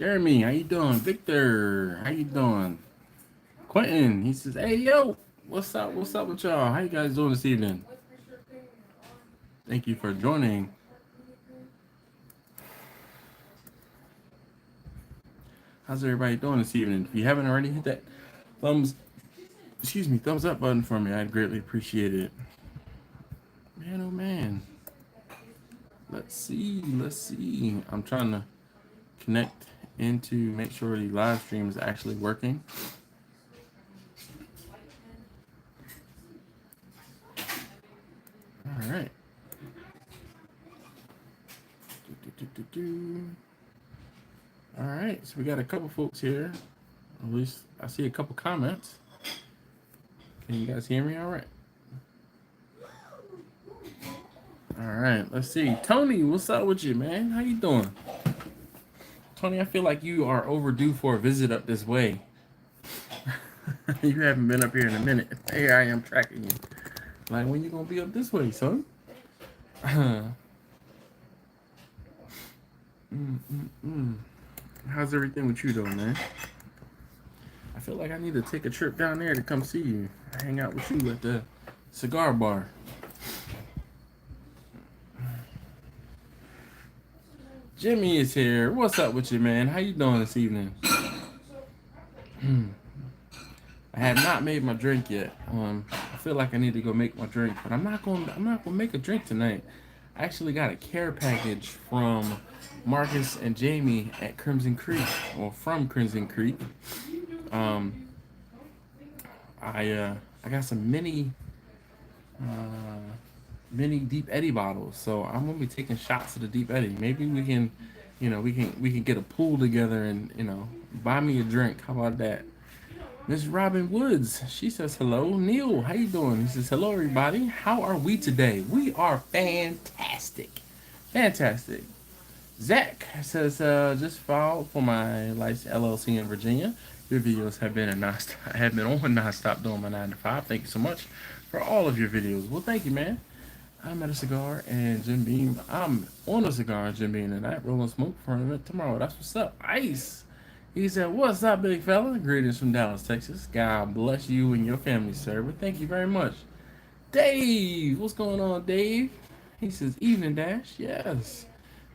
Jeremy, how you doing? Victor, how you doing? Quentin, he says, hey, yo, what's up? What's up with y'all? How you guys doing this evening? Thank you for joining. How's everybody doing this evening? If you haven't already, hit that thumbs up button for me. I'd greatly appreciate it. Man, oh man. Let's see. I'm trying to connect into make sure the live stream is actually working. All right. All right, so we got a couple folks here. At least I see a couple comments. Can you guys hear me all right? All right, let's see. Tony, what's up with you, man? How you doing? Tony, I feel like you are overdue for a visit up this way. You haven't been up here in a minute. Here I am tracking you. Like, when you gonna be up this way, son? How's everything with you, though, man? I feel like I need to take a trip down there to come see you. Hang out with you at the cigar bar. Jimmy is here. What's up with you, man? How you doing this evening? I have not made my drink yet. I feel like I need to go make my drink, but I'm not gonna make a drink tonight. I actually got a care package from Marcus and Jamie at Crimson Creek, or from Crimson Creek. I got some mini Deep Eddy bottles, so I'm gonna be taking shots of the Deep Eddy. Maybe we can, we can get a pool together and buy me a drink. How about that? Miss Robin Woods, she says hello. Neil, how you doing? He says hello, everybody. How are we today? We are fantastic. Zach says just filed for my license LLC in Virginia. Your videos have been on nonstop doing my 9 to 5. Thank you so much for all of your videos. Well, thank you, man. I'm at a cigar and Jim Beam. I'm on a cigar and Jim Beam tonight, rolling smoke for an event tomorrow. That's what's up. Ice. He said, what's up, big fella? Greetings from Dallas, Texas. God bless you and your family, sir. But thank you very much. Dave, what's going on, Dave? He says, evening, Dash. Yes.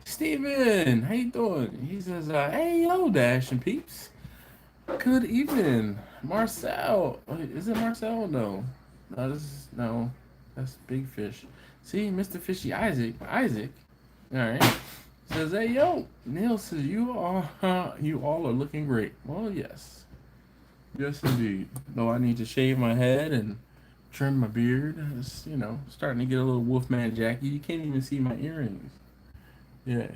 Steven, how you doing? He says, hey, yo, Dash and peeps. Good evening. Marcel. Is it Marcel? No. No, that's Big Fish. See, Mr. Fishy Isaac. All right. Says, hey, yo. Neil says, you all are looking great. Well, yes. Yes, indeed. Though I need to shave my head and trim my beard. It's, starting to get a little Wolfman Jackie. You can't even see my earrings. Yeah.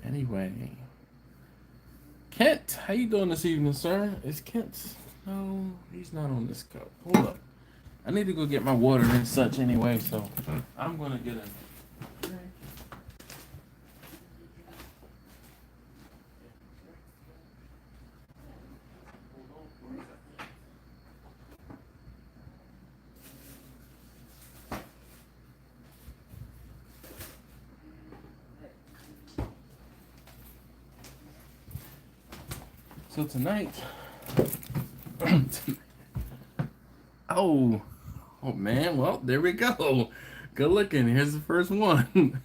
Anyway. Kent, how you doing this evening, sir? Is Kent? No, he's not on this cup. Hold up. I need to go get my water and such anyway, so I'm gonna get a drink. So tonight, oh man, well, there we go. Good looking. Here's the first one.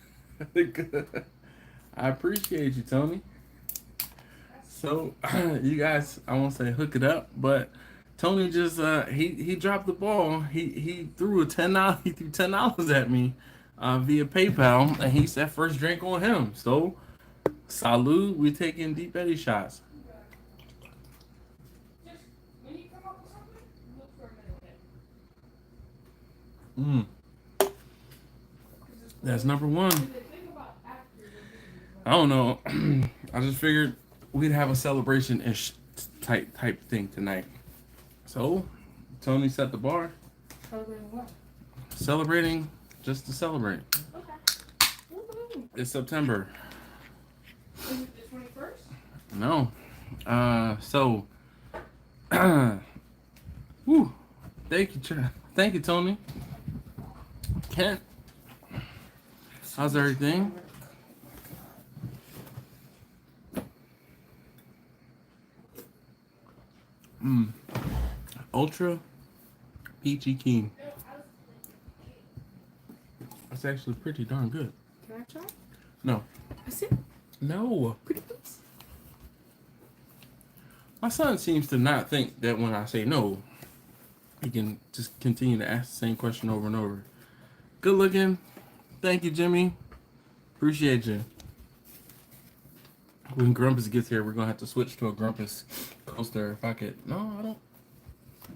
I appreciate you, Tony. So you guys, I won't say hook it up, but Tony just he dropped the ball. He threw $10. He threw $10 at me via PayPal, and he said first drink on him. So salute. We're taking Deep Eddy shots. That's number one. I don't know. I just figured we'd have a celebration-ish type thing tonight. So, Tony set the bar. Celebrating what? Celebrating just to celebrate. Okay. It's September. Is it the 21st? No. So, whew. Thank you, Tony. Kent. How's everything? Ultra peachy keen. That's actually pretty darn good. Can I try? No. That's it? No. Pretty please? My son seems to not think that when I say no, he can just continue to ask the same question over and over. Good looking. Thank you, Jimmy. Appreciate you. When Grumpus gets here, we're gonna have to switch to a Grumpus coaster. If I could, no, I don't.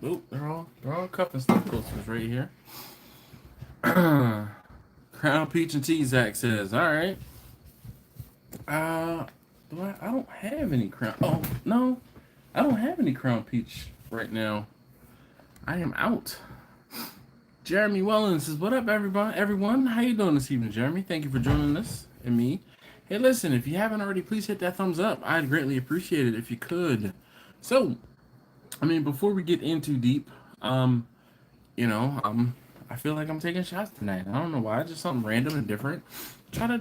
Nope, they're all cup and stuff coasters right here. Crown Peach and Tea, Zach says. All right. I don't have any Crown. Oh no, I don't have any Crown Peach right now. I am out. Jeremy Wellens says, "What up, everybody? Everyone, how you doing this evening, Jeremy? Thank you for joining us and me. Hey, listen, if you haven't already, please hit that thumbs up. I'd greatly appreciate it if you could. So, I mean, before we get in too deep, I feel like I'm taking shots tonight. I don't know why, just something random and different. Try to,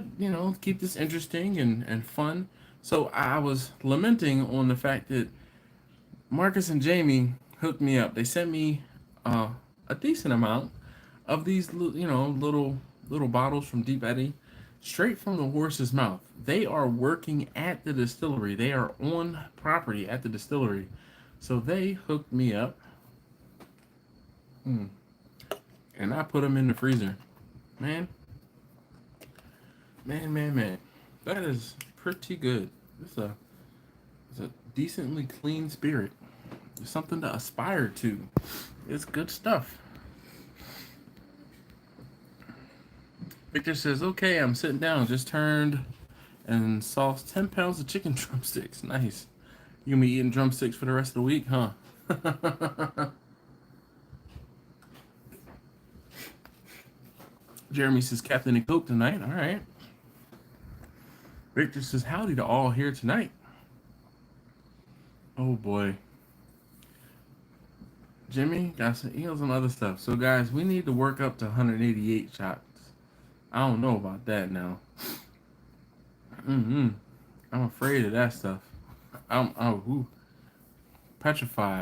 keep this interesting and fun. So I was lamenting on the fact that Marcus and Jamie hooked me up. They sent me a decent amount of these, little bottles from Deep Eddy, straight from the horse's mouth. They are working at the distillery. They are on property at the distillery. So they hooked me up. And I put them in the freezer. Man. That is pretty good. It's a decently clean spirit. It's something to aspire to. It's good stuff. Victor says, okay, I'm sitting down. Just turned and sauced 10 pounds of chicken drumsticks. Nice. You gonna be eating drumsticks for the rest of the week, huh? Jeremy says, Captain and Coke tonight. All right. Victor says, howdy to all here tonight. Oh, boy. Jimmy got some other stuff. So, guys, we need to work up to 188 shots. I don't know about that now. I'm afraid of that stuff. Petrified.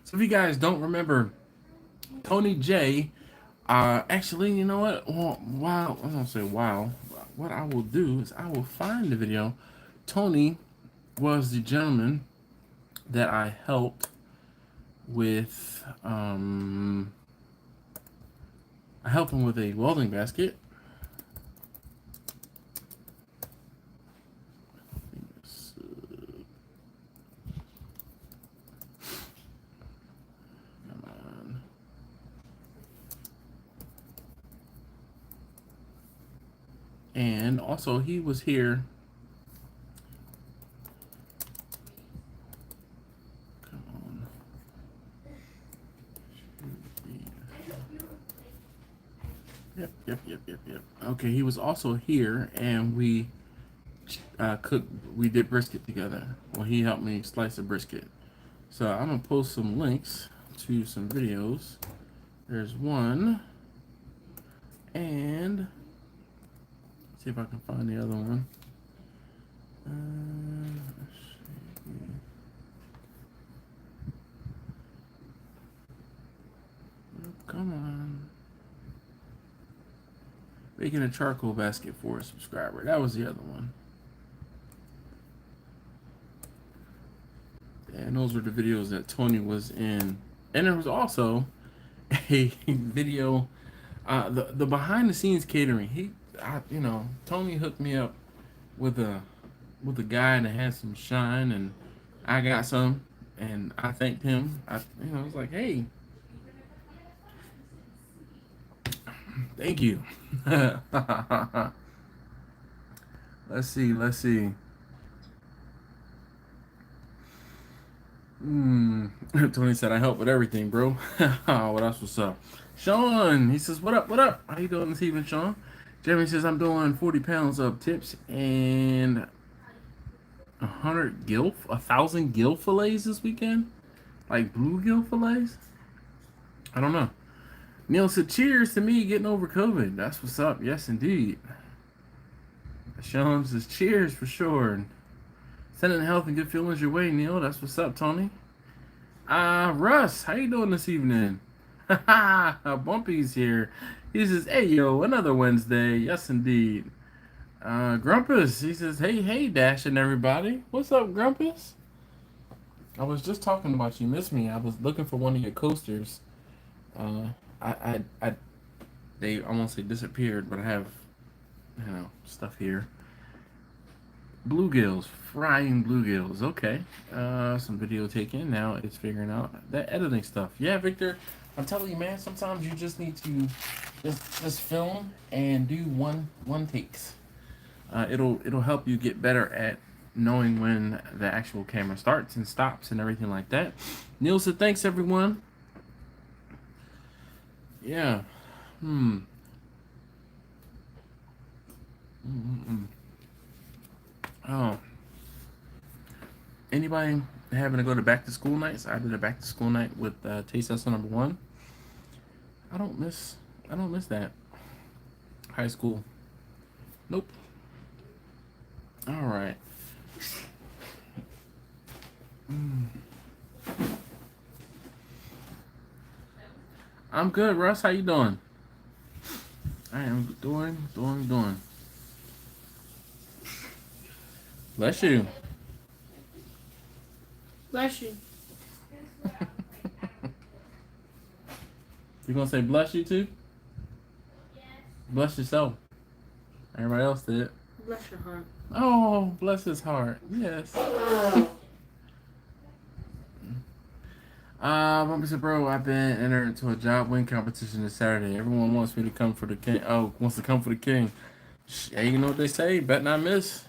So if you guys don't remember, Tony J, actually, you know what? Well, wow, I was gonna say wow. What I will do is I will find the video. Tony was the gentleman that I helped with. I helped him with a welding basket. Come on. And also, he was here. Come on. Yep. Okay, he was also here, and we did brisket together. Well, he helped me slice a brisket. So I'm gonna post some links to some videos. There's one, and let's see if I can find the other one. Let's see. Oh, come on. Making a charcoal basket for a subscriber. That was the other one. And those were the videos that Tony was in. And there was also a video, the behind the scenes catering. Tony hooked me up with a guy that had some shine, and I got some, and I thanked him. I was like, hey, thank you. Let's see. Tony said, I help with everything, bro. What else was up? Sean, he says, what up? How you doing this evening, Sean? Jeremy says, I'm doing 40 pounds of tips and 1,000 gill fillets this weekend? Like bluegill fillets? I don't know. Neil said, cheers to me getting over COVID. That's what's up. Yes, indeed. Sean says, cheers for sure. Sending health and good feelings your way, Neil. That's what's up, Tony. Russ, how you doing this evening? Bumpy's here. He says, hey, yo, another Wednesday. Yes, indeed. Grumpus, he says, hey, Dash and everybody. What's up, Grumpus? I was just talking about you. Miss me. I was looking for one of your coasters. They almost say disappeared, but I have, stuff here. Bluegills, frying bluegills. Okay. Some video taken. Now it's figuring out that editing stuff. Yeah, Victor, I'm telling you, man. Sometimes you just need to just film and do one takes. It'll help you get better at knowing when the actual camera starts and stops and everything like that. Neil said, thanks everyone. Yeah. Oh. Anybody having to go to back to school nights? I did a back to school night with Taste Tester number 1. I don't miss that. High school. Nope. All right. I'm good, Russ. How you doing? I am doing. Bless you. Bless you. You gonna say bless you too? Yes. Bless yourself. Everybody else did. Bless your heart. Oh, bless his heart. Yes. Bumpy said, bro, I've been entered into a job win competition this Saturday. Everyone wants me to come for the king. Oh, wants to come for the king. Hey, you know what they say? Bet not miss.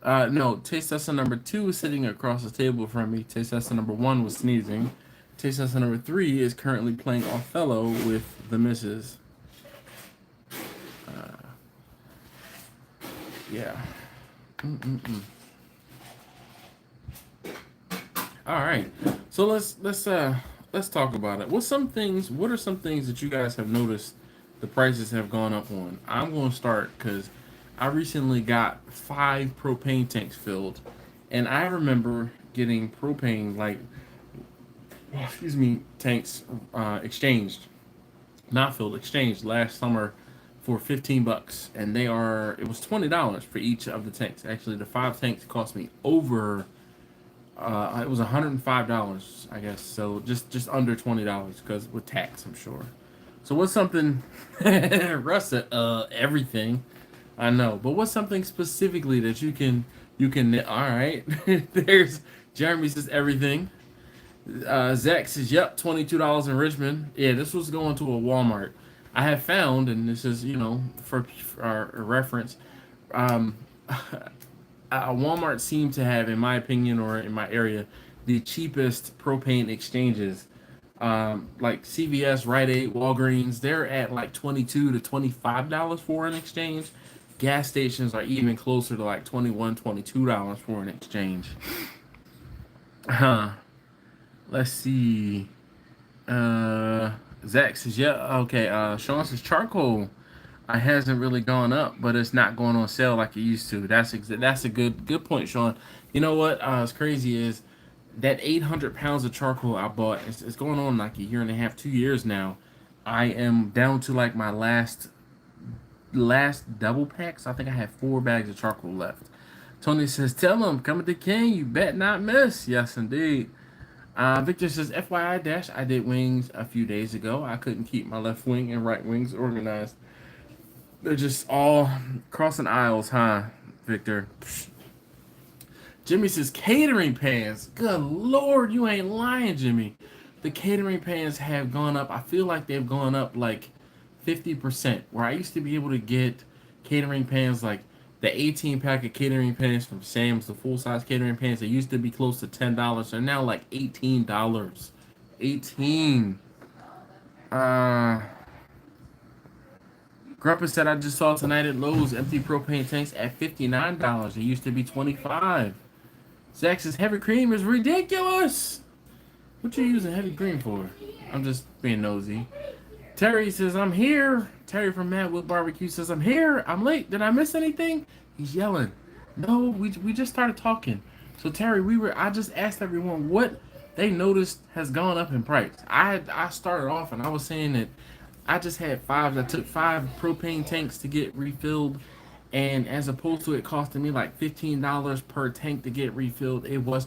No, taste tester number 2 is sitting across the table from me. Taste tester number 1 was sneezing. Taste tester number 3 is currently playing Othello with the missus. Yeah. All right. So let's talk about it. What are some things that you guys have noticed the prices have gone up on? I'm going to start because I recently got 5 propane tanks filled, and I remember getting propane tanks exchanged, not filled, exchanged last summer for $15, and it was $20 for each of the tanks. Actually, the 5 tanks cost me over. It was $105, I guess. So just under $20 because with tax, I'm sure. So what's something? Russ said, everything. I know, but what's something specifically that you can? All right. There's Jeremy says everything. Zach says, yep, $22 in Richmond. Yeah, this was going to a Walmart. I have found, and this is for our reference. Walmart seemed to have, in my opinion, or in my area, the cheapest propane exchanges. Like CVS, Rite Aid, Walgreens, they're at like $22 to $25 for an exchange. Gas stations are even closer to like $21, $22 for an exchange. Let's see. Zach says, yeah, okay. Sean says charcoal hasn't really gone up, but it's not going on sale like it used to. That's a good point, Sean. You know what? What's crazy is that 800 pounds of charcoal I bought. It's going on like a year and a half, 2 years now. I am down to like my last double packs. I think I have 4 bags of charcoal left. Tony says, tell him, come at the king, you bet not miss. Yes, indeed. Victor says, FYI Dash, I did wings a few days ago. I couldn't keep my left wing and right wings organized. They're just all crossing aisles, huh, Victor? Jimmy says, catering pans. Good Lord, you ain't lying, Jimmy. The catering pans have gone up. I feel like they've gone up like 50%. Where I used to be able to get catering pans like the 18-pack of catering pans from Sam's, the full-size catering pans, they used to be close to $10. They're now like $18. $18. Grumpa said, I just saw tonight at Lowe's empty propane tanks at $59. It used to be $25. Zach says, heavy cream is ridiculous. What you using heavy cream for? I'm just being nosy. Terry says, I'm here. Terry from Madwood Barbecue says, I'm here. I'm late. Did I miss anything? He's yelling. No, we just started talking. So Terry, I just asked everyone what they noticed has gone up in price. I started off and I was saying that I just had five. I took 5 propane tanks to get refilled, and as opposed to it costing me like $15 per tank to get refilled, it was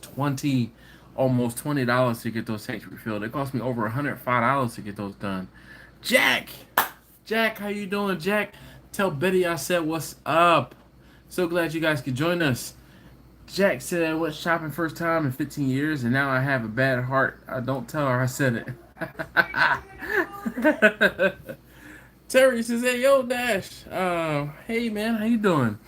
almost $20 to get those tanks refilled. It cost me over $105 to get those done. Jack, how you doing, Jack? Tell Betty I said what's up. So glad you guys could join us. Jack said I went shopping first time in 15 years, and now I have a bad heart. Don't tell her I said it. Terry says, hey, yo, Dash. Hey, man, how you doing?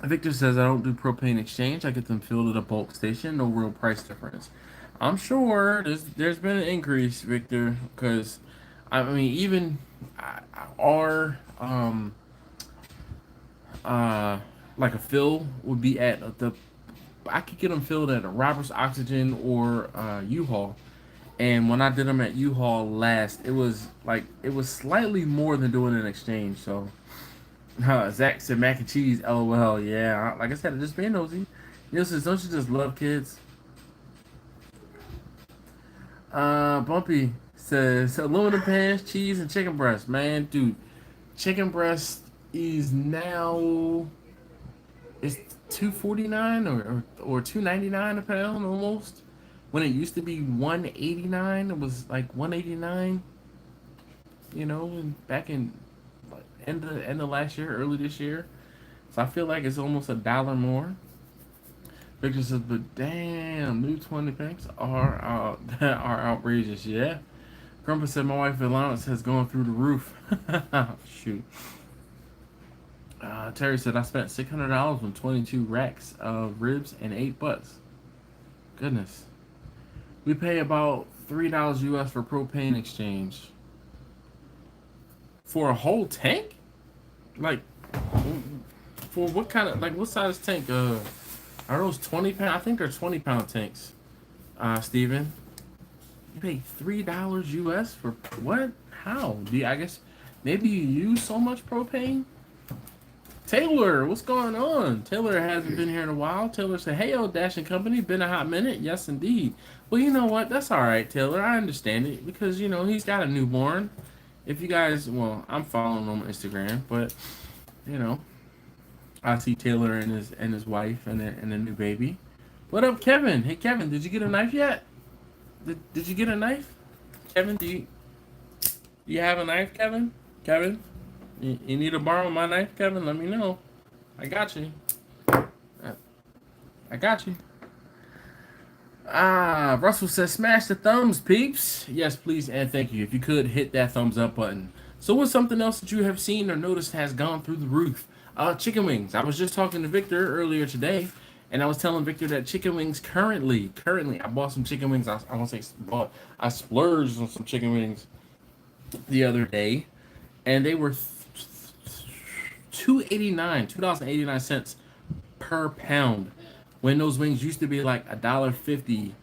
Victor says, I don't do propane exchange. I get them filled at a bulk station. No real price difference. I'm sure there's been an increase, Victor, because, I mean, even our, like a fill would be at I could get them filled at a Roberts Oxygen or U-Haul. And when I did them at U-Haul last, it was slightly more than doing an exchange. So Zach said mac and cheese, LOL. Yeah, like I said, just being nosy. Neil says, don't you just love kids? Bumpy says aluminum pans, cheese, and chicken breast. Man, dude, chicken breast is now it's $2.49 or $2.99 a pound almost. When it used to be $1.89, it was like $1.89. You know, back in end of last year, early this year. So I feel like it's almost $1 more. Victor says, but damn, new 20 packs are outrageous. Yeah. Grandpa said my wife's allowance has gone through the roof. Shoot. Terry said I spent $600 on 22 racks of ribs and 8 butts. Goodness. We pay about $3 US for propane exchange. For a whole tank? Like, for what kind of, like, what size tank? Are those 20 pound? I think they're 20-pound tanks. Steven. You pay $3 US for what? How? I guess maybe you use so much propane? Taylor, what's going on? Taylor hasn't been here in a while. Taylor said, hey, old Dash and Company, been a hot minute. Yes, indeed. Well, you know what? That's all right, Taylor. I understand it because, you know, he's got a newborn. If you guys, well, I'm following him on Instagram, but, you know, I see Taylor and his wife and a new baby. What up, Kevin? Hey, Kevin, did you get a knife yet? Did you get a knife? Kevin, do you have a knife, Kevin? Kevin? You need to borrow my knife, Kevin? Let me know. I got you. I got you. Russell says, smash the thumbs, peeps. Yes, please, and thank you. If you could, hit that thumbs up button. So what's something else that you have seen or noticed has gone through the roof? Chicken wings. I was just talking to Victor earlier today, and I was telling Victor that chicken wings currently, I bought some chicken wings. I won't say bought. I splurged on some chicken wings the other day, and they were $2.89 per pound. When those wings used to be like $1.50,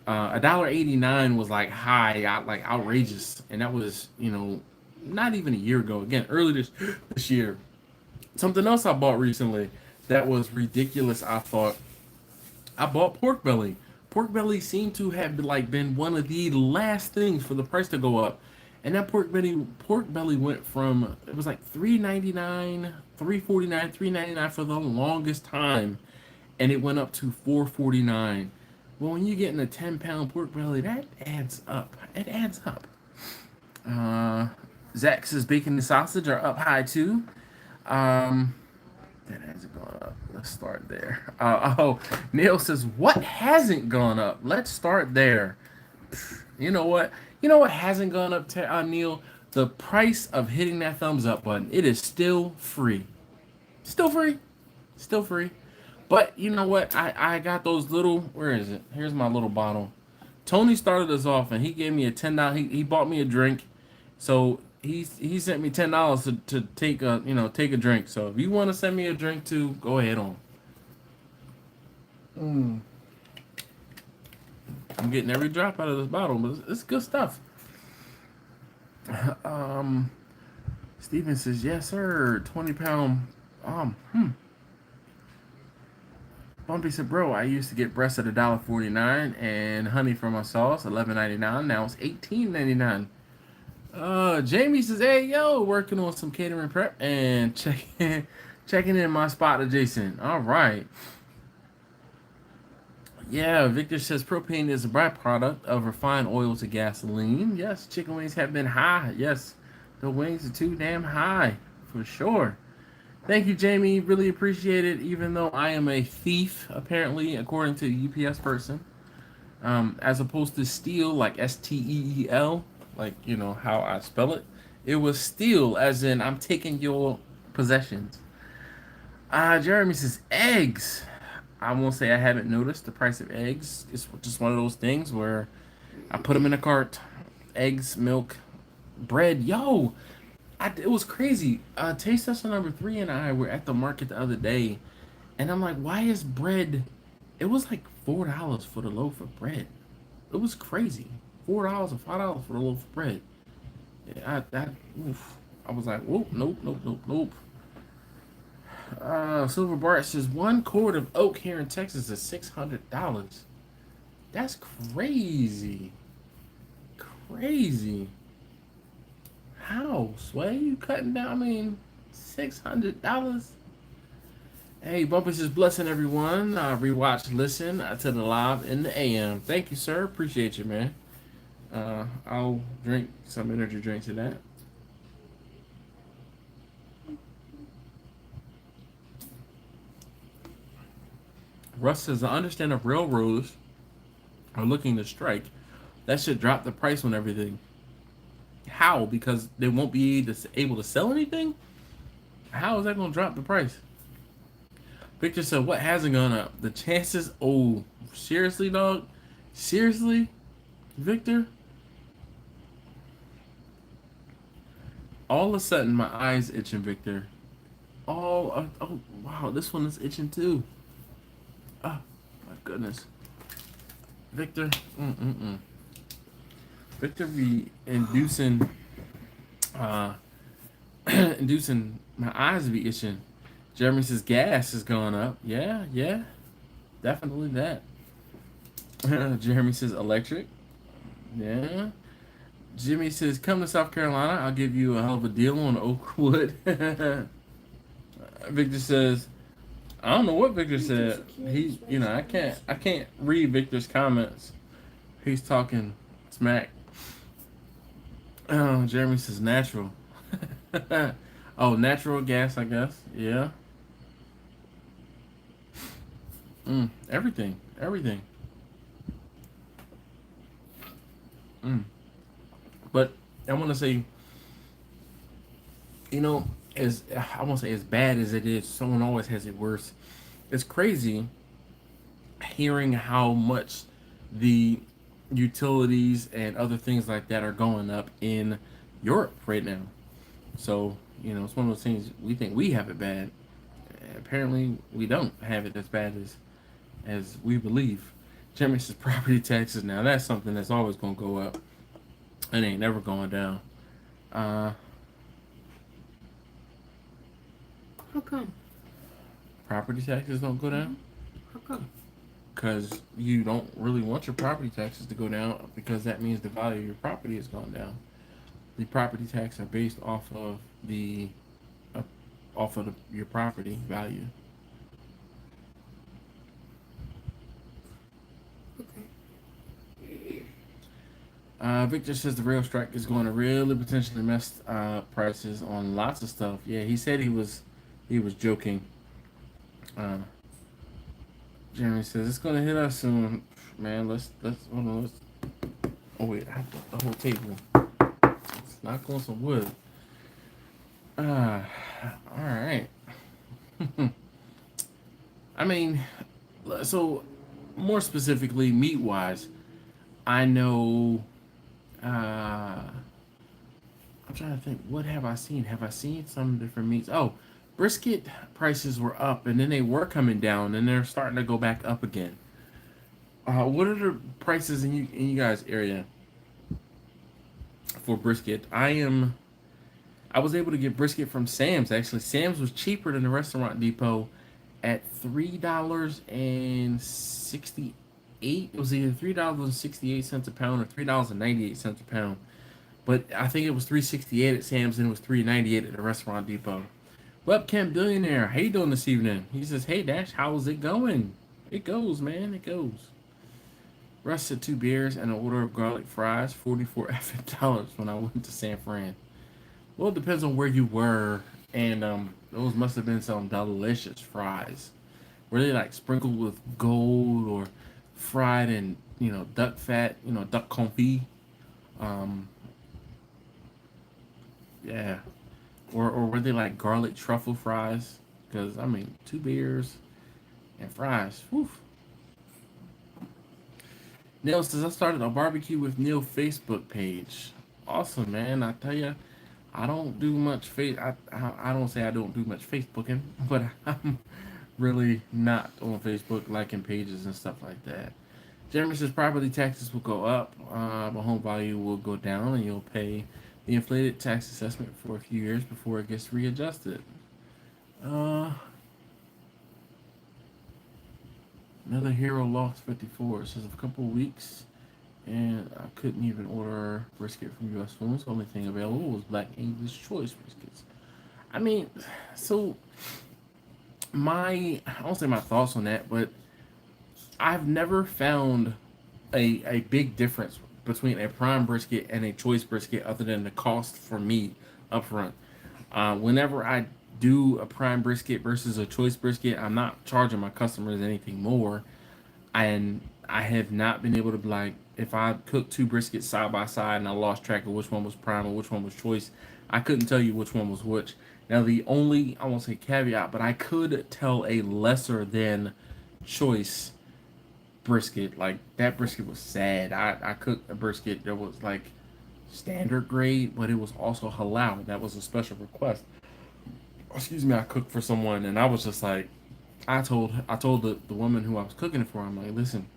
$1.89 was like high, like outrageous, and that was, you know, not even a year ago. Again, early this year. Something else I bought recently that was ridiculous. I thought I bought pork belly. Pork belly seemed to have been one of the last things for the price to go up. And that pork belly went from, it was like $3.99, $3.49, $3.99 for the longest time, and it went up to $4.49. Well, when you're getting a 10-pound pork belly, that adds up. It adds up. Zach says bacon and sausage are up high too. That hasn't gone up. Let's start there. Neil says, what hasn't gone up? Let's start there. You know what? You know what hasn't gone up, Neil? The price of hitting that thumbs up button. It is still free. Still free. Still free. But you know what? I got those little, where is it? Here's my little bottle. Tony started us off and he gave me a $10. He bought me a drink. So he sent me $10 to take a drink. So if you want to send me a drink too, go ahead on. I'm getting every drop out of this bottle, but it's good stuff. Um, Steven says, yes, sir. 20-pound. Um, hmm. Bumpy said, bro, I used to get breast at $1.49 and honey for my sauce, $11.99. Now it's $18.99. Jamie says, hey, yo, working on some catering prep and checking in my spot adjacent. All right. Yeah, Victor says propane is a byproduct of refined oil to gasoline. Yes, chicken wings have been high. Yes, the wings are too damn high, for sure. Thank you, Jamie. Really appreciate it, even though I am a thief, apparently, according to the UPS person. As opposed to steal, like Steel, like, you know, how I spell it. It was steal, as in I'm taking your possessions. Jeremy says, eggs. I won't say I haven't noticed the price of eggs. It's just one of those things where I put them in a cart. Eggs, milk, bread. Yo, it was crazy. Taste Tester number 3 and I were at the market the other day, and I'm like, why is bread? It was like $4 for the loaf of bread. It was crazy. $4 or $5 for the loaf of bread. Yeah, I was like, whoop, nope, nope, nope, nope. Silver Bart says 1 quart of oak here in Texas is $600. That's crazy. Crazy. How, Sway? You cutting down? I mean, $600. Hey, Bumpus is blessing everyone. Rewatch, listen to the live in the AM. Thank you, sir. Appreciate you, man. I'll drink some energy drink to that. Russ says, I understand if railroads are looking to strike, that should drop the price on everything. How? Because they won't be able to sell anything? How is that going to drop the price? Victor said, what hasn't gone up? The chances? Oh, seriously, dog? Seriously? Victor? All of a sudden, my eyes itching, Victor. Oh, wow, this one is itching too. Oh, my goodness. Victor, Victor be inducing, inducing my eyes to be itching. Jeremy says gas is going up. Yeah, definitely that. Jeremy says electric. Yeah. Jimmy says, come to South Carolina. I'll give you a hell of a deal on oak wood. Victor says, I don't know what Victor said. He, you know, I can't read Victor's comments. He's talking smack. Oh, Jeremy says natural. Oh, natural gas, I guess. Yeah. Everything. But I want to say, you know, I won't say as bad as it is. Someone always has it worse. It's crazy hearing how much the utilities and other things like that are going up in Europe right now. So, you know, it's one of those things we think we have it bad. Apparently, we don't have it as bad as we believe. Jeremy says property taxes. Now, that's something that's always going to go up. It ain't never going down. How come? Property taxes don't go down? How come? Because you don't really want your property taxes to go down, because that means the value of your property has gone down. The property tax are based off of your property value. Victor says the rail strike is going to really potentially mess prices on lots of stuff. Yeah, he said he was joking. Jeremy says it's going to hit us soon, man. Let's hold on. Oh wait, I have the whole table. Let's knock on some wood. All right. I mean, so more specifically, meat wise, I know. I'm trying to think. What have I seen? Have I seen some different meats? Oh, brisket prices were up, and then they were coming down, and they're starting to go back up again. What are the prices in you guys' area for brisket? I was able to get brisket from Sam's. Actually, Sam's was cheaper than the Restaurant Depot at $3.68. It was either $3.68 a pound or $3.98 a pound. But I think it was $3.68 at Sam's and it was $3.98 at the Restaurant Depot. Webcam Billionaire, how you doing this evening? He says, "Hey Dash, how's it going?" It goes, man. It goes. Rusted 2 beers and an order of garlic fries, $44 when I went to San Fran. Well, it depends on where you were, and those must have been some delicious fries. Were they like sprinkled with gold or fried in duck fat, duck confit? Um, yeah, or were they like garlic truffle fries? Because I mean, 2 beers and fries. Whew. Neil says I started a barbecue with Neil Facebook page. Awesome, man. I tell you, I don't do much I don't say I don't do much Facebooking, but I'm really not on Facebook liking pages and stuff like that. Jeremy says property taxes will go up, but home value will go down, and you'll pay the inflated tax assessment for a few years before it gets readjusted. Uh, Another hero lost 54. It says a couple of weeks, and I couldn't even order brisket from U.S. Foods. The only thing available was Black English Choice briskets. I mean, so I won't say my thoughts on that, but I've never found a big difference between a prime brisket and a choice brisket other than the cost for me up front. Whenever I do a prime brisket versus a choice brisket, I'm not charging my customers anything more. And I have not been able to, like, if I cooked 2 briskets side by side and I lost track of which one was prime or which one was choice, I couldn't tell you which one was which. Now, the only, I won't say caveat, but I could tell a lesser than choice brisket. Like, that brisket was sad. I cooked a brisket that was like standard grade, but it was also halal. That was a special request. Excuse me, I cooked for someone, and I was just like, I told the woman who I was cooking it for, I'm like, listen,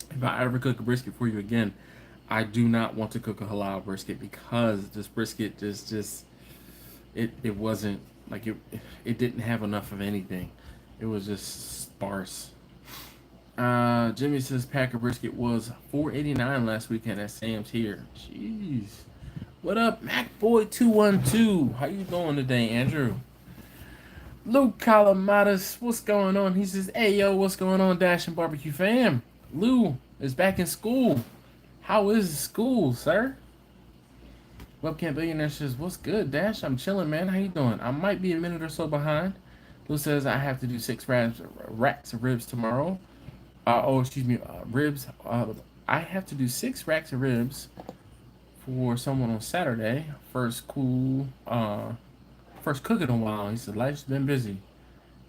if I ever cook a brisket for you again, I do not want to cook a halal brisket because this brisket just it wasn't like it didn't have enough of anything. It was just sparse. Jimmy says Packer brisket was $4.89 last weekend at Sam's here. Jeez. What up, MacBoy212? How you doing today, Andrew? Luke Calamatas, what's going on? He says, "Hey yo, what's going on, Dash and Barbecue fam? Lou is back in school. How is school, sir?" Webcam Billionaire says, "What's good, Dash? I'm chilling, man. How you doing? I might be a minute or so behind." Lou says, "I have to do 6 racks of ribs tomorrow. Ribs. I have to do 6 racks of ribs for someone on Saturday. First cook in a while." He said, "Life's been busy."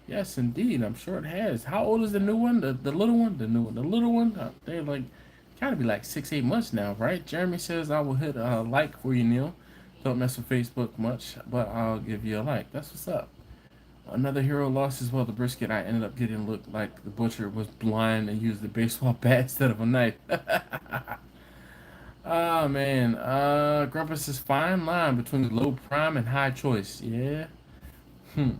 Yes, indeed. I'm sure it has. How old is the new one? The little one? The new one. The little one? They're like, gotta be like 6, 8 months now, right? Jeremy says, "I will hit a like for you, Neil. Don't mess with Facebook much, but I'll give you a like." That's what's up. Another hero lost as well. The brisket I ended up getting looked like the butcher was blind and used a baseball bat instead of a knife. Oh, man. Grandpa says, "Fine line between low prime and high choice." Yeah. Hmm.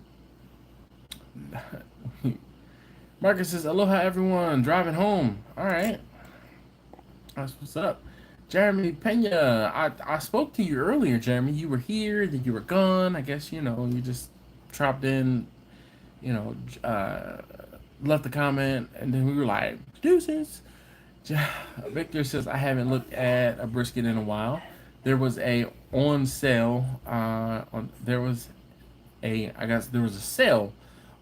Marcus says, "Aloha, everyone. Driving home." All right. That's what's up. Jeremy Pena, I spoke to you earlier, Jeremy. You were here, then you were gone. I guess, you just dropped in, you know, uh, left a comment, and then we were like, deuces. Victor says, "I haven't looked at a brisket in a while. There was a on sale, I guess there was a sale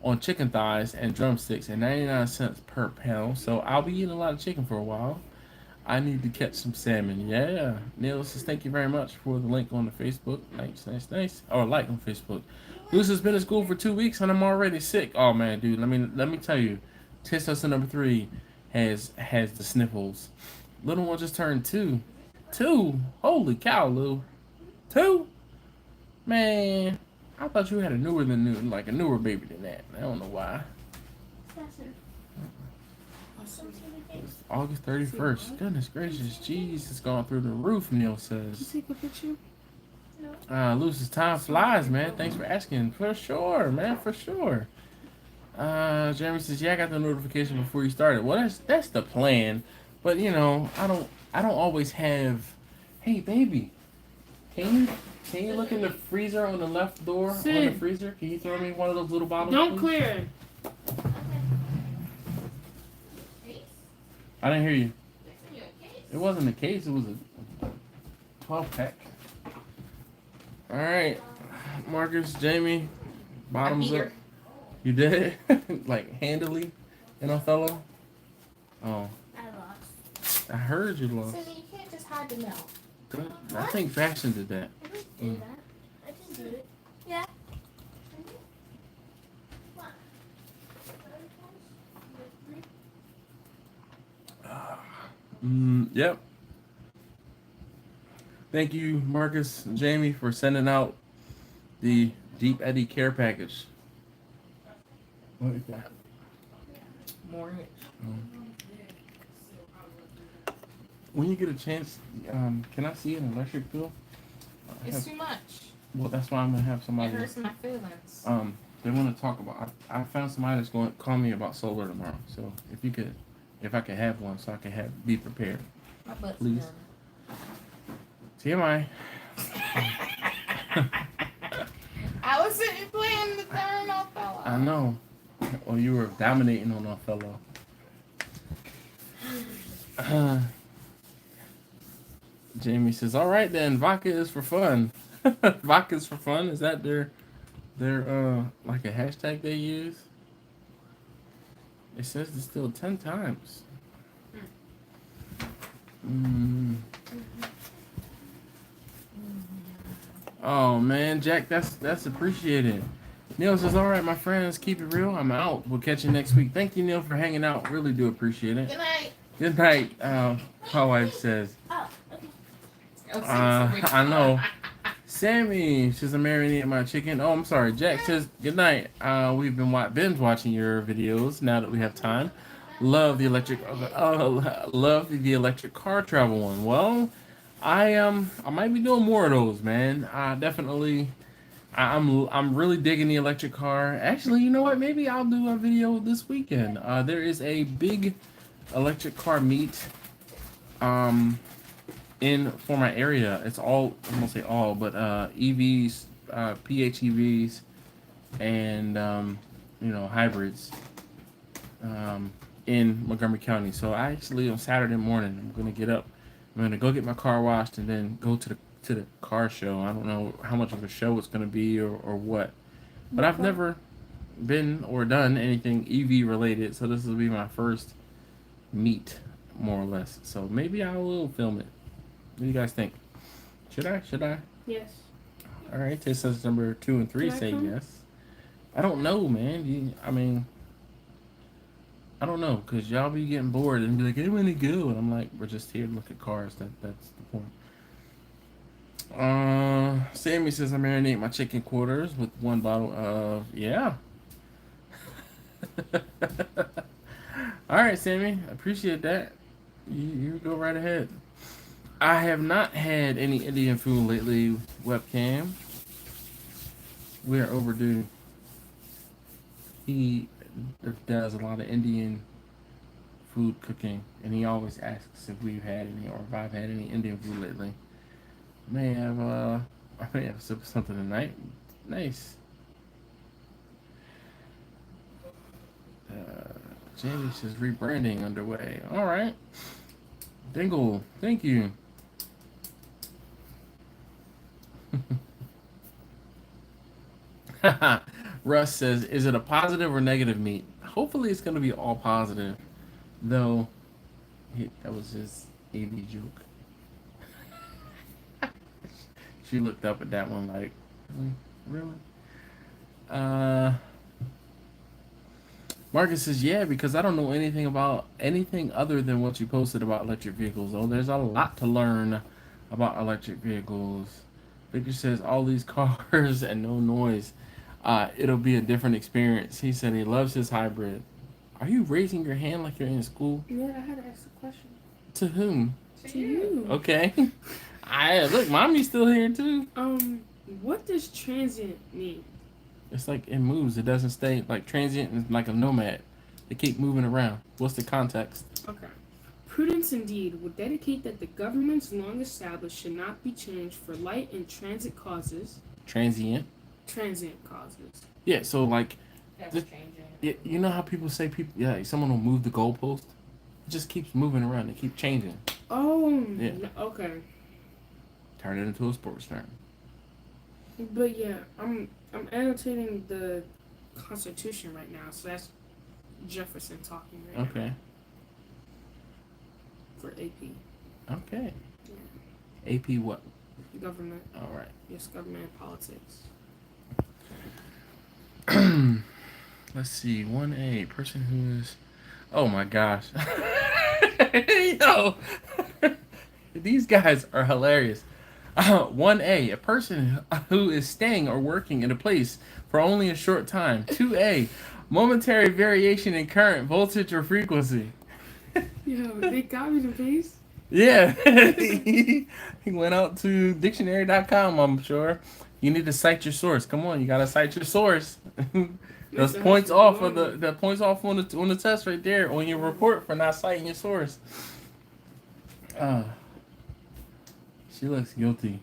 on chicken thighs and drumsticks at 99 cents per pound. So I'll be eating a lot of chicken for a while. I need to catch some salmon." Yeah. Neil says, "Thank you very much for the link on the Facebook." Nice, nice, nice. Or like on Facebook. Bruce has been in school for 2 weeks and I'm already sick. Oh man, dude, let me tell you, test lesson number 3 has the sniffles. Little one just turned 2. 2? Holy cow, Lou. 2? Man, I thought you had a newer baby than that. I don't know why. It's August 31st. Goodness gracious, jeez, it's gone through the roof, Neil says. Take a picture. Lucy's time flies, man. Thanks for asking. For sure, man, for sure. Jeremy says, yeah, I got the notification before you started. Well, that's the plan. But you know, I don't always have. Hey, baby, can you look in the freezer on the left door on the freezer? Can you throw me one of those little bottles? Don't please? clear it. I didn't hear you. It wasn't a case. It was a 12-pack. All right, Marcus, Jamie, bottoms up. You did it? Like handily in Othello? Oh. I lost. I heard you lost. So you can't just hide the milk. I think fashion did that. I didn't do that. I didn't do it. Yeah. Yep. Thank you, Marcus and Jamie, for sending out the Deep Eddy care package. What is that? More. When you get a chance, can I see an electric bill? It's too much. Well, that's why I'm gonna have It somebody. hurts my feelings. They want to talk about. I found somebody that's going to call me about solar tomorrow. So if I could have one, so I can be prepared. My butt's Please. done. TMI. I was sitting playing the Thermometers. I know. Or you were dominating on Othello. Jamie says, "All right then, vodka is for fun." Vodka is for fun. Is that their like a hashtag they use? It says distilled 10 times. Oh man, Jack, that's appreciated. Neil says, "All right, my friends, keep it real. I'm out. We'll catch you next week." Thank you, Neil, for hanging out. Really do appreciate it. Good night. Good night. My wife says. Oh, okay. I know. Sammy says, "I'm marinating my chicken." Oh, I'm sorry. Jack says, "Good night. We've been binge watching your videos now that we have time. Love the electric. Love the electric car travel one. Well, I might be doing more of those, man. Definitely. I'm really digging the electric car. Actually, you know what? Maybe I'll do a video this weekend. There is a big electric car meet. In for my area. It's all, I won't say all, but EVs, PHEVs, and hybrids in Montgomery County. So I actually on Saturday morning I'm gonna get up. I'm gonna go get my car washed and then go to the car show. I don't know how much of a show it's gonna be or what, but I've never been or done anything EV related. So this will be my first meet, more or less. So maybe I will film it. What do you guys think? Should I? Yes. All right. Test says number 2 and 3 say yes. I don't know, man. I don't know, because y'all be getting bored and be like, "Hey, when to go?" And I'm like, we're just here to look at cars. That's the point. Sammy says, "I marinate my chicken quarters with 1 bottle of..." Yeah. All right, Sammy. I appreciate that. You go right ahead. I have not had any Indian food lately, webcam. We are overdue. He does a lot of Indian food cooking, and he always asks if we've had any or if I've had any Indian food lately. I may have something tonight. Nice. Jamie says rebranding underway. All right. Dingle, thank you. Russ says, "Is it a positive or negative meet?" Hopefully it's going to be all positive. Though, that was his AV joke. She looked up at that one like, really? Marcus says, "Yeah, because I don't know anything about anything other than what you posted about electric vehicles. Oh, there's a lot to learn about electric vehicles." Victor says, "All these cars and no noise. It'll be a different experience." He said he loves his hybrid. Are you raising your hand like you're in school? Yeah, I had to ask a question. To whom? To you. Okay. Look, mommy's still here too. What does transient mean? It's like it moves. It doesn't stay. Like transient is like a nomad. They keep moving around. What's the context? Okay. Prudence indeed would dedicate that the government's long established should not be changed for light and transit causes. Transient. Transient causes. Yeah. So like, That's changing. you know how people say someone will move the goalpost. It just keeps moving around. They keep changing. Oh. Yeah. Okay. Turn it into a sports term. But yeah, I'm annotating the Constitution right now, so that's Jefferson talking right now. Okay. For AP. Okay. Yeah. AP what? Government. All right. Yes, government and politics. Let's see. 1A, person who is. Oh my gosh. Yo. These guys are hilarious. 1A, a person who is staying or working in a place for only a short time. 2A, momentary variation in current, voltage, or frequency. Yo, they got me the base. Yeah. He went out to dictionary.com, I'm sure. You need to cite your source. Come on, you gotta cite your source. Those points off of the points off on the test right there on your report for not citing your source. She looks guilty.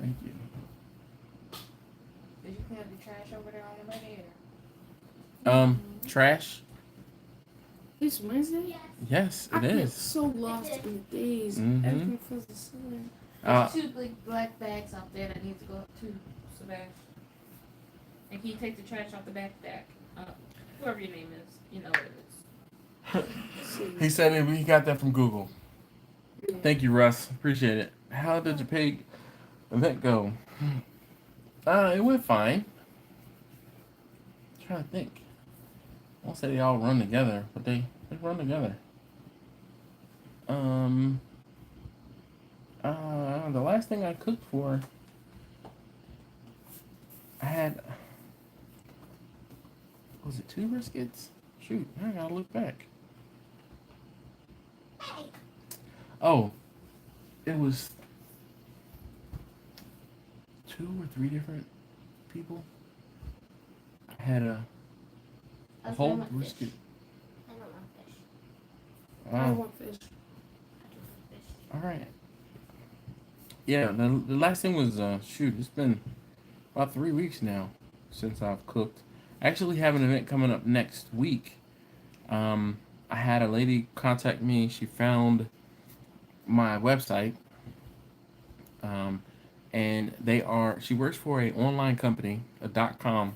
Thank you. Did you clean up the trash over there on the radiator? Trash? It's Wednesday? Yes, I it get is. so lost in the days. Mhm. Everything feels the same. There's 2 big black bags out there that need to go up to Sebastian. And can you take the trash off the backpack? Whoever your name is, you know what it is. He said he got that from Google. Thank you, Russ. Appreciate it. How did the pig event go? It went fine. I'm trying to think. I won't say they all run together, but they run together. The last thing I cooked for, I had, was it 2 briskets? Shoot, I gotta look back. Oh, it was 2 or 3 different people. I had a whole brisket. I don't want fish. I Wow. want fish. I do want fish. All right. Yeah, the last thing was shoot. It's been about 3 weeks now since I've cooked. I actually have an event coming up next week. I had a lady contact me. She found my website, and she works for a online company, a .com,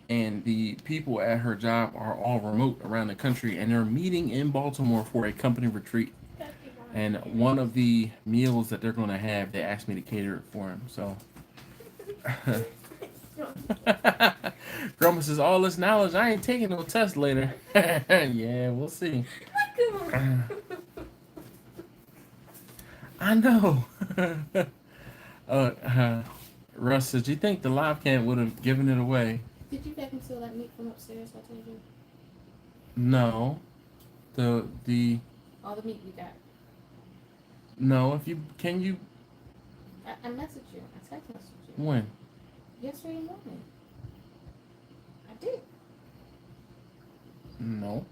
and the people at her job are all remote around the country, and they're meeting in Baltimore for a company retreat. And one of the meals that they're going to have, they asked me to cater it for them. So, Grandma says, all this knowledge, I ain't taking no test later. Yeah, we'll see. I know. Russ says, do you think the live cam would have given it away? Did you vacuum seal that meat from upstairs I told you? No. The All the meat we got. No, if you can you I messaged you. I text messaged you. when? Yesterday morning. I did. No.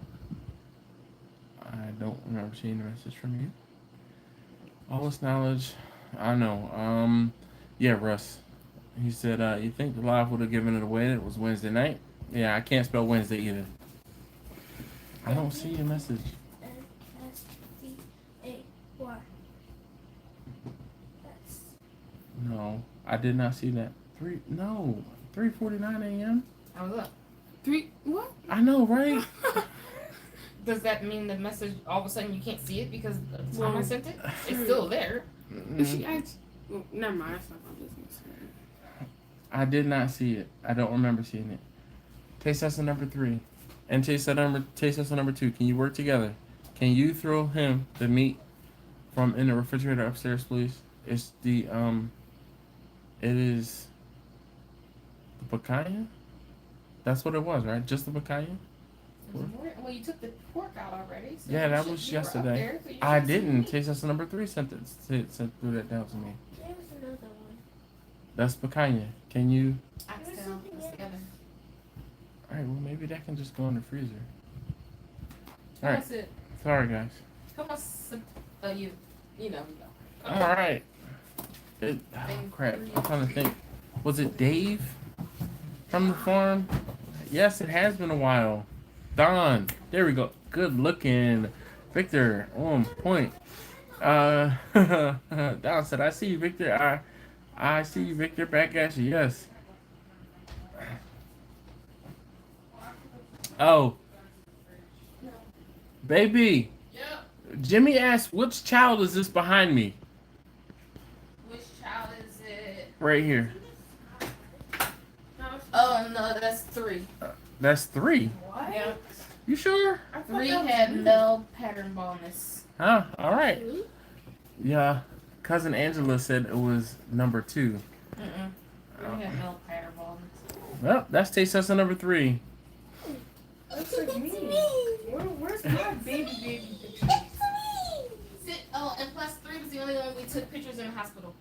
I don't remember seeing a message from you. All this knowledge, I know. Yeah, Russ. He said, you think the live would have given it away? It was Wednesday night. Yeah, I can't spell Wednesday either. I don't see a message. SDSBBQ. No, I did not see that. 3:49 a.m. I was up. 3 what? I know, right? Does that mean the message all of a sudden you can't see it because the time I Well, sent it? It's still there. She asked. Well, never mind. That's not my business. I did not see it. I don't remember seeing it. Taste tester number 3 and taste tester number 2. Can you work together? Can you throw him the meat from in the refrigerator upstairs, please? It's the it is the picanha. That's what it was, right? Just the picanha? Well, you took the pork out already. So Yeah, that you was you were up yesterday. there, so you I should see didn't. me. Taste test number 3 sent threw that down to me. There was another one. That's picanha. Can you? Oxtail. That's the other. All right. Well, maybe that can just go in the freezer. Come All on, right. sit. Sorry, guys. Come on, sit. You know. All right. Oh, crap. I'm trying to think. Was it Dave from the farm? Yes, it has been a while. Don. There we go. Good looking. Victor. On point. Don said, I see you, Victor. I see you, Victor. Back at you. Yes. Oh. Baby. Yep. Jimmy asked, which child is this behind me? Which child is it? Right here. Oh no, that's 3. That's 3. What? Yeah. You sure? 3 had no pattern baldness. Huh? All right. Yeah. Cousin Angela said it was number 2. 3 had no pattern baldness. Well, that's taste test number 3. Looks like me. Where's my baby picture? And plus 3 was the only one we took pictures in the hospital.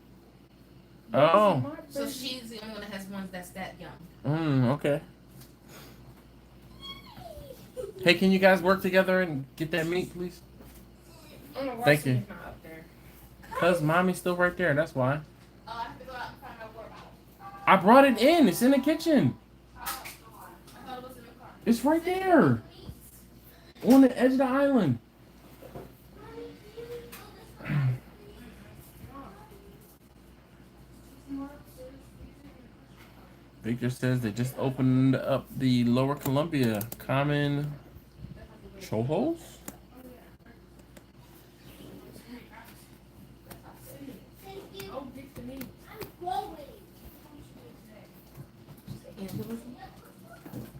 Oh. So she's the only one that has ones that's that young. Okay. Hey, can you guys work together and get that meat, please? Thank you. Not up there. Cause mommy's still right there. That's why. Oh, I have to go out and find out where about. I brought it in. It's in the kitchen. I thought it was in the car. It's right there. On the edge of the island. Victor says they just opened up the Lower Columbia Common Cholos.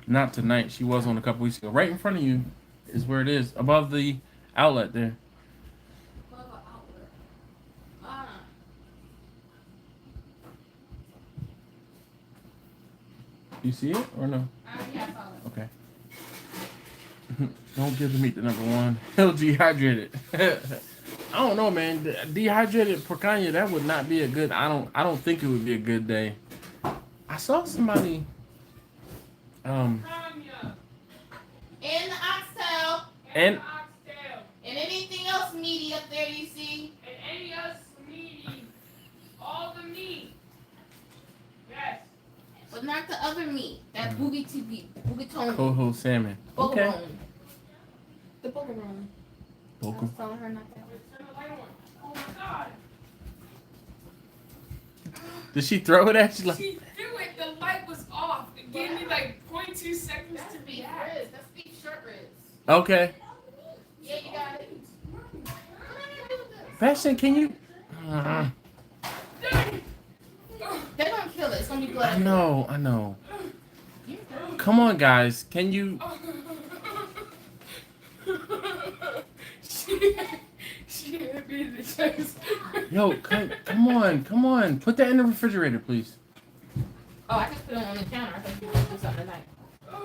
Not tonight. She was on a couple weeks ago. Right in front of you is where it is. Above the outlet there. You see it or no? Yeah, I saw it. Okay. Don't give the meat to number 1. He'll dehydrate it. I don't know, man. Dehydrated picanha, that would not be a good. I don't think it would be a good day. I saw somebody. And the oxtail. And And anything else meaty up there you see? And any else meaty. All the meat. Yes. But not the other meat. That boogatone. coho salmon. Okay. Bogarone. The bogarone. I was Boca. telling her not that one. Oh my God. Did she throw it at you? Like, She threw it. The light was off. It gave me like 0.2 seconds That's to beef react. ribs. That's beef short ribs. okay. Yeah, you got it. Bastion, can you? They're gonna kill it. It's gonna be blood. I know. Come on, guys. Can you? She hit me in the chest. Yo, come on. Put that in the refrigerator, please. Oh, I just put it on the counter. I thought you were gonna do something tonight.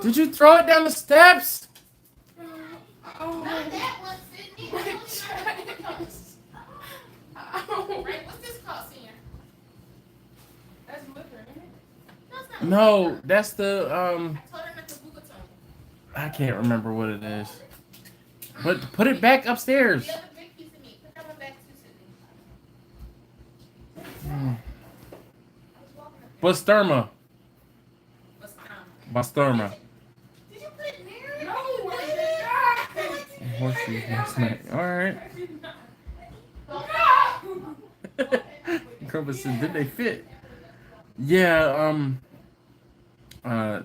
Did you throw it down the steps? Oh, Not that one, Sydney. my That one's not chest. Ow. Right, what's this called, Senior? That's liquor, isn't it? No, it's not. No, that's the I told her not to boogatone. I can't remember what it is. But put it back upstairs. The other big piece of meat. Put that one back too, Sydney. Basturma. What's Basturma. Did you put it in there? No, I did not. Horseshoes last night. Alright. I did not. Grandpa said, did they fit? Yeah,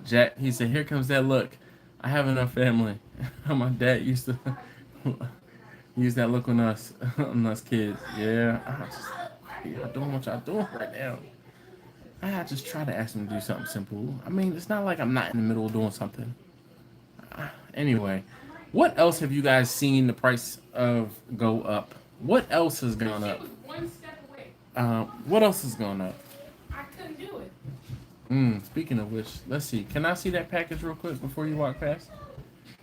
Jack, he said, here comes that look. I have enough family. My dad used to use that look on us kids. Yeah. Y'all doing what y'all doing right now. I just try to ask him to do something simple. I mean, it's not like I'm not in the middle of doing something. Anyway, what else have you guys seen the price of go up? What else has gone She up? was one step away. What else has gone up? I couldn't do it. Speaking of which, let's see. Can I see that package real quick before you walk past?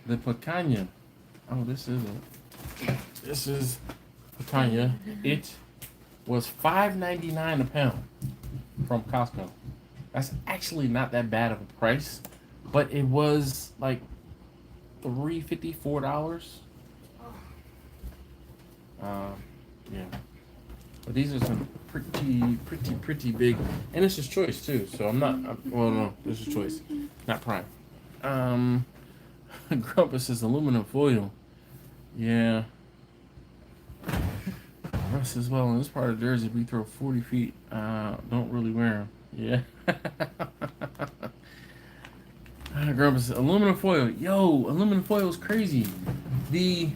The picanha. Oh, this is it. This is picanha. It was $5.99 a pound from Costco. That's actually not that bad of a price, but it was like $3.50, $4. Yeah. But these are some pretty big, and this is choice too. So well, no, this is choice, not prime. Grumpus is aluminum foil. Yeah. Russ as well. In this part of Jersey, we throw 40 feet. Don't really wear them. Yeah. Grumpus, aluminum foil. Yo, aluminum foil is crazy. The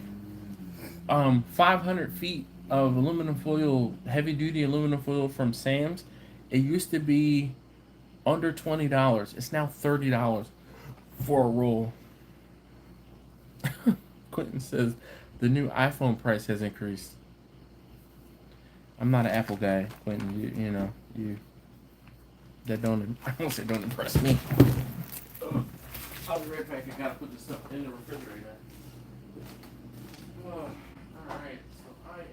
500 feet of aluminum foil, heavy duty aluminum foil from Sam's, it used to be under $20. It's now $30 for a roll. Quentin says the new iPhone price has increased. I'm not an Apple guy, Quentin. You know that don't. I won't say don't impress me. I'll be right back. I gotta put this stuff in the refrigerator. All right. So I am.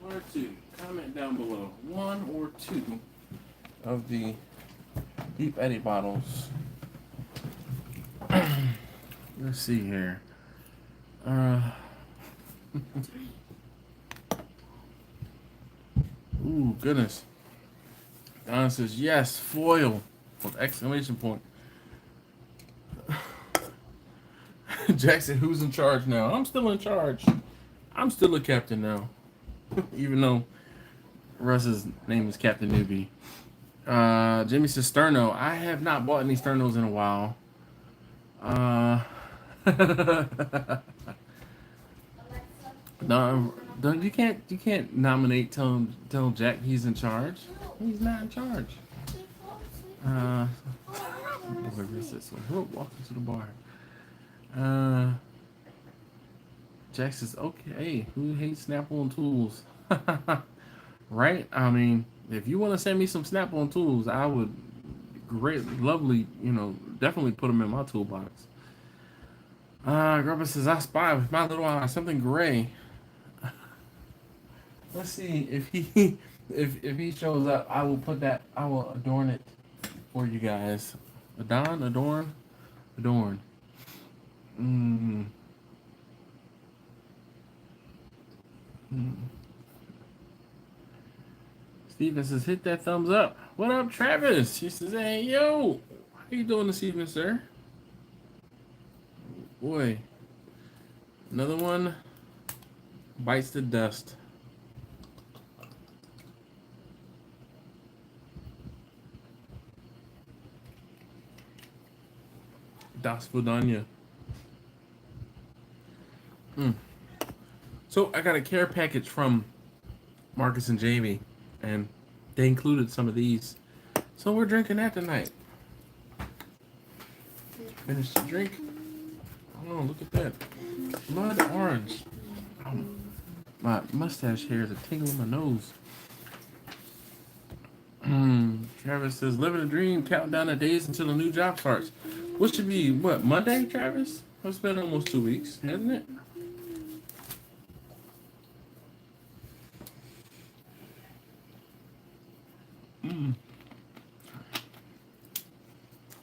One or two. Comment down below. One or two of the Deep Eddy bottles. Let's see here. Ooh, goodness. Don says yes, foil with exclamation point. Jack said, who's in charge now? I'm still in charge. I'm still a captain now. Even though Russ's name is Captain Newbie. Jimmy says Sterno. I have not bought any Sternos in a while. No, you can't nominate. Tell Jack he's in charge. He's not in charge. We're walking to the bar. Jack says, okay, who hates Snap-on tools? Right? I mean, if you want to send me some Snap-on tools, I would definitely put them in my toolbox. Grubba says, I spy with my little eye something gray. Let's see if he shows up. I will adorn it for you guys. Adorn. Steven says, hit that thumbs up. What up, Travis? He says, hey, yo. How you doing this evening, sir? Boy. Another one bites the dust. Das Vidanya. So I got a care package from Marcus and Jamie, and they included some of these. So we're drinking that tonight. Finish the drink. Oh, look at that. Blood orange. Oh, my mustache hair is a tingle in my nose. Travis says, living a dream, counting down the days until a new job starts. What should be, what, Monday, Travis? It's been almost 2 weeks, hasn't it?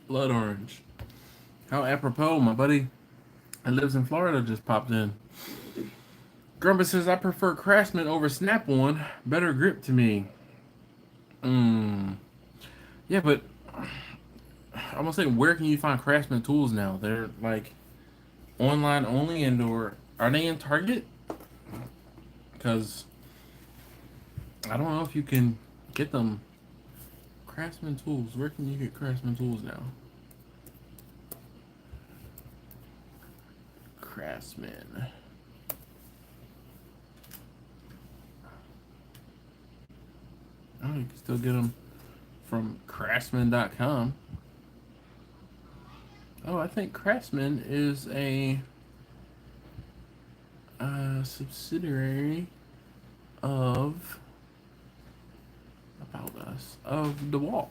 Blood orange. How apropos, my buddy that lives in Florida just popped in. Grumpus says, I prefer Craftsman over Snap-on. Better grip to me. Yeah, but I'm gonna say, where can you find Craftsman tools now? They're like online only, and or are they in Target? Because I don't know if you can get them. Craftsman tools. Where can you get Craftsman tools now? Craftsman. Oh, you can still get them from craftsman.com. Oh, I think Craftsman is a subsidiary of DeWalt.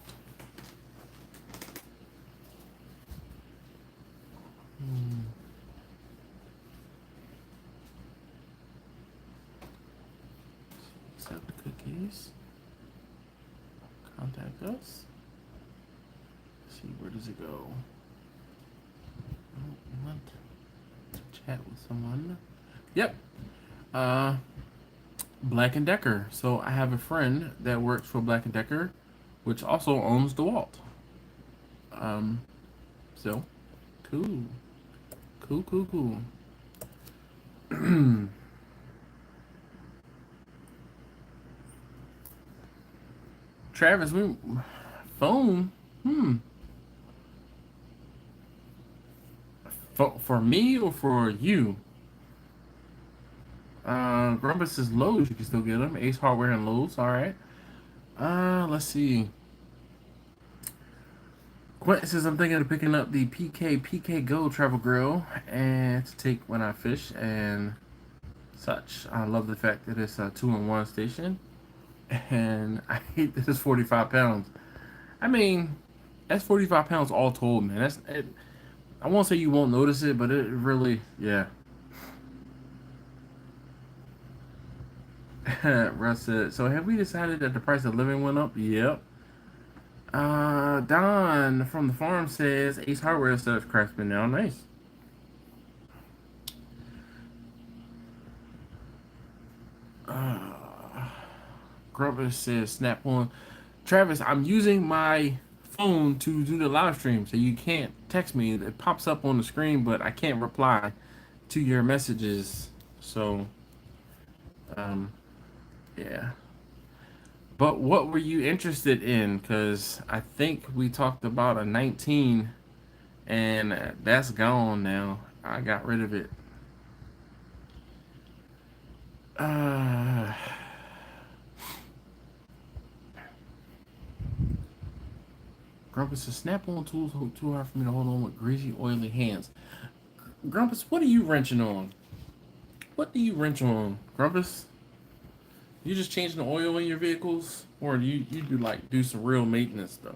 Accept cookies. Contact us. Let's see, where does it go? Oh, want to chat with someone. Yep. Black & Decker. So I have a friend that works for Black & Decker, which also owns DeWalt. So cool. Cool. Travis, phone. For me or for you? Grumpus is Lowe's. You can still get them. Ace Hardware and Lowe's. All right. Let's see. Quint says, I'm thinking of picking up the PK Go travel grill and to take when I fish and such. I love the fact that it's a 2-in-1 station, and I hate that it's 45 pounds. I mean, that's 45 pounds all told, man. That's it. I won't say you won't notice it, but it really, yeah. Russ said, so have we decided that the price of living went up? Yep. Don from the farm says Ace Hardware serves Craftsman now. Nice. Grumpus says Snap-on. Travis, I'm using my phone to do the live stream, so you can't text me. It pops up on the screen, but I can't reply to your messages. So, yeah. But what were you interested in? Because I think we talked about a 19, and that's gone now. I got rid of it. Grumpus says, Snap-on tools too hard for me to hold on with greasy, oily hands. Grumpus, what are you wrenching on? What do you wrench on, Grumpus? You just changing the oil in your vehicles, or do you do some real maintenance stuff?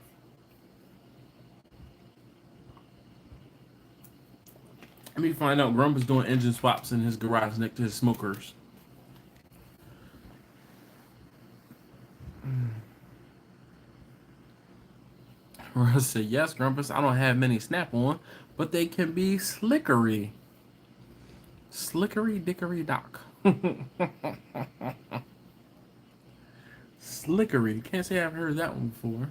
Let me find out. Grumpus doing engine swaps in his garage next to his smokers. Russ said, yes, Grumpus, I don't have many Snap-on, but they can be slickery. Slickery dickory dock. Slickery. Can't say I've heard that one before.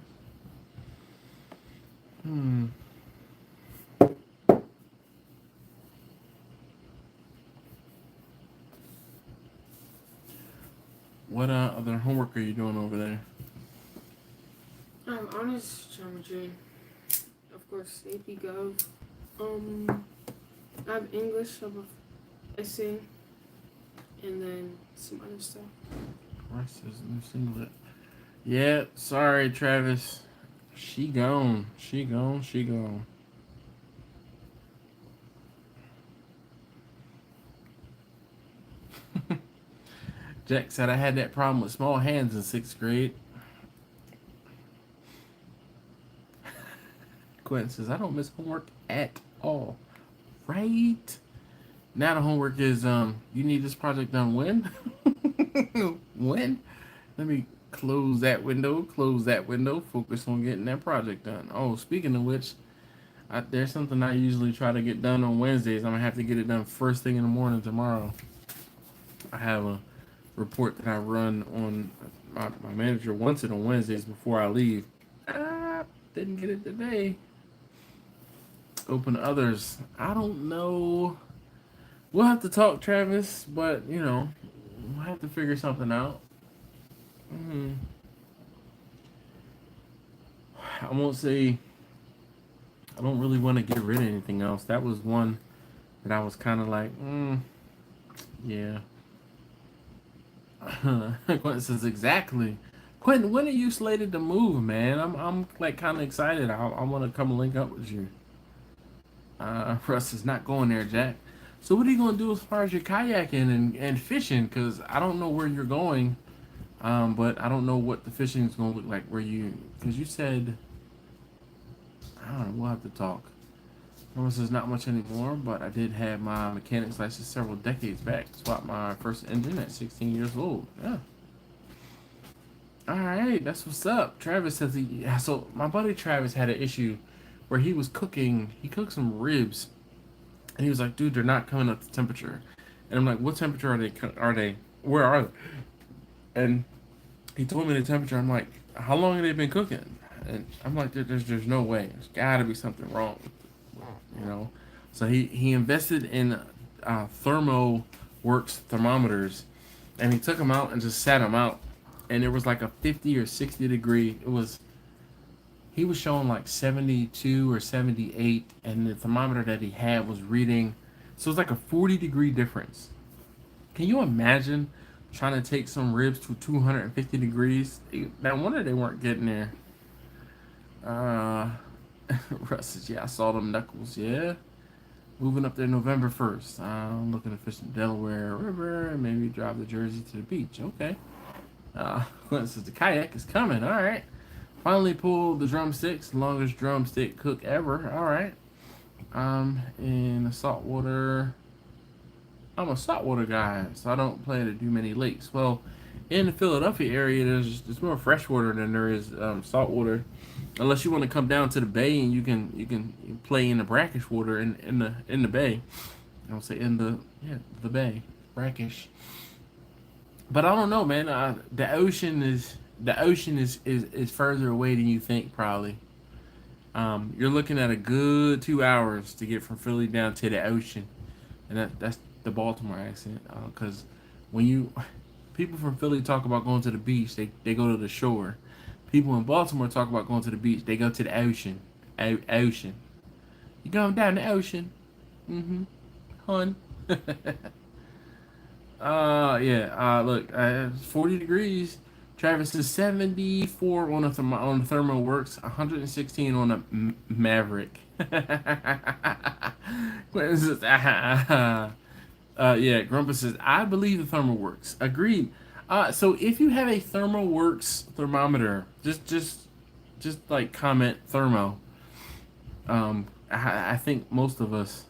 What other homework are you doing over there? Honest geometry. Of course, AP Gov. I have English, I have a essay, and then some other stuff. Rest is new singlet. Yeah, sorry, Travis. She gone. She gone. She gone. Jack said I had that problem with small hands in 6th grade. Quentin says I don't miss homework at all. Right? Now the homework is you need this project done when? When? Let me close that window, focus on getting that project done. Oh, speaking of which, there's something I usually try to get done on Wednesdays. I'm gonna have to get it done first thing in the morning tomorrow. I have a report that I run on. My manager wants it on Wednesdays before I leave. Didn't get it today. Open others. I don't know. We'll have to talk, Travis, but you know, we'll have to figure something out. I won't say I don't really want to get rid of anything else. That was one that I was kind of like, yeah. Quentin says exactly. Quentin, when are you slated to move, man? I'm like kind of excited. I want to come link up with you. Russ is not going there, Jack. So what are you gonna do as far as your kayaking and fishing? Cause I don't know where you're going, but I don't know what the fishing is gonna look like. Where you? Cause you said, I don't know. We'll have to talk. Russ is not much anymore, but I did have my mechanics license several decades back. Swapped my first engine at 16 years old. Yeah. All right, that's what's up. Travis says so my buddy Travis had an issue where he was cooking. He cooked some ribs, and he was like, "Dude, they're not coming up to temperature." And I'm like, "What temperature are they? Where are they?" And he told me the temperature. I'm like, "How long have they been cooking?" And I'm like, "There's no way. There's got to be something wrong." You know, so he invested in ThermoWorks thermometers, and he took them out and just sat them out, and it was like a 50 or 60 degree. He was showing like 72 or 78, and the thermometer that he had was reading, so it was like a 40-degree difference. Can you imagine trying to take some ribs to 250 degrees? No wonder they weren't getting there. Russ says, yeah, I saw them knuckles, yeah. Moving up there November 1st. I'm looking to fish the Delaware River and maybe drive the Jersey to the beach. Okay. Quentin says, the kayak is coming. All right. Finally pulled the drumsticks. Longest drumstick cook ever. All right. In the saltwater. I'm a saltwater guy, so I don't plan to do many lakes. Well, in the Philadelphia area, there's more freshwater than there is saltwater. Unless you want to come down to the bay and you can play in the brackish water in the bay. I don't say in the bay, brackish. But I don't know, man. The ocean is further away than you think, probably. You're looking at a good 2 hours to get from Philly down to the ocean, and that's the Baltimore accent. Because when people from Philly talk about going to the beach, they go to the shore. People in Baltimore talk about going to the beach, they go to the ocean. Ocean. You going down the ocean? Mm-hmm. Hun. Yeah. Look, it's 40 degrees. Travis is 74 on the ThermoWorks, 116 on a Maverick. Quentin says, yeah, Grumpus says, I believe the ThermoWorks. Agreed. So if you have a ThermoWorks thermometer, just like comment thermo. I think most of us.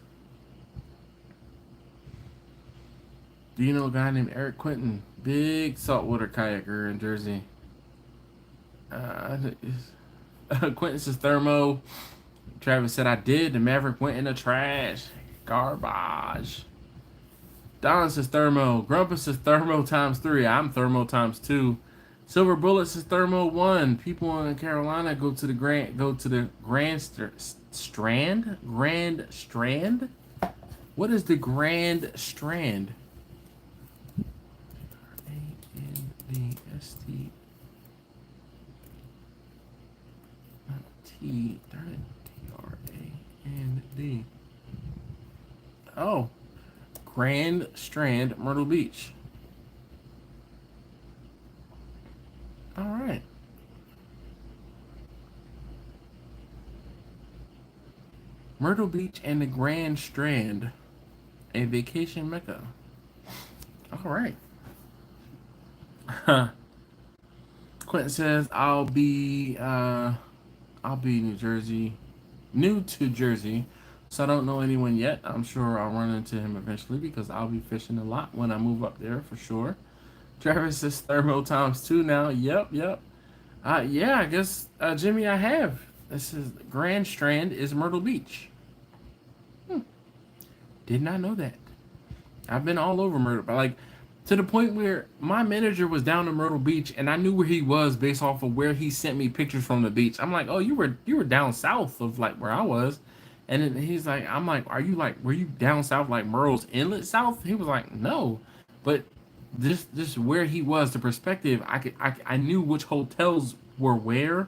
Do you know a guy named Eric Quinton? Big saltwater kayaker in Jersey. Quentin says thermo. Travis said I did. The Maverick went in the trash. Garbage. Don says thermo. Grumpus says thermo ×3. I'm thermo ×2. Silver Bullet says thermo 1. People in Carolina go to the Grand Strand. Grand Strand. What is the Grand Strand? A-N-D-S-T. Not T. Darn it. T-R-A-N-D. Oh, Grand Strand, Myrtle Beach. All right. Myrtle Beach and the Grand Strand, a vacation mecca. All right. Quentin says, I'll be new to Jersey, so I don't know anyone yet. I'm sure I'll run into him eventually because I'll be fishing a lot when I move up there for sure. Travis says thermo times 2 now. Yep. Yeah, I guess, Jimmy, I have. This is Grand Strand is Myrtle Beach. Did not know that. I've been all over Myrtle, but like to the point where my manager was down in Myrtle Beach and I knew where he was based off of where he sent me pictures from the beach. I'm like, oh, you were down south of like where I was. And then he's like, I'm like, were you down south like Murrell's Inlet South? He was like, no. But this where he was, the perspective, I knew which hotels were where.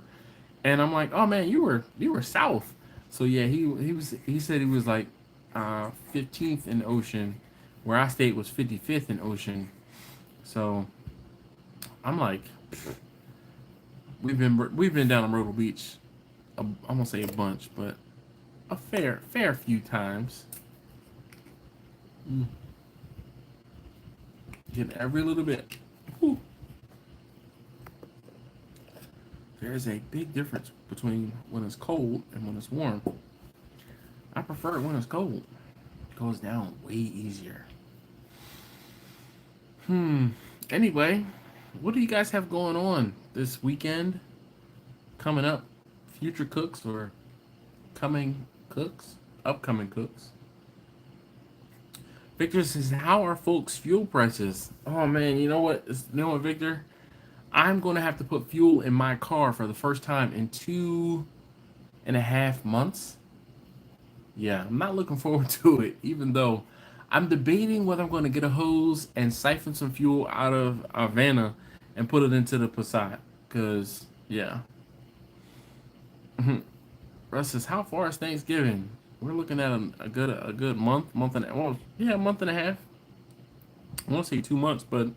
And I'm like, oh man, you were south. So yeah, he said he was like 15th in Ocean, where I stayed was 55th in Ocean. So I'm like, we've been down to Myrtle Beach, I'm gonna say a bunch, but a fair few times. Get every little bit. Whew. There's a big difference between when it's cold and when it's warm. I prefer it when it's cold. It goes down way easier. Anyway, what do you guys have going on this weekend? Coming up? Future cooks or coming cooks? Upcoming cooks? Victor says, how are folks' fuel prices? Oh man, you know what, Victor? I'm going to have to put fuel in my car for the first time in 2.5 months. Yeah, I'm not looking forward to it, even though I'm debating whether I'm going to get a hose and siphon some fuel out of a Vanna and put it into the Passat. Because, yeah. Russ says, how far is Thanksgiving? We're looking at a good month and a month and a half. I won't say 2 months, but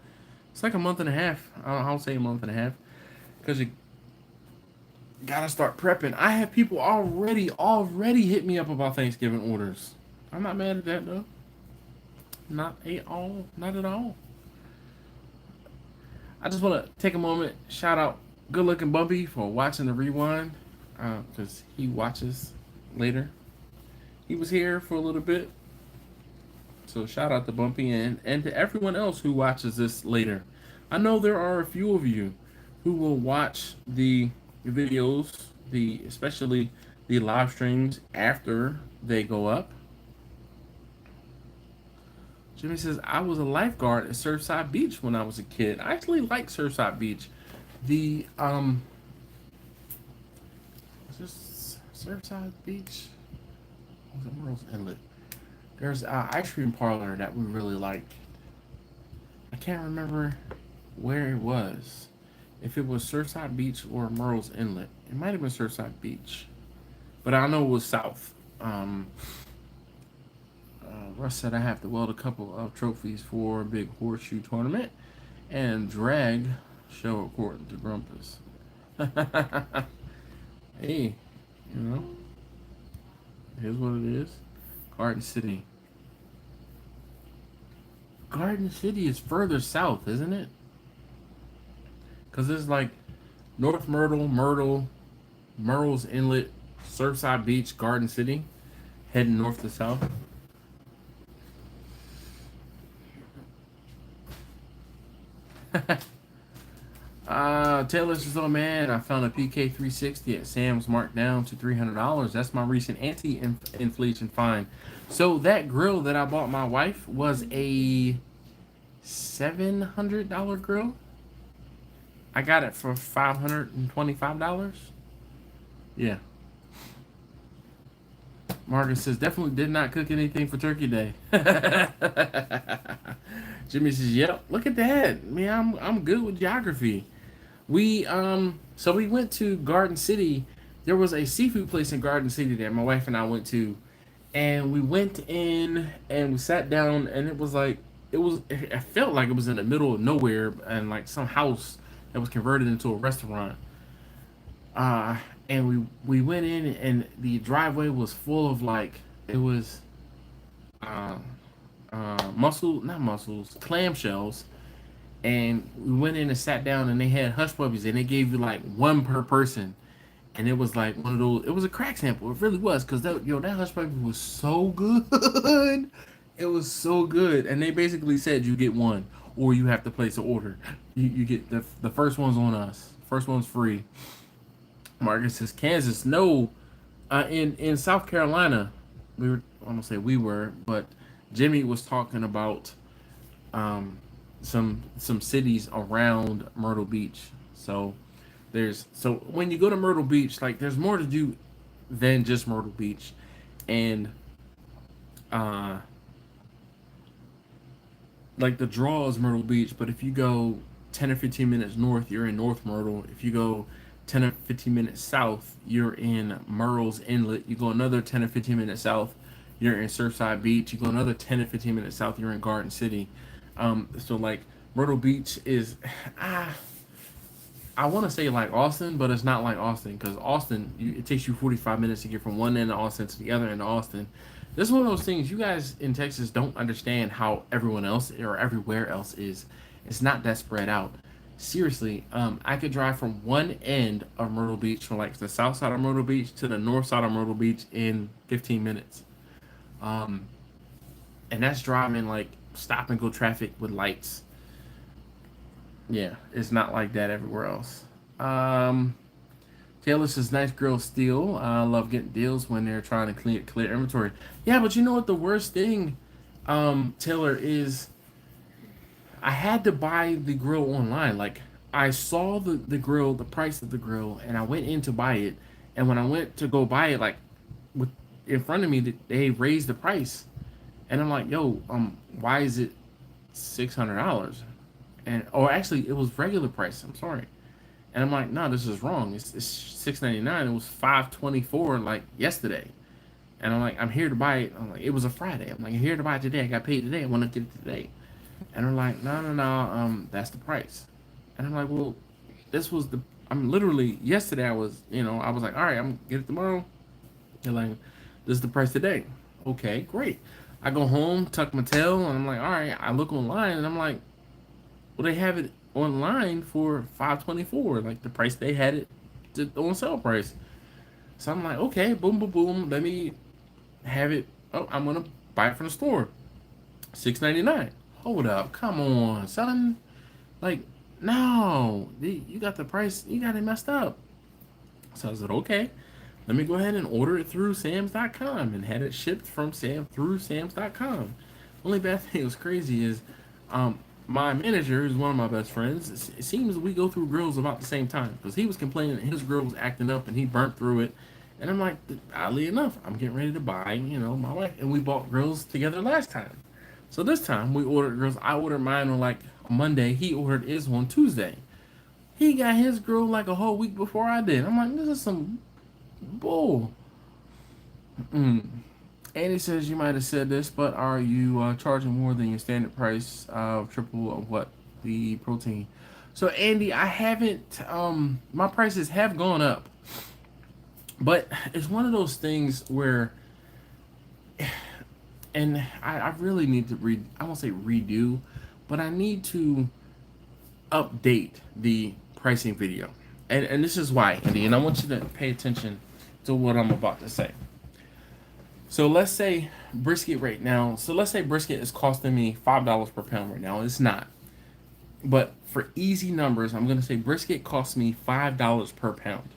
it's like a month and a half. I'll say a month and a half. Because you gotta start prepping. I have people already hit me up about Thanksgiving orders. I'm not mad at that though. Not at all. I just want to take a moment, shout out Good Looking Bumpy for watching the rewind, because he watches later. He was here for a little bit, so shout out to Bumpy and to everyone else who watches this later. I know there are a few of you who will watch the videos, especially the live streams after they go up. Jimmy says, I was a lifeguard at Surfside Beach when I was a kid. I actually like Surfside Beach. The is this Surfside Beach? Was it Merle's Inlet? There's an ice cream parlor that we really liked. I can't remember where it was. If it was Surfside Beach or Merle's Inlet. It might have been Surfside Beach. But I know it was south. Russ said I have to weld a couple of trophies for a big horseshoe tournament and drag show according to Grumpus. Hey, here's what it is. Garden City. Garden City is further south, isn't it? Because there's like North Myrtle, Merle's Inlet, Surfside Beach, Garden City, heading north to south. Taylor says, oh man, I found a PK360 at Sam's marked down to $300. That's my recent anti-inflation find. So that grill that I bought my wife was a $700 grill. I got it for $525. Yeah. Margaret says, definitely did not cook anything for Turkey Day. Jimmy says, yep, look at that. Man, I'm good with geography. We went to Garden City. There was a seafood place in Garden City that my wife and I went to, And we went in and we sat down, and it was like it felt like it was in the middle of nowhere, and like some house that was converted into a restaurant. Uh, and we went in, and the driveway was full of like it was uh, not mussels, clamshells. And we went in and sat down, and they had hush puppies, and they gave you like one per person, and it was like one of those. It was a crack sample. It really was, because that hush puppy was so good. It was so good, and they basically said you get one, or you have to place an order. You get the first one's on us. First one's free. Marcus says Kansas. No, in South Carolina, we were. I don't say we were, but Jimmy was talking about some cities around Myrtle Beach. So when you go to Myrtle Beach, like there's more to do than just Myrtle Beach, and like the draw is Myrtle Beach, but if you go 10 or 15 minutes north, you're in North Myrtle. If you go 10 or 15 minutes south, you're in Murrells Inlet. You go another 10 or 15 minutes south, you're in Surfside Beach. You go another 10 or 15 minutes south, you're in Garden City. So like Myrtle Beach is, I want to say like Austin, but it's not like Austin, because Austin, it takes you 45 minutes to get from one end of Austin to the other end of Austin. This is one of those things you guys in Texas don't understand how everyone else or everywhere else is. It's not that spread out. Seriously, I could drive from one end of Myrtle Beach, from like the south side of Myrtle Beach to the north side of Myrtle Beach in 15 minutes. And that's driving like stop and go traffic with lights. Yeah, it's not like that everywhere else. Taylor says, nice girl steal. I love getting deals when they're trying to clear inventory. Yeah, but you know what the worst thing, Taylor, is I had to buy the grill online. Like, I saw the grill, the price of the grill, and I went in to buy it. And when I went to go buy it, like, with in front of me, they raised the price. And I'm like, yo, why is it $600? And or actually, it was regular price. I'm sorry. And I'm like, no, this is wrong. It's $6.99. It was $5.24 like yesterday. And I'm like, I'm here to buy it. I'm like, it was a Friday. I'm like, I'm here to buy it today. I got paid today. I want to get it today. And they're like, no, that's the price. And I'm like, well, this was the. I'm literally yesterday. I was like, all right, I'm gonna get it tomorrow. They're like, this is the price today. Okay, great. I go home, tuck my tail, and I'm like, all right. I look online, and I'm like, well, they have it online for $5.24, like the price they had it on sale price. So I'm like, okay, boom, boom, boom. Let me have it. Oh, I'm gonna buy it from the store. $6.99. Hold up, come on, son. Like, no, you got the price. You got it messed up. So I said, okay, let me go ahead and order it through Sam's.com and had it shipped from through Sam's.com. Only bad thing that was crazy is, my manager is one of my best friends. It seems we go through grills about the same time, because he was complaining that his grill was acting up and he burnt through it. And I'm like, oddly enough, I'm getting ready to buy, my wife, and we bought grills together last time. So this time we ordered grills. I ordered mine on like Monday. He ordered his on Tuesday. He got his grill like a whole week before I did. I'm like, this is some bull. Andy says, you might have said this, but are you charging more than your standard price of triple of what the protein? So Andy, I haven't. My prices have gone up, but it's one of those things where, and I really need to I won't say redo, but I need to update the pricing video, and this is why, Andy, and I want you to pay attention to what I'm about to say. So let's say brisket right now. So let's say brisket is costing me $5 per pound right now. It's not. But for easy numbers, I'm going to say brisket costs me $5 per pound.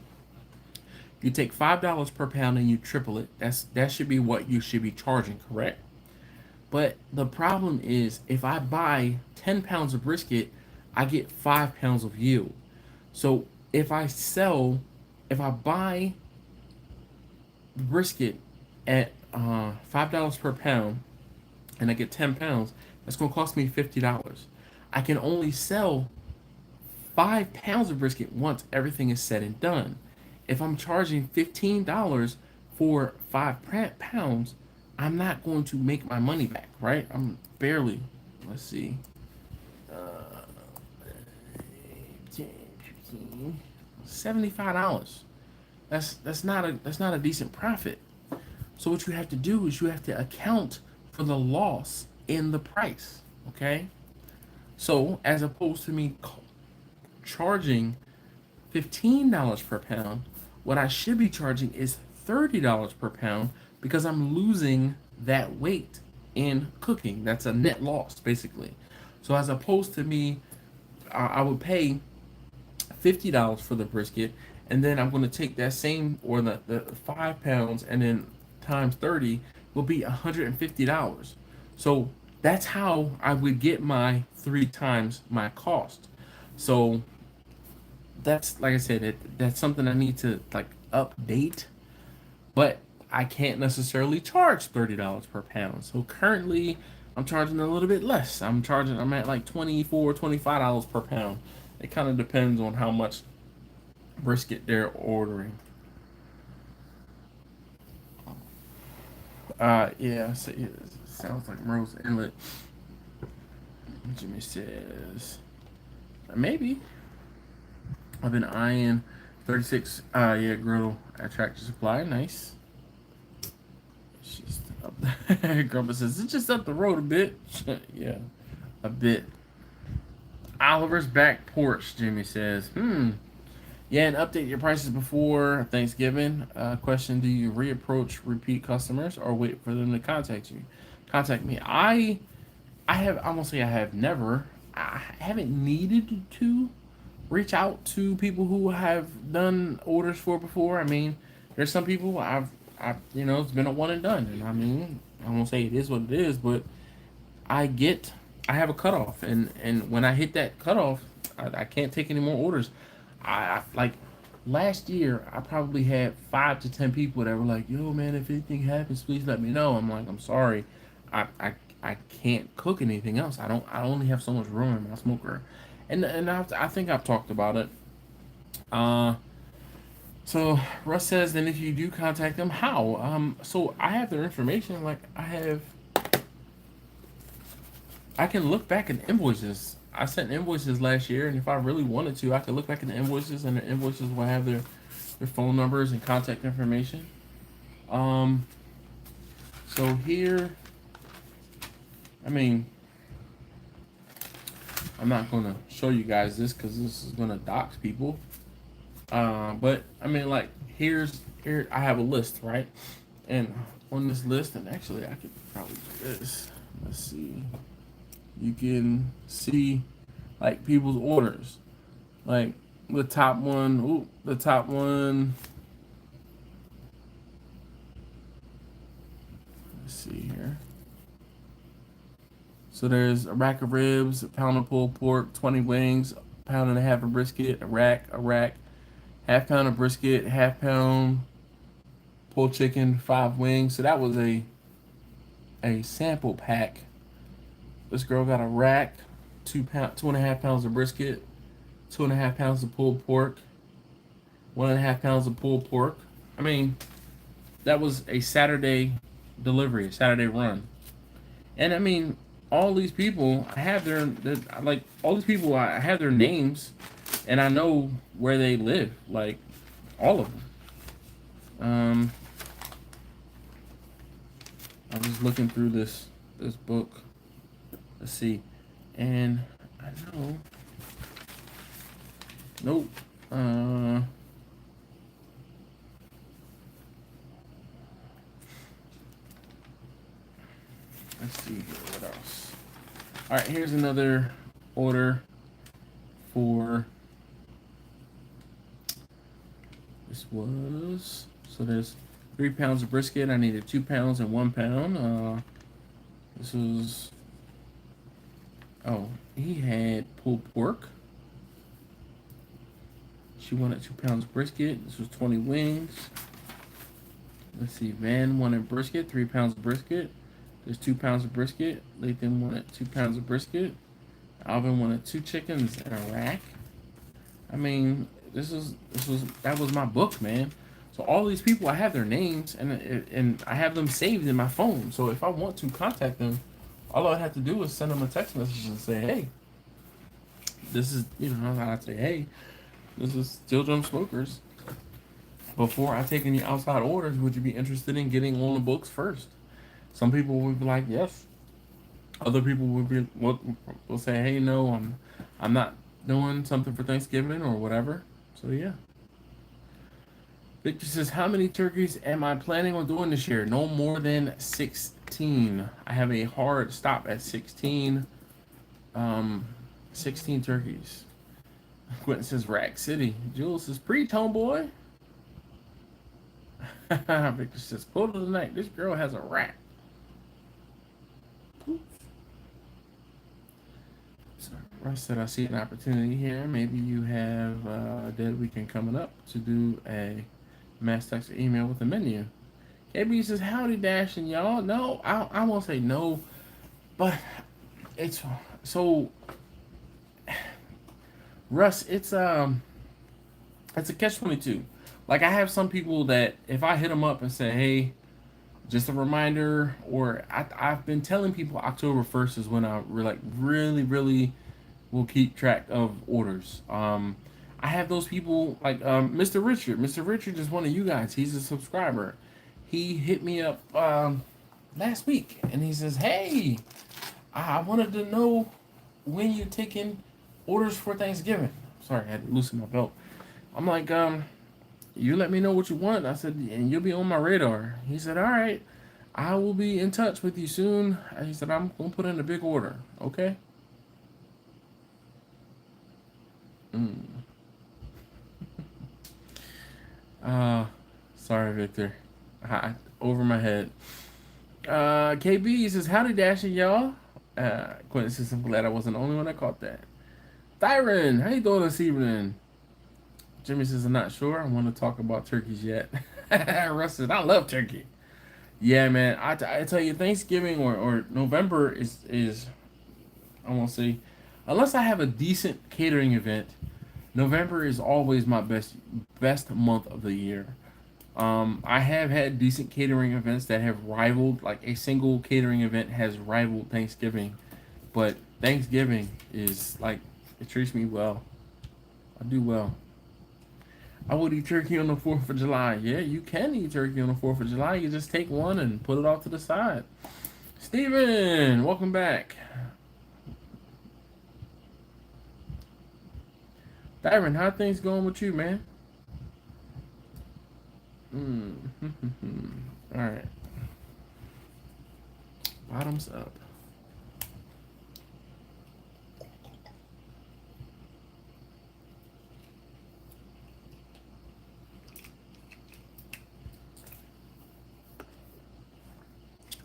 You take $5 per pound and you triple it. That should be what you should be charging, correct? But the problem is, if I buy 10 pounds of brisket, I get 5 pounds of yield. So if I buy brisket at $5 per pound and I get 10 pounds, that's going to cost me $50. I can only sell 5 pounds of brisket once everything is said and done. If I'm charging $15 for 5 pounds, I'm not going to make my money back, right? I'm barely, let's see, 10, 15, $75. That's not a decent profit. So what you have to do is you have to account for the loss in the price, okay? So as opposed to me charging $15 per pound, what I should be charging is $30 per pound because I'm losing that weight in cooking. That's a net loss, basically. So as opposed to me, I would pay $50 for the brisket, and then I'm going to take that same, or the 5 pounds, and then times 30 will be $150. So that's how I would get my 3 times my cost. So that's, like I said, that's something I need to like update, but I can't necessarily charge $30 per pound. So currently I'm charging a little bit less. I'm at like $24, $25 per pound. It kind of depends on how much brisket they're ordering. Yeah, so it sounds like Rose Inlet. Jimmy says, maybe. I've been eyeing 36, yeah, griddle at Tractor Supply. Nice. She's up there. Grandpa says, it's just up the road a bit. Yeah, a bit. Oliver's back porch, Jimmy says. Yeah, and update your prices before Thanksgiving. Question: do you reapproach repeat customers or wait for them to contact you? Contact me. I have never. I haven't needed to reach out to people who have done orders for before. I mean, there's some people I've it's been a one and done, and I mean, I won't say it is what it is, but I have a cutoff, and when I hit that cutoff, I can't take any more orders. I like last year, I probably had 5 to 10 people that were like, "Yo, man, if anything happens, please let me know." I'm like, "I'm sorry, I can't cook anything else. I only have so much room in my smoker," and I think I've talked about it. So Russ says, then if you do contact them, how? So I have their information. Like I can look back at invoices. I sent invoices last year, and if I really wanted to, I could look back at the invoices, and the invoices will have their phone numbers and contact information. So here, I mean, I'm not gonna show you guys this because this is gonna dox people. But I mean, like here I have a list, right? And on this list, and actually I could probably do this. Let's see. You can see like people's orders. Like the top one, let's see here. So there's a rack of ribs, a pound of pulled pork, 20 wings, a pound and a half of brisket, a rack, half pound of brisket, half pound pulled chicken, 5 wings. So that was a sample pack. This girl got a rack, 2.5 pounds of brisket, 2.5 pounds of pulled pork, 1.5 pounds of pulled pork. I mean, that was a Saturday delivery, a Saturday run. And I mean, all these people, I have their names, and I know where they live, like all of them. I'm just looking through this book. Let's see, and I know. Nope. Let's see here. What else? All right. Here's another order for. This was so. There's 3 pounds of brisket. I needed 2 pounds and 1 pound. This was. Oh, he had pulled pork. She wanted 2 pounds of brisket. This was 20 wings. Let's see. Van wanted brisket, 3 pounds of brisket. There's 2 pounds of brisket. Lathan wanted 2 pounds of brisket. Alvin wanted 2 chickens and a rack. I mean, that was my book, man. So all these people, I have their names and I have them saved in my phone. So if I want to contact them, all I have to do is send them a text message and say, hey, this is, I'd say, hey, this is Steel Drum Smokers. Before I take any outside orders, would you be interested in getting on the books first? Some people would be like, yes. Other people will say, hey, no, I'm not doing something for Thanksgiving or whatever. So yeah. Victor says, how many turkeys am I planning on doing this year? No more than 16. I have a hard stop at 16. 16 turkeys. Quentin says, Rack City. Jules says, preach, homeboy. Victor says, quote of the night. This girl has a rat. So Russ said, I see an opportunity here. Maybe you have a dead weekend coming up to do a mass text or email with a menu. KB says, howdy dashing y'all. No, I won't say no, but it's so Russ, it's a catch-22. Like, I have some people that if I hit them up and say, hey, just a reminder, or I've been telling people October 1st is when I really will keep track of orders. I have those people like Mr. Richard. Mr. Richard is one of you guys. He's a subscriber. He hit me up last week and he says, hey, I wanted to know when you're taking orders for Thanksgiving. Sorry, I had to loosen my belt. I'm like, you let me know what you want. I said, and you'll be on my radar. He said, all right, I will be in touch with you soon. He said, I'm going to put in a big order. Okay? Sorry, Victor. Over my head. KB says, howdy dashing, y'all. Quentin says, I'm glad I wasn't the only one that caught that. Thyron, how you doing this evening? Jimmy says, I'm not sure. I want to talk about turkeys yet. Russ says, I love turkey. Yeah, man. I tell you, Thanksgiving or November is I won't say, unless I have a decent catering event, November is always my best month of the year. I have had decent catering events that have rivaled, like a single catering event has rivaled Thanksgiving. But Thanksgiving is like, it treats me well. I do well. I would eat turkey on the 4th of July. Yeah, you can eat turkey on the 4th of July. You just take one and put it off to the side. Steven, welcome back. Dyron, how things going with you, man? All right. Bottoms up.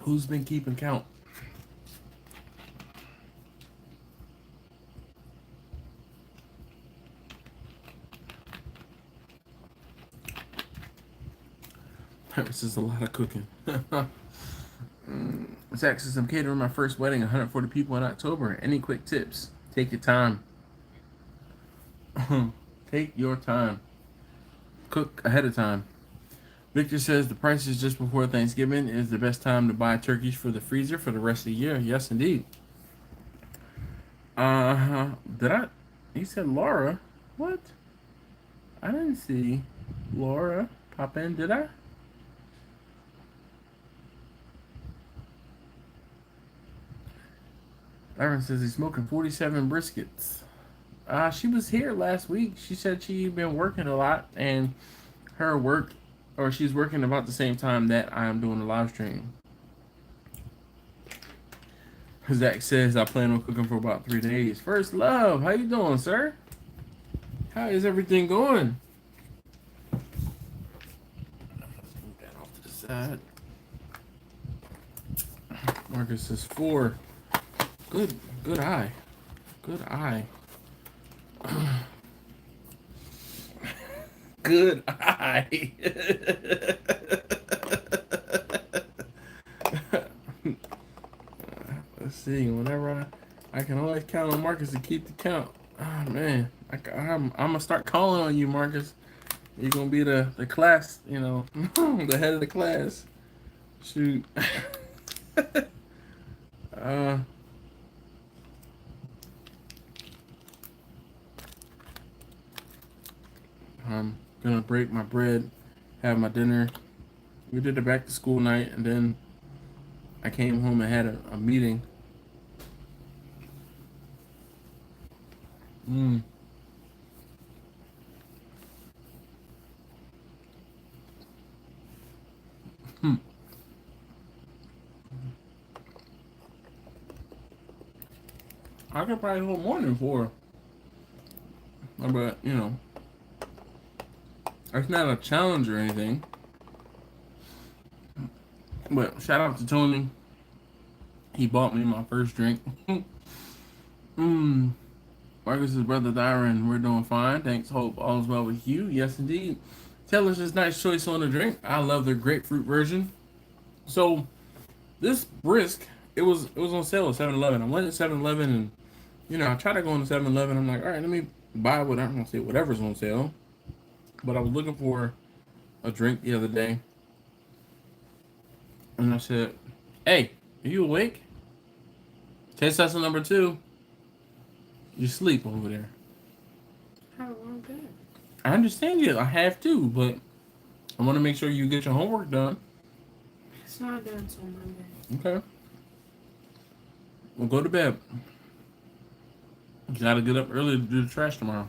Who's been keeping count? This is a lot of cooking. Zach says, I'm catering my first wedding, 140 people in October. Any quick tips? Take your time. Take your time. Cook ahead of time. Victor says the prices just before Thanksgiving is the best time to buy turkeys for the freezer for the rest of the year. Yes, indeed. He said Laura? What? I didn't see Laura pop in, did I? Aaron says he's smoking 47 briskets. She was here last week. She said she'd been working a lot and her work, or she's working about the same time that I'm doing the live stream. Zach says I plan on cooking for about 3 days. First Love, how you doing, sir? How is everything going? Let's move that off to the side. Marcus says 4. Good eye. Good eye. Good eye. Let's see. Whenever I can always count on Marcus to keep the count. Oh man, I'm gonna start calling on you, Marcus. You're gonna be the class, you know, the head of the class. Shoot. uh, I'm gonna break my bread, have my dinner. We did a back to school night, and then I came home and had a meeting. Mm. Hmm. I could probably hold more than 4, but you know, it's not a challenge or anything. But shout out to Tony. He bought me my first drink. Marcus's brother Dyron, we're doing fine. Thanks. Hope all is well with you. Yes, indeed. Taylor's just nice choice on the drink. I love their grapefruit version. So this brisk, it was on sale at 7-Eleven. I went to 7-Eleven and you know I tried to go into 7-Eleven. I'm like, all right, let me buy whatever. I'm gonna say whatever's on sale. But I was looking for a drink the other day, and I said, "Hey, are you awake? Taste lesson number 2. You sleep over there." Have a long day. I understand you. I have to, but I want to make sure you get your homework done. It's not done until Monday. Okay. Well, go to bed. You gotta get up early to do the trash tomorrow.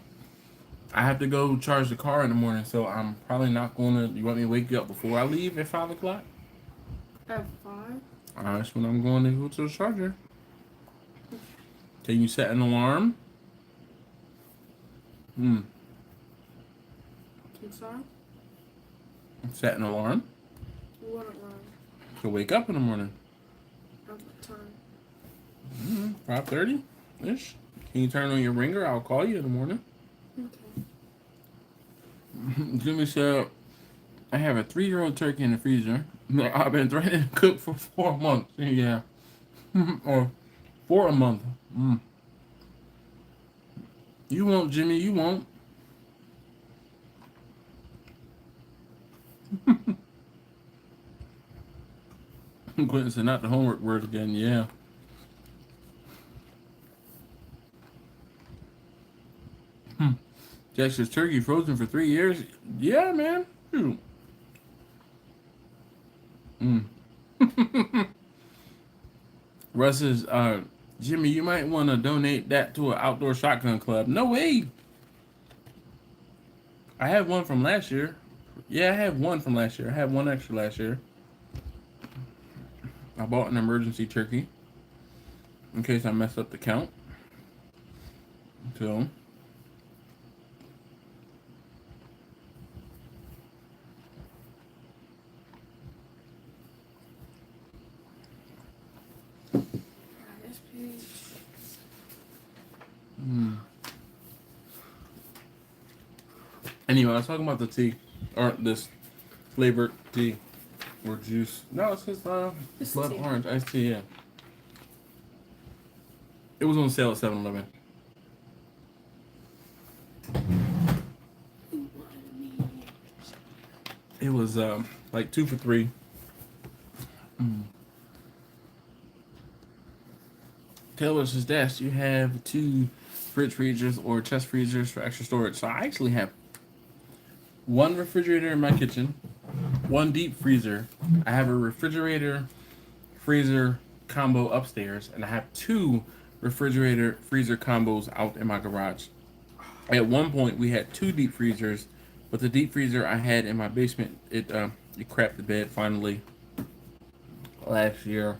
I have to go charge the car in the morning, so I'm probably not gonna. You want me to wake you up before I leave at 5 o'clock? At 5? That's when I'm going to go to the charger. Can you set an alarm? I'm sorry? Set an alarm What alarm? to wake up in the morning. At what time? 5:30-ish. Can you turn on your ringer? I'll call you in the morning. Okay. Jimmy said, I have a 3-year-old turkey in the freezer. I've been threatening to cook for 4 months. Yeah. Or for a month. You won't, Jimmy. You won't. Quentin said, not the homework word again. Yeah. Jackson's turkey frozen for 3 years. Yeah, man. Shoot. Russ says, Jimmy, you might want to donate that to an outdoor shotgun club. No way. I had one from last year. Yeah, I had one from last year. I had one extra last year. I bought an emergency turkey in case I messed up the count. So This page. Anyway, I was talking about the tea, or this flavored tea or juice. No, it's just It's blood tea. orange iced tea. Yeah, it was on sale at 7-Eleven. It was like 2 for $3. Taylor says, Dash, you have 2 fridge freezers or chest freezers for extra storage. So I actually have 1 refrigerator in my kitchen, 1 deep freezer. I have a refrigerator freezer combo upstairs, and I have 2 refrigerator freezer combos out in my garage. At one point, we had 2 deep freezers, but the deep freezer I had in my basement, it crapped the bed finally last year.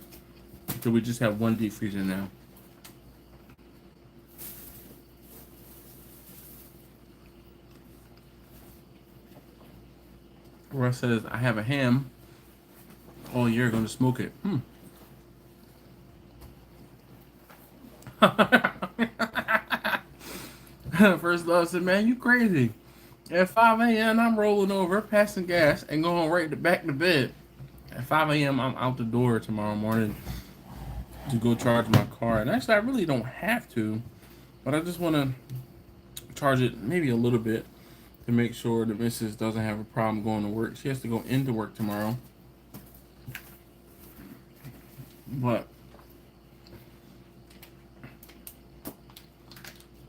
So we just have 1 deep freezer now. Russ says, I have a ham all year, gonna smoke it. First Love said, man, you crazy. At 5 a.m., I'm rolling over, passing gas, and going right back to bed. At 5 a.m., I'm out the door tomorrow morning to go charge my car. And actually, I really don't have to, but I just want to charge it maybe a little bit. to make sure the missus doesn't have a problem going to work. She has to go into work tomorrow. But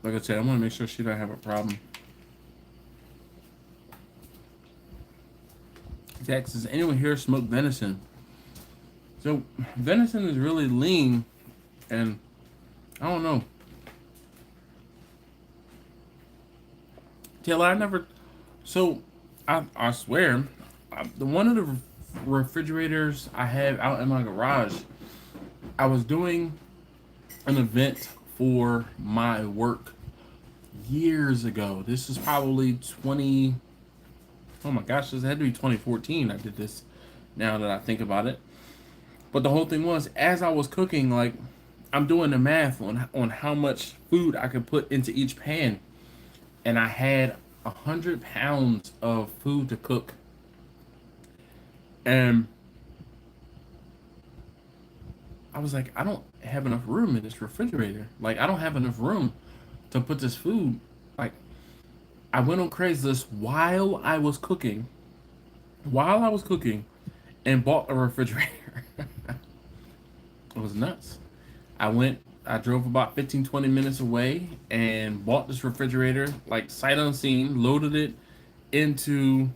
like I said, I want to make sure she don't have a problem. Jack says, anyone here smoke venison? So venison is really lean, and I don't know. Taylor, I never. So I swear, the one of the refrigerators I have out in my garage, I was doing an event for my work years ago. This is probably 20. Oh my gosh, this had to be 2014. I did this. Now that I think about it, but the whole thing was, as I was cooking, like I'm doing the math on how much food I could put into each pan, and I had 100 pounds of food to cook, and I was like, I don't have enough room in this refrigerator. Like, I don't have enough room to put this food. Like, I went on Craigslist while I was cooking, and bought a refrigerator. It was nuts. I drove about 15-20 minutes away and bought this refrigerator, like sight unseen, loaded it into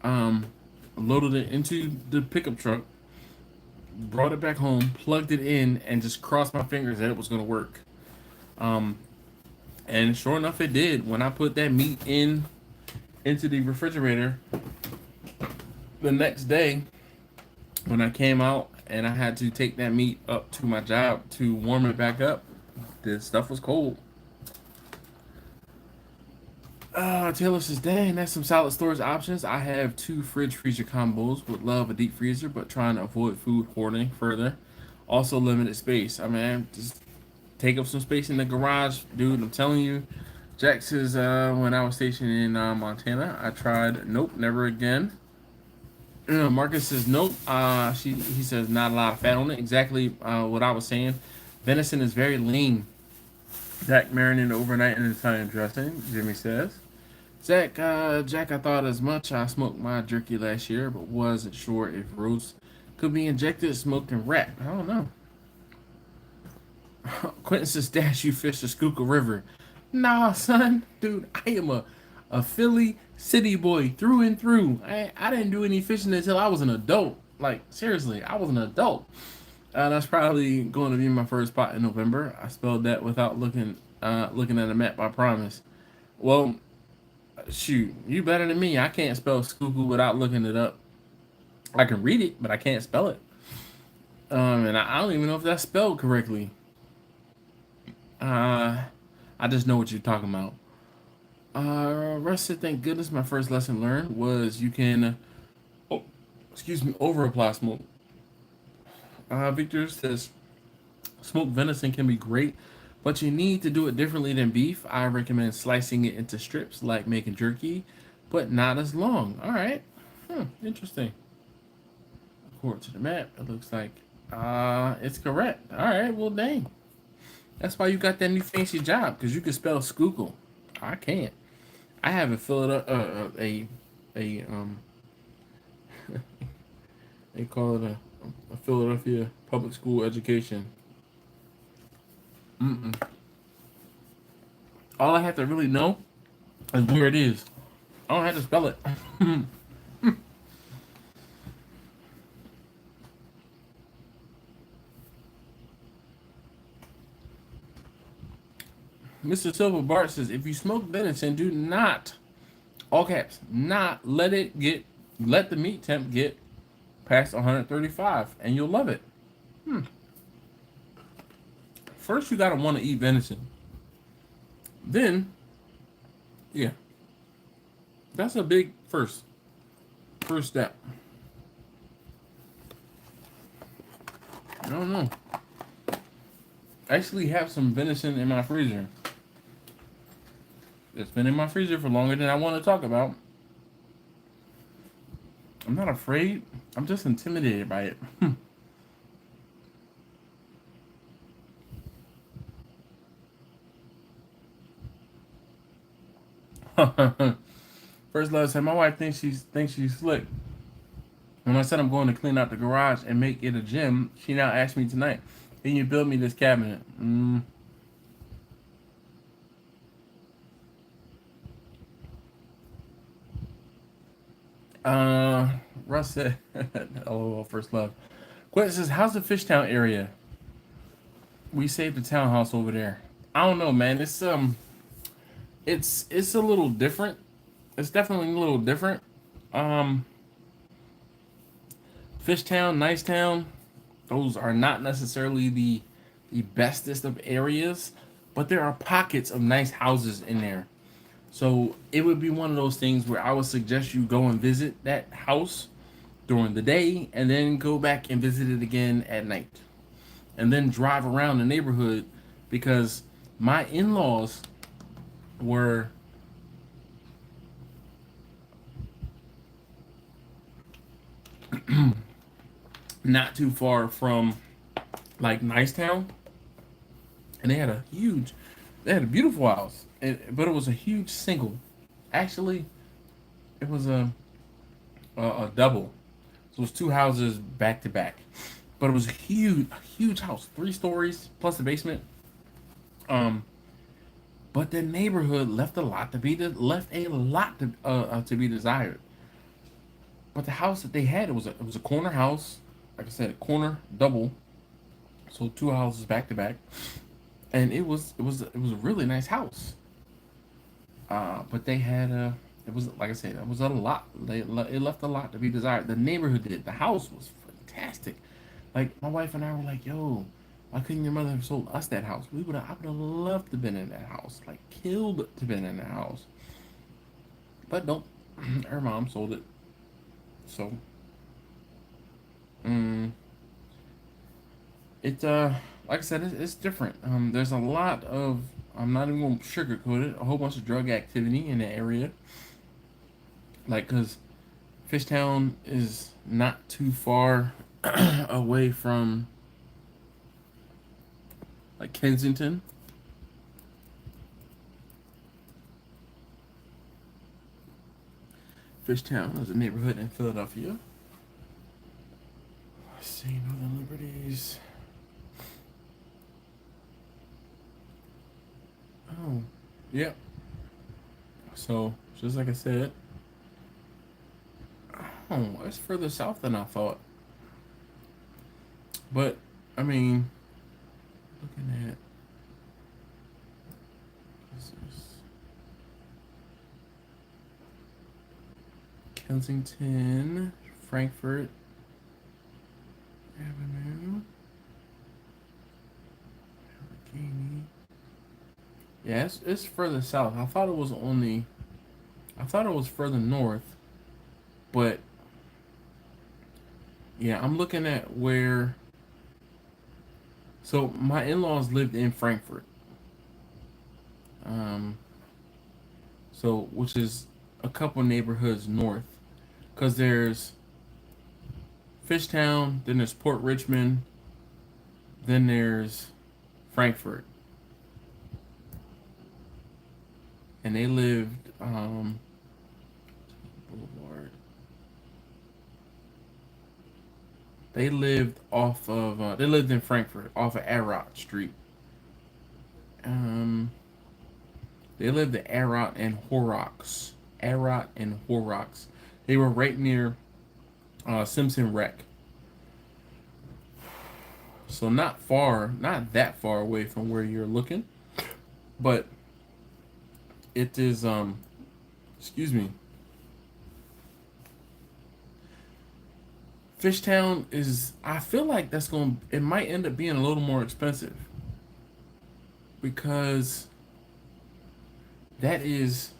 the pickup truck, brought it back home, plugged it in, and just crossed my fingers that it was gonna work. And sure enough, it did. When I put that meat into the refrigerator, the next day, when I came out and I had to take that meat up to my job to warm it back up, the stuff was cold. Taylor says, dang, that's some solid storage options. I have 2 fridge freezer combos. Would love a deep freezer, but trying to avoid food hoarding further. Also limited space. I mean, just take up some space in the garage, dude. I'm telling you. Jack says, when I was stationed in Montana, I tried. Nope, never again. Marcus says, nope. He says, not a lot of fat on it. Exactly what I was saying. Venison is very lean. Jack marinated overnight in Italian dressing, Jimmy says. Jack, I thought as much. I smoked my jerky last year, but wasn't sure if roast could be injected, smoked, and wrapped. I don't know. Quentin says, dash, you fish the Schuylkill River. Nah, son. Dude, I am a Philly city boy through and through. I didn't do any fishing until I was an adult. Like, seriously, I was an adult. That's probably going to be my first spot in November. I spelled that without looking at a map, I promise. Well, shoot, you better than me. I can't spell Schuylkill without looking it up. I can read it, but I can't spell it. And I don't even know if that's spelled correctly. I just know what you're talking about. Russ said, thank goodness my first lesson learned was you can, over apply smoke. Victor says, smoked venison can be great, but you need to do it differently than beef. I recommend slicing it into strips like making jerky, but not as long. All right. Interesting. According to the map, it looks like it's correct. All right. Well, dang. That's why you got that new fancy job, because you can spell Schuylkill. I can't. I have a they call it a Philadelphia public school education. All I have to really know is where it is. I don't have to spell it. Mr. Silver Bart says, if you smoke venison, do not, all caps, not let the meat temp get past 135, and you'll love it. First, you gotta want to eat venison. Then, yeah, that's a big first step. I don't know. I actually have some venison in my freezer. It's been in my freezer for longer than I want to talk about. I'm not afraid. I'm just intimidated by it. First love said my wife thinks she's slick. When I said I'm going to clean out the garage and make it a gym, she now asked me tonight, "Can you build me this cabinet?" Russ said, "LOL, first love." Quint says, "How's the Fishtown area? We saved the townhouse over there." I don't know, man. It's a little different. It's definitely a little different. Um, Fishtown, Nicetown, those are not necessarily the bestest of areas, but there are pockets of nice houses in there. So it would be one of those things where I would suggest you go and visit that house during the day and then go back and visit it again at night. And then drive around the neighborhood because my in-laws were not too far from like Nicetown, and they had a beautiful house, but it was a huge single. Actually, it was a double. So it was two houses back to back, but it was a huge house, 3 stories plus a basement. But the neighborhood left a lot to be to be desired. But the house that they had, it was a corner house, like I said, a corner double, so 2 houses back to back, and it was a really nice house. But they had it was like I said, it was a lot. It left a lot to be desired. The neighborhood did. The house was fantastic. Like my wife and I were like, "Yo, why couldn't your mother have sold us that house? I would have loved to been in that house. Like killed to been in that house." But nope, her mom sold it. So, it like I said, it's different. There's a lot of, I'm not even gonna sugarcoat it, a whole bunch of drug activity in the area. Like, cause Fishtown is not too far away from like Kensington. Fishtown is a neighborhood in Philadelphia. Let's see, Northern Liberties. Oh, yep. So, just like I said, oh, it's further south than I thought. But, I mean, looking at this is Kensington, Frankfurt Avenue, Allegheny. Yeah, it's further south. I thought it was further north, but yeah, I'm looking at where. So my in-laws lived in Frankfurt, so which is a couple neighborhoods north, because there's Fishtown, then there's Port Richmond, then there's Frankfurt, and they lived Boulevard. They lived off of they lived in Frankfurt off of Arrot Street. They lived at Arrot and Horrocks. Arrot and Horrocks. They were right near Simpson Rec. So not that far away from where you're looking, but it is excuse me. Fishtown is, I feel like it might end up being a little more expensive because that is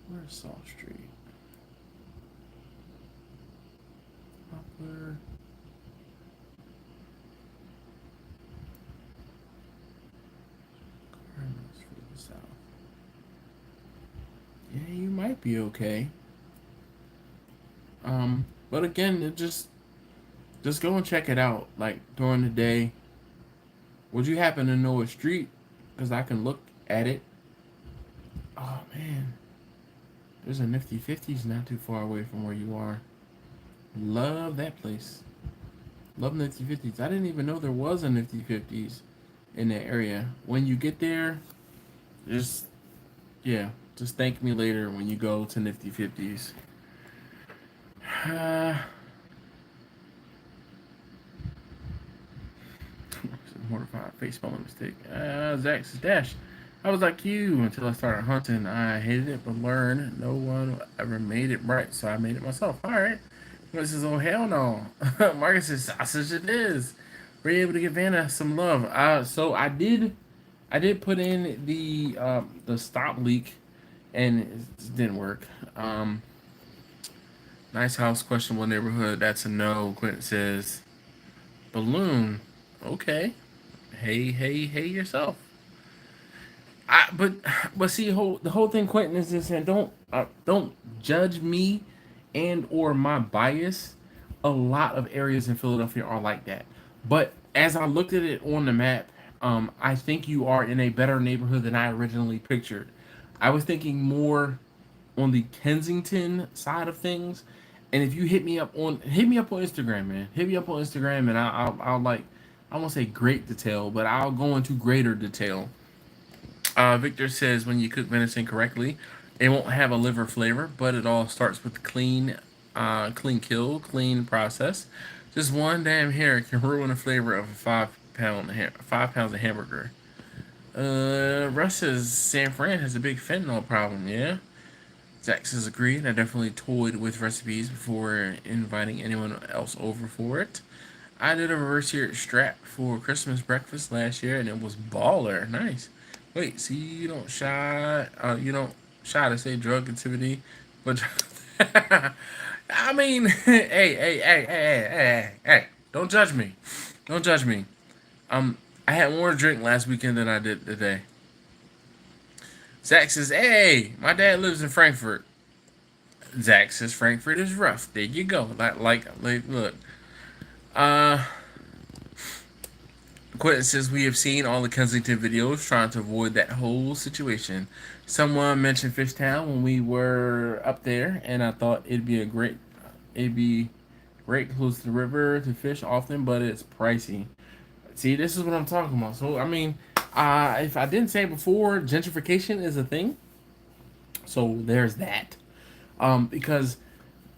where's Salt Street? Poplar. South. Yeah, you might be okay. But again, just go and check it out, like during the day, Would you happen to know a street? Because I can look at it. Oh man, there's a Nifty 50s not too far away from where you are. Love that place. Love Nifty 50s. I didn't even know there was a Nifty 50s in that area. When you get there, just thank me later when you go to Nifty 50s. Mortified face spelling mistake. Zach's dash. I was like you until I started hunting. I hated it, but learned no one ever made it right, so I made it myself. All right. This is oh hell no. Marcus says sausage it is. Were you able to give Vanna some love? So I did put in the stop leak, and it didn't work. Nice house, questionable neighborhood. That's a no. Quentin says balloon. Okay. Hey yourself. But see, the whole thing, Quentin, is this, and don't judge me and or my bias. A lot of areas in Philadelphia are like that. But as I looked at it on the map, I think you are in a better neighborhood than I originally pictured. I was thinking more on the Kensington side of things. And if you hit me up on Instagram, man. Hit me up on Instagram, and I'll like, I won't say great detail, but I'll go into greater detail. Victor says when you cook venison correctly, it won't have a liver flavor, but it all starts with clean kill, clean process. Just one damn hair can ruin the flavor of a 5 pounds of hamburger. Russ says San Fran has a big fentanyl problem, yeah? Zach says agreed. I definitely toyed with recipes before inviting anyone else over for it. I did a reverse here at Strap for Christmas breakfast last year, and it was baller. Nice. Wait, see, you don't shy to say drug activity, but I mean, hey, don't judge me. Don't judge me. I had more drink last weekend than I did today. Zach says, hey, my dad lives in Frankfurt. Zach says Frankfurt is rough. There you go. Like look. Quentin says we have seen all the Kensington videos trying to avoid that whole situation. Someone mentioned Fishtown when we were up there, and I thought it'd be great close to the river to fish often, but it's pricey. See, this is what I'm talking about. So I mean, if I didn't say it before, gentrification is a thing. So there's that. Because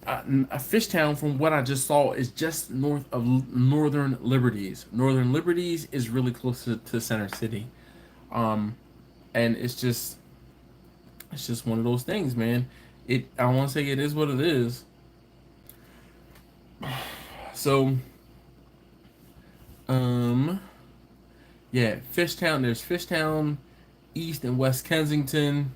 a Fishtown, from what I just saw, is just north of Northern Liberties. Northern Liberties is really close to Center City, and it's just one of those things, man. I want to say it is what it is. So, yeah, Fishtown. There's Fishtown, East and West Kensington,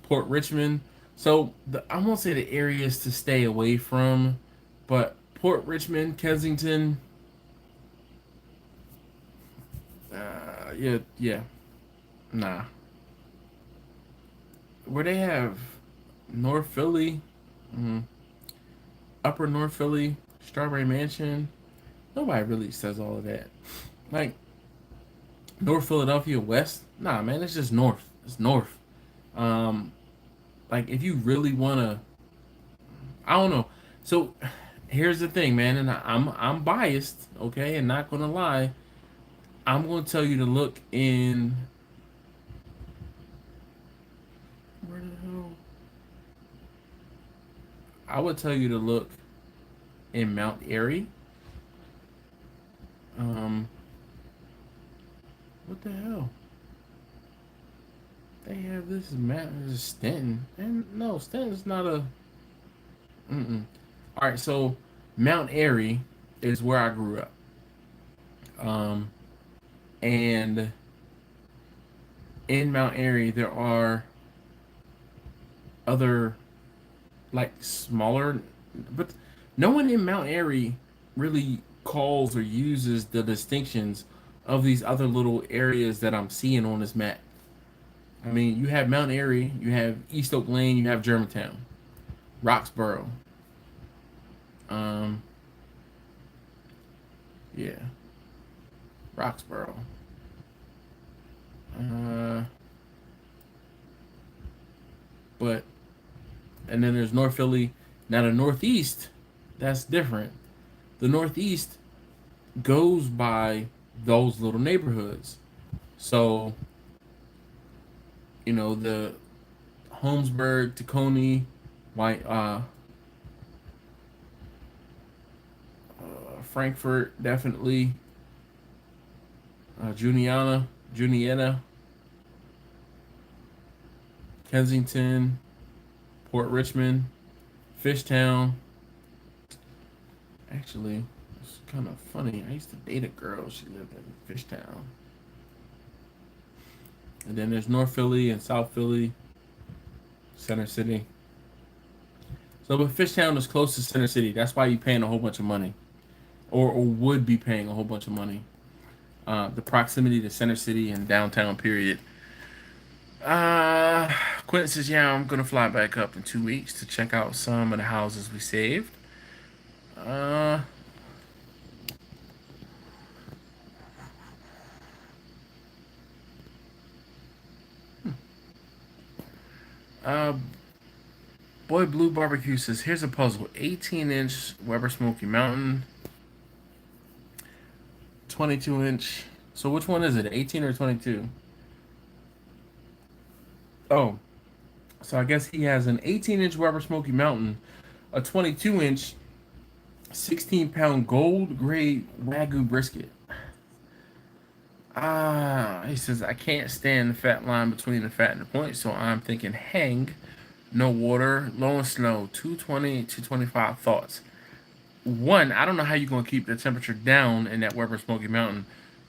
Port Richmond. So I won't say the areas to stay away from, but Port Richmond, Kensington, nah. Where they have North Philly, Upper North Philly, Strawberry Mansion, nobody really says all of that. Like North Philadelphia West, nah, man, it's just north. It's north. Like if you really wanna, I don't know. So here's the thing, man, and I'm biased, okay, and not gonna lie. I'm gonna tell you to look in. Where the hell? I would tell you to look in Mount Airy. What the hell? They have this map. This is Stanton, and no, Stanton's not a. All right, so Mount Airy is where I grew up. And in Mount Airy there are other like smaller, but no one in Mount Airy really calls or uses the distinctions of these other little areas that I'm seeing on this map. I mean, you have Mount Airy, you have East Oak Lane, you have Germantown, Roxborough. Yeah. Roxborough. But and then there's North Philly. Now the Northeast, that's different. The Northeast goes by those little neighborhoods. So, you know, the Holmesburg, Tacony, White, Frankfurt, definitely. Juniata, Kensington, Port Richmond, Fishtown. Actually, it's kind of funny. I used to date a girl. She lived in Fishtown. And then there's North Philly and South Philly, Center City. So, but Fishtown is close to Center City. That's why you're paying a whole bunch of money, or would be paying a whole bunch of money. The proximity to Center City and downtown, period. Quentin says, yeah, I'm going to fly back up in 2 weeks to check out some of the houses we saved. Boy Blue Barbecue says, here's a puzzle. 18-inch Weber Smoky Mountain. 22-inch. So which one is it? 18 or 22? Oh. So I guess he has an 18-inch Weber Smoky Mountain, a 22-inch, 16-pound gold grade Wagyu brisket. He says, I can't stand the fat line between the fat and the point, so I'm thinking hang, no water, low and slow, 220, 225 thoughts. One, I don't know how you're going to keep the temperature down in that Weber Smoky Mountain.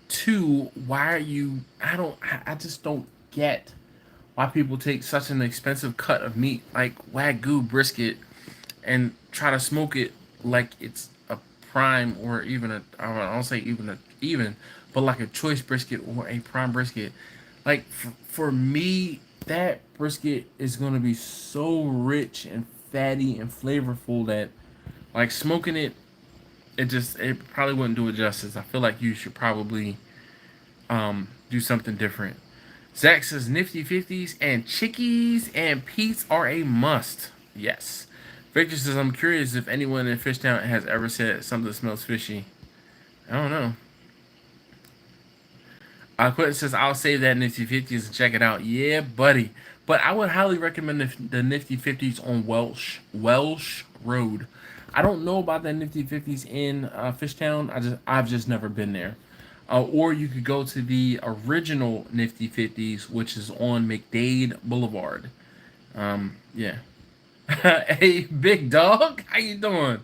Two, why are you, I just don't get why people take such an expensive cut of meat like Wagyu brisket and try to smoke it like it's a prime or even I don't say even, but like a choice brisket or a prime brisket. Like for me, that brisket is going to be so rich and fatty and flavorful that like smoking it, it probably wouldn't do it justice. I feel like you should probably do something different. Zach says Nifty 50s and Chickies and Pete's are a must. Yes. Victor says, I'm curious if anyone in Fishtown has ever said something smells fishy. I don't know. Quentin says, I'll save that Nifty 50s and check it out. Yeah, buddy. But I would highly recommend the Nifty 50s on Welsh Road. I don't know about the Nifty 50s in Fishtown. I've just never been there. Or you could go to the original Nifty 50s, which is on McDade Boulevard. Yeah. Hey, big dog, how you doing?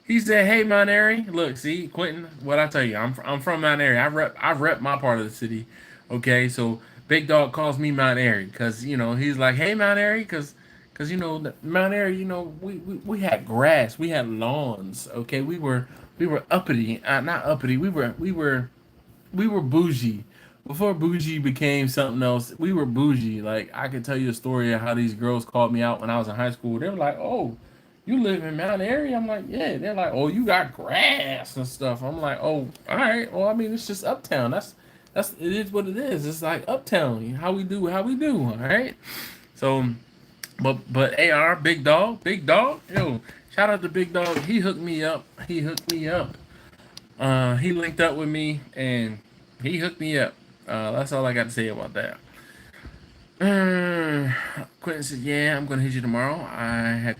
He said, "Hey, Mount Airy. Look, see, Quentin. What I tell you, I'm from Mount Airy. I rep my part of the city. Okay, so big dog calls me Mount Airy because you know he's like, hey, Mount Airy, because you know Mount Airy. You know we had grass, we had lawns. Okay, we were uppity, not uppity. We were bougie. Before bougie became something else, we were bougie. Like, I could tell you a story of how these girls called me out when I was in high school. They were like, oh, you live in Mount Airy? I'm like, yeah. They're like, oh, you got grass and stuff. I'm like, oh, all right. Well, I mean, it's just uptown. It is what it is. It's like uptown. How we do, all right? So, but AR, big dog, yo, shout out to Big Dog. He hooked me up. He linked up with me, and he hooked me up. That's all I got to say about that. Quentin said, yeah, I'm going to hit you tomorrow. I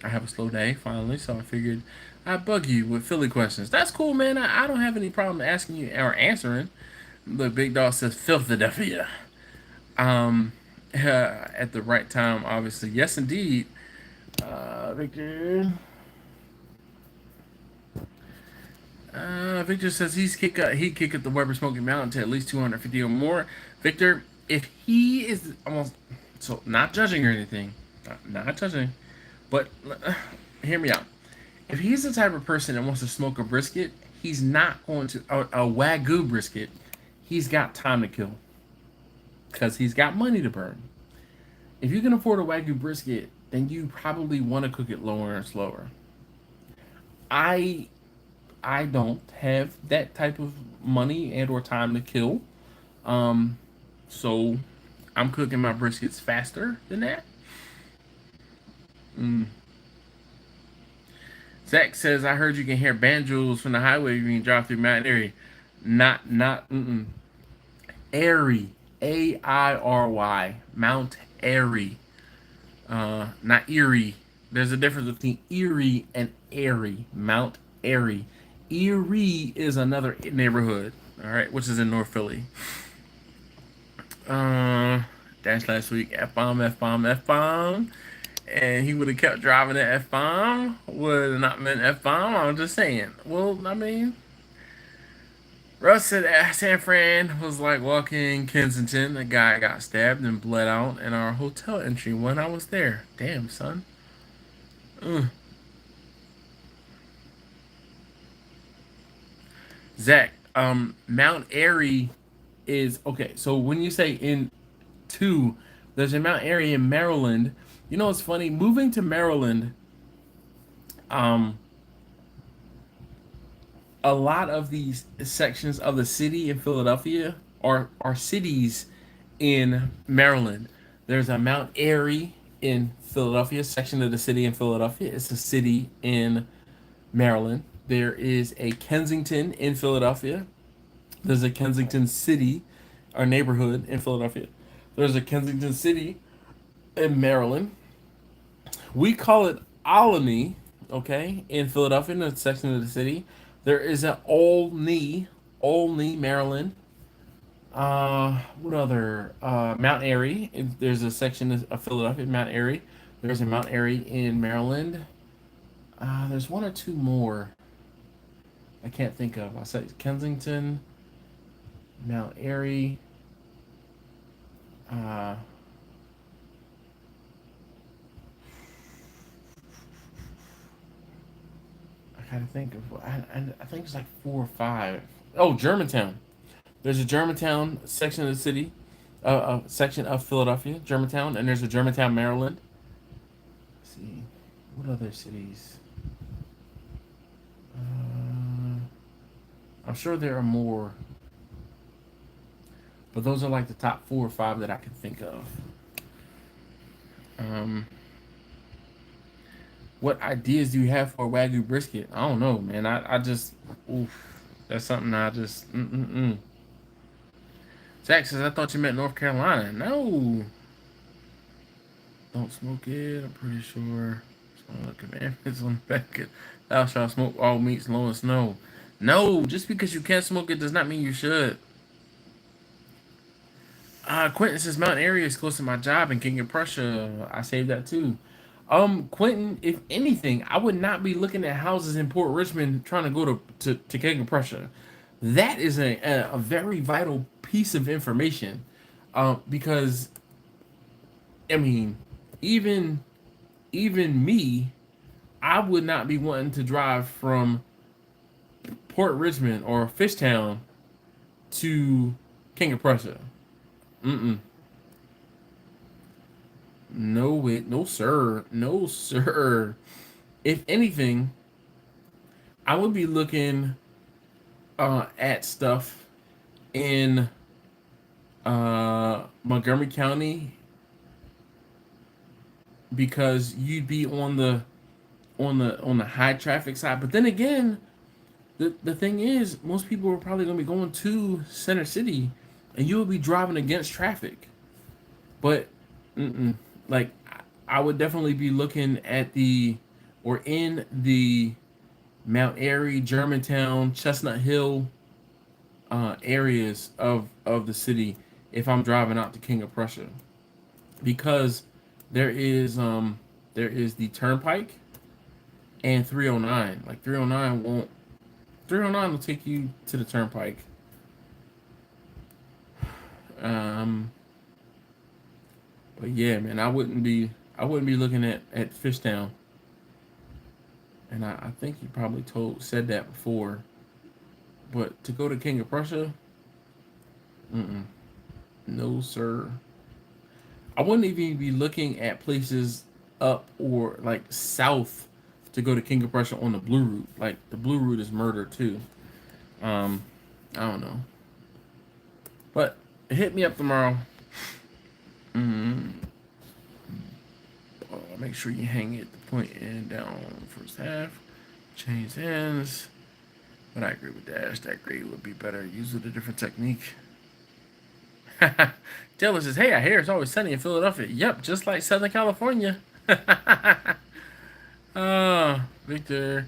have a slow day, finally, so I figured I'd bug you with Philly questions. That's cool, man. I don't have any problem asking you or answering. The Big Dog says, Philadelphia. At the right time, obviously. Yes, indeed. Victor... Victor says he kick up the Weber Smoky Mountain to at least 250 or more. Victor, if he is almost so not judging or anything, not judging, but hear me out. If he's the type of person that wants to smoke a brisket, he's not going to a Wagyu brisket. He's got time to kill because he's got money to burn. If you can afford a Wagyu brisket, then you probably want to cook it lower and slower. I don't have that type of money and or time to kill. So I'm cooking my briskets faster than that. Mm. Zach says, I heard you can hear banjos from the highway when you drive through Mountain Airy. Not, Airy. Airy. Mount Airy. Not Erie. There's a difference between Erie and Airy. Mount Airy. Erie is another neighborhood, all right, which is in North Philly. Dash last week, F-bomb, F-bomb, F-bomb. And he would have kept driving the F-bomb. Would have not meant F-bomb. I'm just saying. Well, I mean, Russ said San Fran was like walking Kensington. A guy got stabbed and bled out in our hotel entry when I was there. Damn, son. Zach, Mount Airy is okay. So when you say in two, there's a Mount Airy in Maryland. You know what's funny? Moving to Maryland, a lot of these sections of the city in Philadelphia are cities in Maryland. There's a Mount Airy in Philadelphia, section of the city in Philadelphia. It's a city in Maryland. There is a Kensington in Philadelphia. There's a Kensington City, our neighborhood in Philadelphia. There's a Kensington City in Maryland. We call it Olney, okay, in Philadelphia, in the section of the city. There is an Olney, Maryland. What other? Mount Airy. There's a section of Philadelphia, Mount Airy. There's a Mount Airy in Maryland. There's one or two more I can't think of. I said Kensington, Mount Airy. I gotta think of. I think it's like 4 or 5. Oh, Germantown. There's a Germantown section of the city, section of Philadelphia, Germantown, and there's a Germantown, Maryland. Let's see, what other cities? I'm sure there are more, but those are like the top 4 or 5 that I can think of. What ideas do you have for a Wagyu brisket? I don't know, man. I just, oof, that's something I just, Zach says, I thought you meant North Carolina. No. Don't smoke it, I'm pretty sure. Some commandments on the back. Thou shalt smoke all meats, low and snow. No, just because you can't smoke it does not mean you should. Quentin says Mount Airy is close to my job in King of Prussia. I saved that too. Quentin, if anything, I would not be looking at houses in Port Richmond trying to go to King of Prussia. That is a very vital piece of information. Because, I mean, even me, I would not be wanting to drive from Port Richmond or Fishtown to King of Prussia. No sir. No sir. If anything, I would be looking at stuff in Montgomery County, because you'd be on the high traffic side. But then again, the thing is, most people are probably going to be going to Center City, and you'll be driving against traffic. But like, I would definitely be looking at in the Mount Airy, Germantown, Chestnut Hill areas of the city if I'm driving out to King of Prussia, because there is the Turnpike and 309. Like 309 will take you to the Turnpike. But yeah, man, I wouldn't be looking at Fishtown. And I think you probably said that before. But to go to King of Prussia, no sir. I wouldn't even be looking at places up or like south to go to King of Prussia on the blue route. Like the blue route is murder too. I don't know, but hit me up tomorrow. Make sure you hang it, the point and down first half. Change ends. But I agree with Dash. That grade would be better. Use with a different technique. Taylor says, hey, I hear it's always sunny in Philadelphia. Yep, just like Southern California. Victor.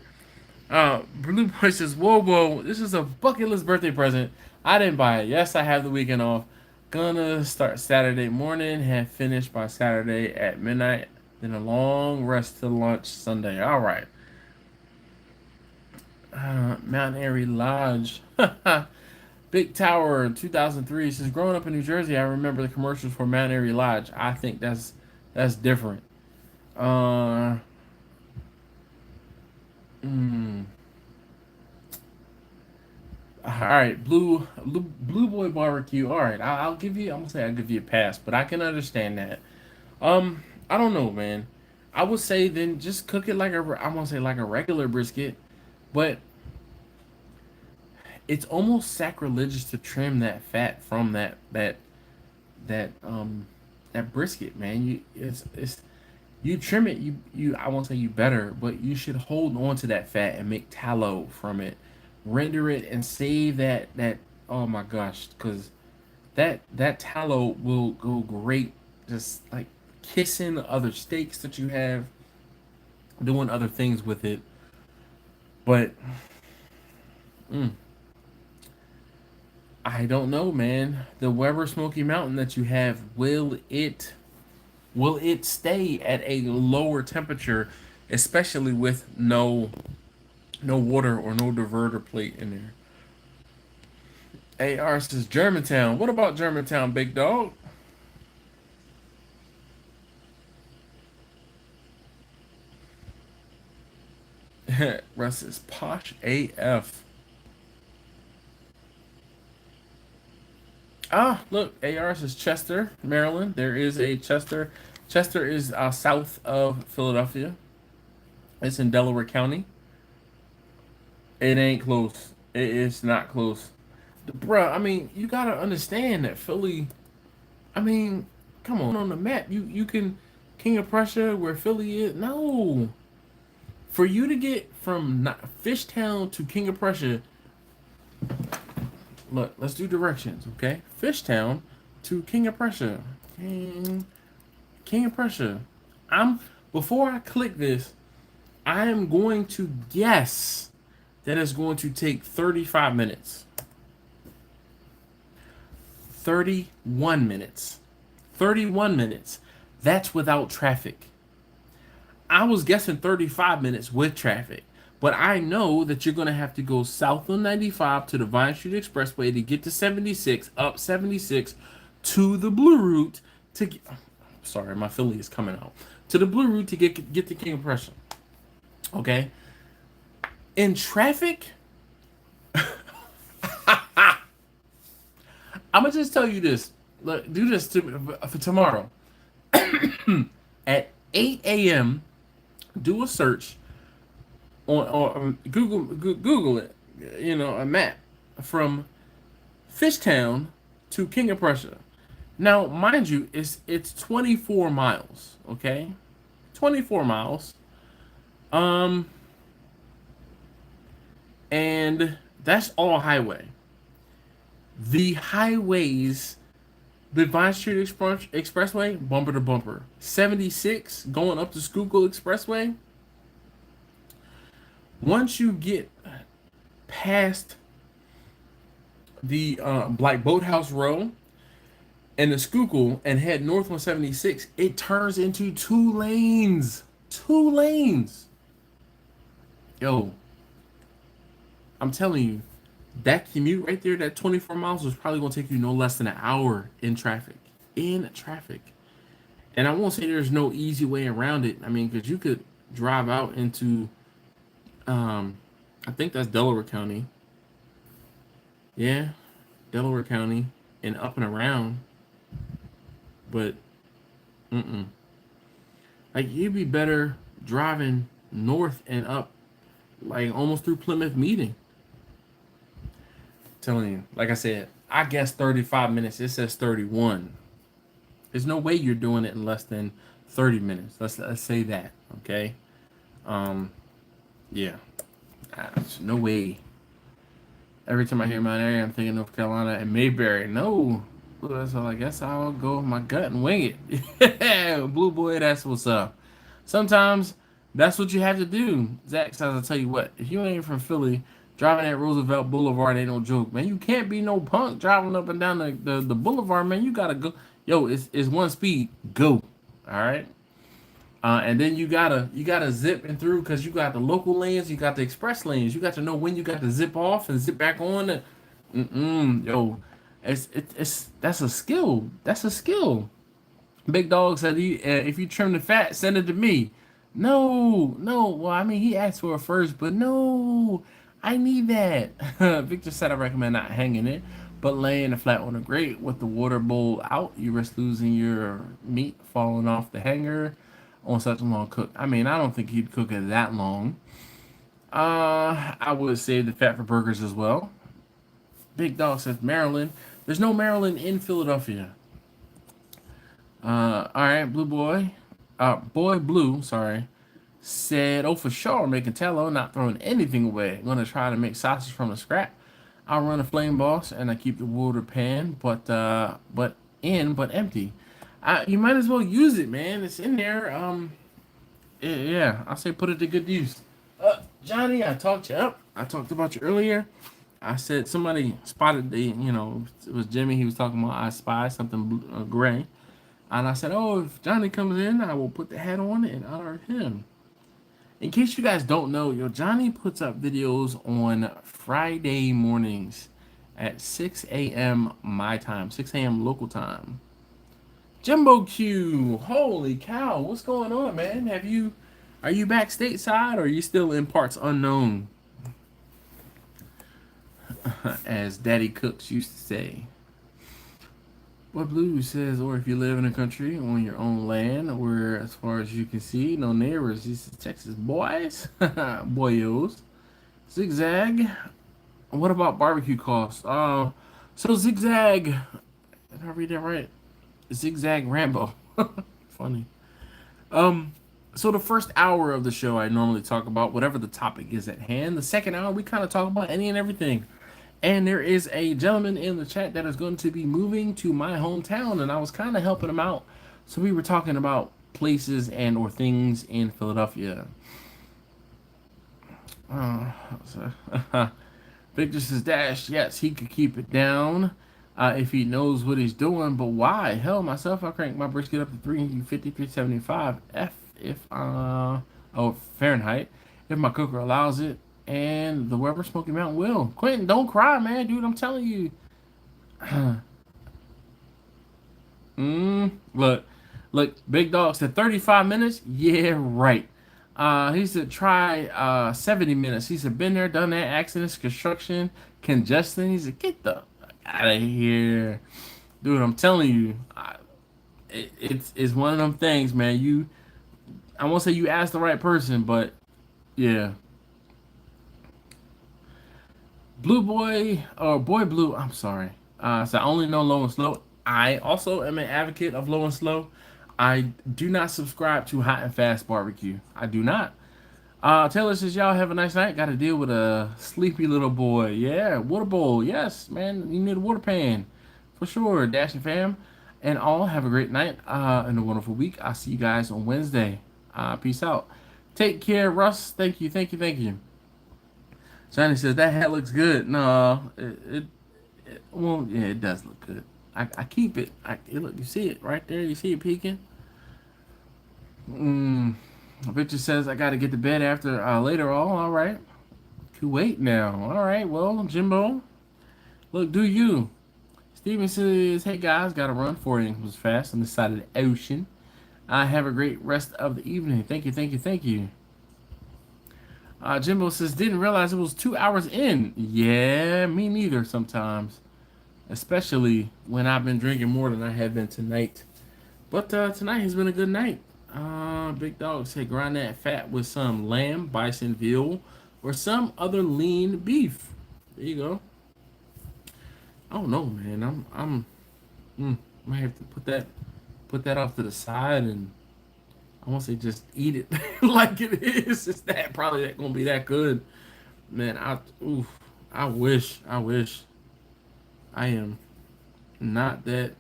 Blue Boy says, whoa, this is a bucket list birthday present. I didn't buy it. Yes, I have the weekend off. Gonna start Saturday morning, have finished by Saturday at midnight, then a long rest till lunch Sunday. All right. Mount Airy Lodge. Big Tower 2003 says, growing up in New Jersey, I remember the commercials for Mount Airy Lodge. I think that's different. All right, Blue Boy Barbecue. All right, I'll give you. I'm gonna say I'll give you a pass, but I can understand that. I don't know, man. I would say then just cook it like I'm gonna say like a regular brisket, but it's almost sacrilegious to trim that fat from that brisket, man. You trim it. You I won't say you better, but you should hold on to that fat and make tallow from it. Render it and save that oh my gosh, because that tallow will go great just like kissing other steaks that you have, doing other things with it. But I don't know, man. The Weber Smoky Mountain that you have, will it stay at a lower temperature, especially with no water or no diverter plate in there? AR says Germantown. What about Germantown, big dog? Russ is posh AF. Look, AR says Chester, Maryland. There is a Chester. Chester is south of Philadelphia. It's in Delaware County. It ain't close. It is not close. Bruh, I mean, you gotta understand that Philly, I mean, come on the map. You can, King of Prussia, where Philly is. No. For you to get from Fishtown to King of Prussia, look, let's do directions, okay? Fishtown to King of Prussia. King of Prussia. Before I click this, I am going to guess that it's going to take 35 minutes. 31 minutes. 31 minutes. That's without traffic. I was guessing 35 minutes with traffic. But I know that you're going to have to go south on 95 to the Vine Street Expressway to get to 76, up 76 to the Blue Route to get... Sorry, my Philly is coming out. To the Blue Route to get to King of Prussia. Okay? In traffic... I'm going to just tell you this. Look, do this for tomorrow. At 8 a.m., do a search on Google it, a map from Fishtown to King of Prussia. Now, mind you, it's 24 miles, okay? 24 miles. And that's all highway. The highways, the Vine Street Expressway, bumper to bumper. 76 going up to Schuylkill Expressway. Once you get past the Black Boathouse Row and the Schuylkill and head north on 76, it turns into 2 lanes. 2 lanes. Yo, I'm telling you, that commute right there, that 24 miles, was probably going to take you no less than an hour in traffic. In traffic. And I won't say there's no easy way around it. I mean, because you could drive out into, I think that's Delaware County. Yeah, Delaware County and up and around. But, like, you'd be better driving north and up, like almost through Plymouth Meeting. Telling you, like I said, I guess 35 minutes. It says 31. There's no way you're doing it in less than 30 minutes. Let's say that, okay? Yeah, no way. Every time I hear Mount Airy, I'm thinking North Carolina and Mayberry. No, so I guess I'll go with my gut and wing it. Blue boy, that's what's up. Sometimes that's what you have to do. Zach says, I'll tell you what, if you ain't from Philly, driving at Roosevelt Boulevard ain't no joke, man. You can't be no punk driving up and down the boulevard, man. You gotta go. Yo, it's one speed. Go. All right. And then you gotta zip and through because you got the local lanes, you got the express lanes. You got to know when you got to zip off and zip back on. Yo, that's a skill. That's a skill. Big Dog said if you trim the fat, send it to me. No. Well, I mean, he asked for it first, but no, I need that. Victor said I recommend not hanging it, but laying it flat on a grate with the water bowl out. You risk losing your meat falling off the hanger on such a long cook. I mean, I don't think he'd cook it that long. I would save the fat for burgers as well. Big Dog says Maryland. There's no Maryland in Philadelphia. All right, Blue Boy. Boy Blue, sorry, said, oh, for sure, making tallow, not throwing anything away. I'm going to try to make sausage from the scrap. I'll run a flame boss, and I keep the water pan, but empty. You might as well use it, man. It's in there. Yeah, I say put it to good use. Johnny, I talked you up. I talked about you earlier. I said somebody spotted it was Jimmy. He was talking about I spy something gray. And I said, oh, if Johnny comes in, I will put the hat on and honor him. In case you guys don't know, Johnny puts up videos on Friday mornings at 6 a.m. my time, 6 a.m. local time. Jimbo Q, holy cow, what's going on, man? Are you back stateside or are you still in parts unknown? As Daddy Cooks used to say. What Blue says, or if you live in a country on your own land where, as far as you can see, no neighbors, these Texas boys, boyos. Zigzag, what about barbecue costs? So Zigzag, did I read that right? Zigzag Rambo. Funny. So the first hour of the show, I normally talk about whatever the topic is at hand. The second hour, we kind of talk about any and everything. And there is a gentleman in the chat that is going to be moving to my hometown, and I was kind of helping him out. So we were talking about places and or things in Philadelphia. Victor says, Dash, yes, he could keep it down if he knows what he's doing, but why? Hell, myself, I crank my brisket up to 350, 375 Fahrenheit, if my cooker allows it. And the Weber Smoky Mountain will. Quentin, don't cry, man, dude. I'm telling you. Look. Big Dog said 35 minutes. Yeah, right. He said try 70 minutes. He said been there, done that. Accidents, construction, congestion. He said get the out of here, dude. I'm telling you, it's one of them things, man. I won't say you asked the right person, but yeah. Blue Boy, or Boy Blue, I'm sorry. So I only know low and slow. I also am an advocate of low and slow. I do not subscribe to hot and fast barbecue. I do not. Taylor says, y'all have a nice night. Got to deal with a sleepy little boy. Yeah, water bowl. Yes, man. You need a water pan. For sure. Dash and fam. And all have a great night and a wonderful week. I'll see you guys on Wednesday. Peace out. Take care, Russ. Thank you. Johnny says that hat looks good. No, well, yeah, it does look good. I keep it. Look, you see it right there. You see it peeking. Victor says I got to get to bed after later. All right. Kuwait now. All right. Well, Jimbo, look, do you? Steven says, hey guys, got to run. 4 a.m. was fast on this side of the ocean. Have a great rest of the evening. Thank you. Jimbo says, didn't realize it was 2 hours in. Yeah, me neither sometimes. Especially when I've been drinking more than I have been tonight. But tonight has been a good night. Big Dog said grind that fat with some lamb, bison, veal, or some other lean beef. There you go. I don't know, man. Might have to put that off to the side, and I won't say just eat it like it is. It's that probably not gonna be that good, man. I wish I am not that.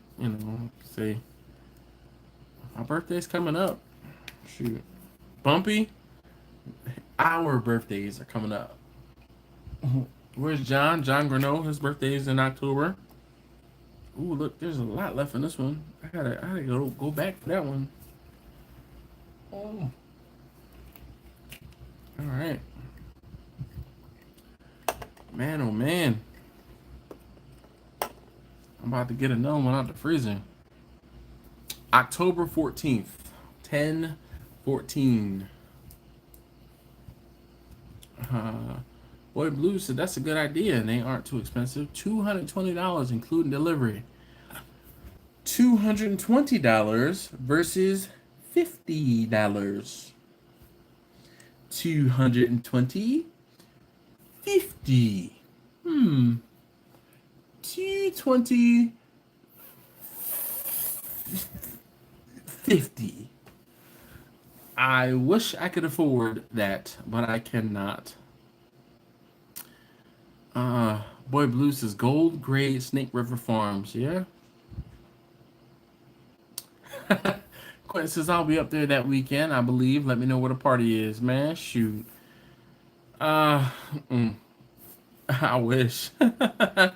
Say my birthday's coming up. Shoot, Bumpy. Our birthdays are coming up. Where's John? John Greneau. His birthday is in October. Ooh, look, there's a lot left in this one. I gotta go back for that one. Oh. All right. Man, oh man. I'm about to get another one out the freezer. October 14th. 10/14. Boy Blue said that's a good idea and they aren't too expensive. $220 including delivery. $220 versus $50. 220, 50. 220, 50. I wish I could afford that, but I cannot. Boy Blue says Gold Grade Snake River Farms, yeah? Quentin says I'll be up there that weekend, I believe. Let me know what a party is, man. Shoot. I wish. I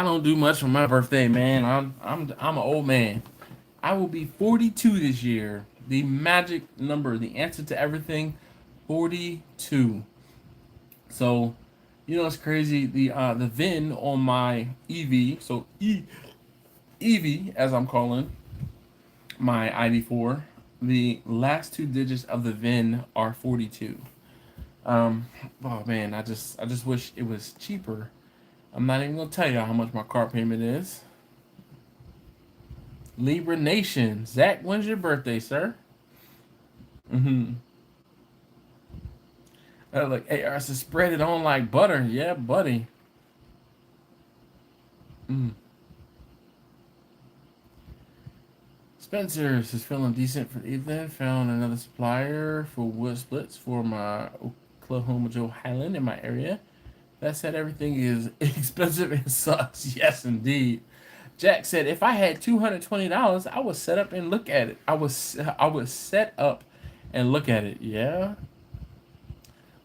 don't do much for my birthday, man. I'm an old man. I will be 42 this year. The magic number, the answer to everything, 42. So, it's crazy. The VIN on my EV, so EV as I'm calling my ID4, the last two digits of the VIN are 42. Oh man, I just wish it was cheaper. I'm not even gonna tell you how much my car payment is. Libra Nation, Zach, when's your birthday, sir? Like, hey, I said spread it on like butter, yeah, buddy. Spencer's is feeling decent for the evening. Found another supplier for wood splits for my Oklahoma Joe Highland in my area. That said, everything is expensive and sucks. Yes, indeed. Jack said, if I had $220, I would set up and look at it. I would set up and look at it. Yeah.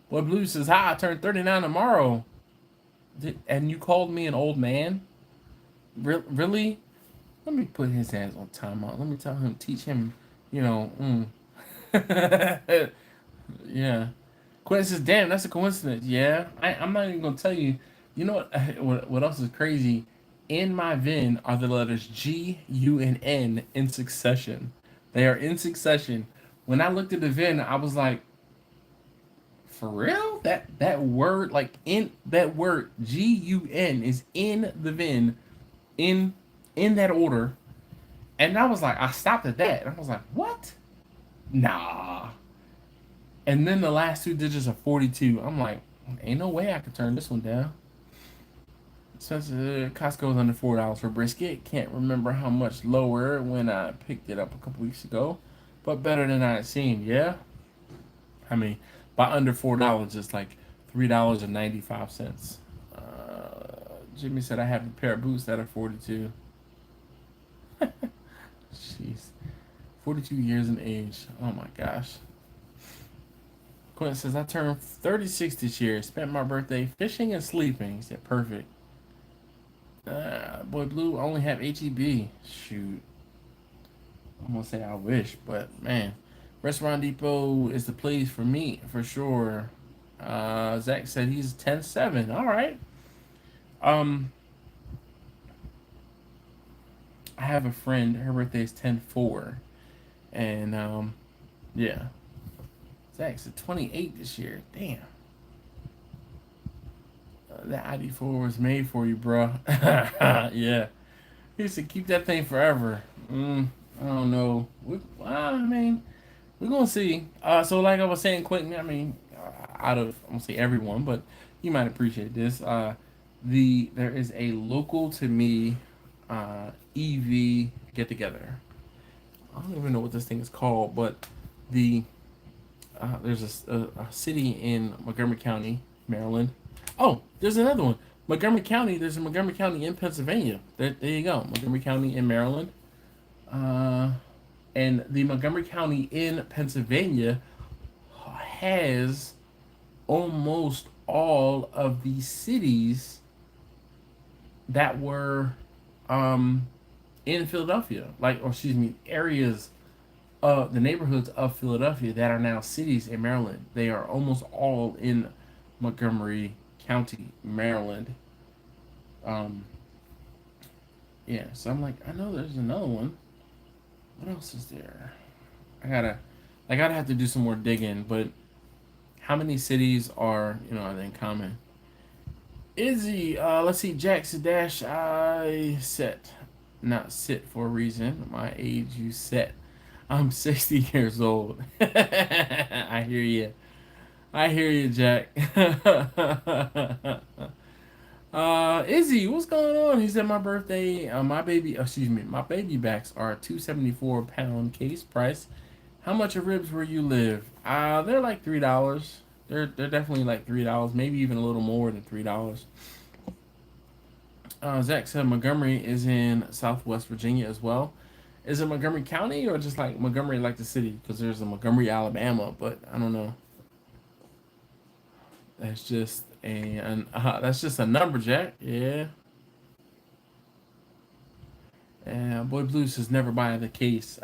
Boy Blue says, hi, I turn 39 tomorrow. And you called me an old man? Really? Let me put his ass on timeout. Let me teach him, Yeah. Quentin says, damn, that's a coincidence. Yeah. I'm not even going to tell you. You know what else is crazy? In my VIN are the letters G, U, and N in succession. They are in succession. When I looked at the VIN, I was like, for real? That word, like in that word GUN is in the VIN in that order. And I was like, I stopped at that. And I was like, what? Nah. And then the last two digits are 42. I'm like, ain't no way I could turn this one down. Costco's under $4 for brisket. Can't remember how much lower when I picked it up a couple weeks ago, but better than I had seen. Yeah, I mean, by under $4, it's like $3.95. Jimmy said I have a pair of boots that are 42. Jeez, 42 years in age. Oh my gosh. Quentin says I turned 36 this year. Spent my birthday fishing and sleeping. He said perfect. Boy Blue, I only have HEB. Shoot. I'm gonna say I wish, but man. Restaurant Depot is the place for me, for sure. Zach said he's 10-7. Alright. I have a friend, her birthday is 10-4. And yeah. Zach's 28 this year. Damn. That ID4 was made for you, bro. Yeah. He used to keep that thing forever. I don't know. I mean, we're gonna see. So like I was saying, Quentin, I mean, out of I'm gonna say everyone, but you might appreciate this. There is a local to me EV get together. I don't even know what this thing is called, but the there's a city in Montgomery County, Maryland. Oh, there's another one. Montgomery County. There's a Montgomery County in Pennsylvania. There you go. Montgomery County in Maryland. Uh, and the Montgomery County in Pennsylvania has almost all of the cities that were um, in Philadelphia, like, or excuse me, areas of the neighborhoods of Philadelphia that are now cities in Maryland. They are almost all in Montgomery County, Maryland. Um, yeah, so I'm like, I know there's another one. What else is there? I gotta have to do some more digging. But how many cities are they in common? Izzy, let's see, Jax dash I set, not sit for a reason. My age you set. I'm 60 years old. I hear you. I hear you, Jack. Izzy, what's going on? He said my birthday, my baby backs are a 274 pound case price. How much of ribs where you live? They're like $3. They're definitely like $3, maybe even a little more than $3. Zach said Montgomery is in Southwest Virginia as well. Is it Montgomery County or just like Montgomery, like the city? Because there's a Montgomery, Alabama, but I don't know. That's just a number, Jack. Yeah. And Boy Blue says never buy the case.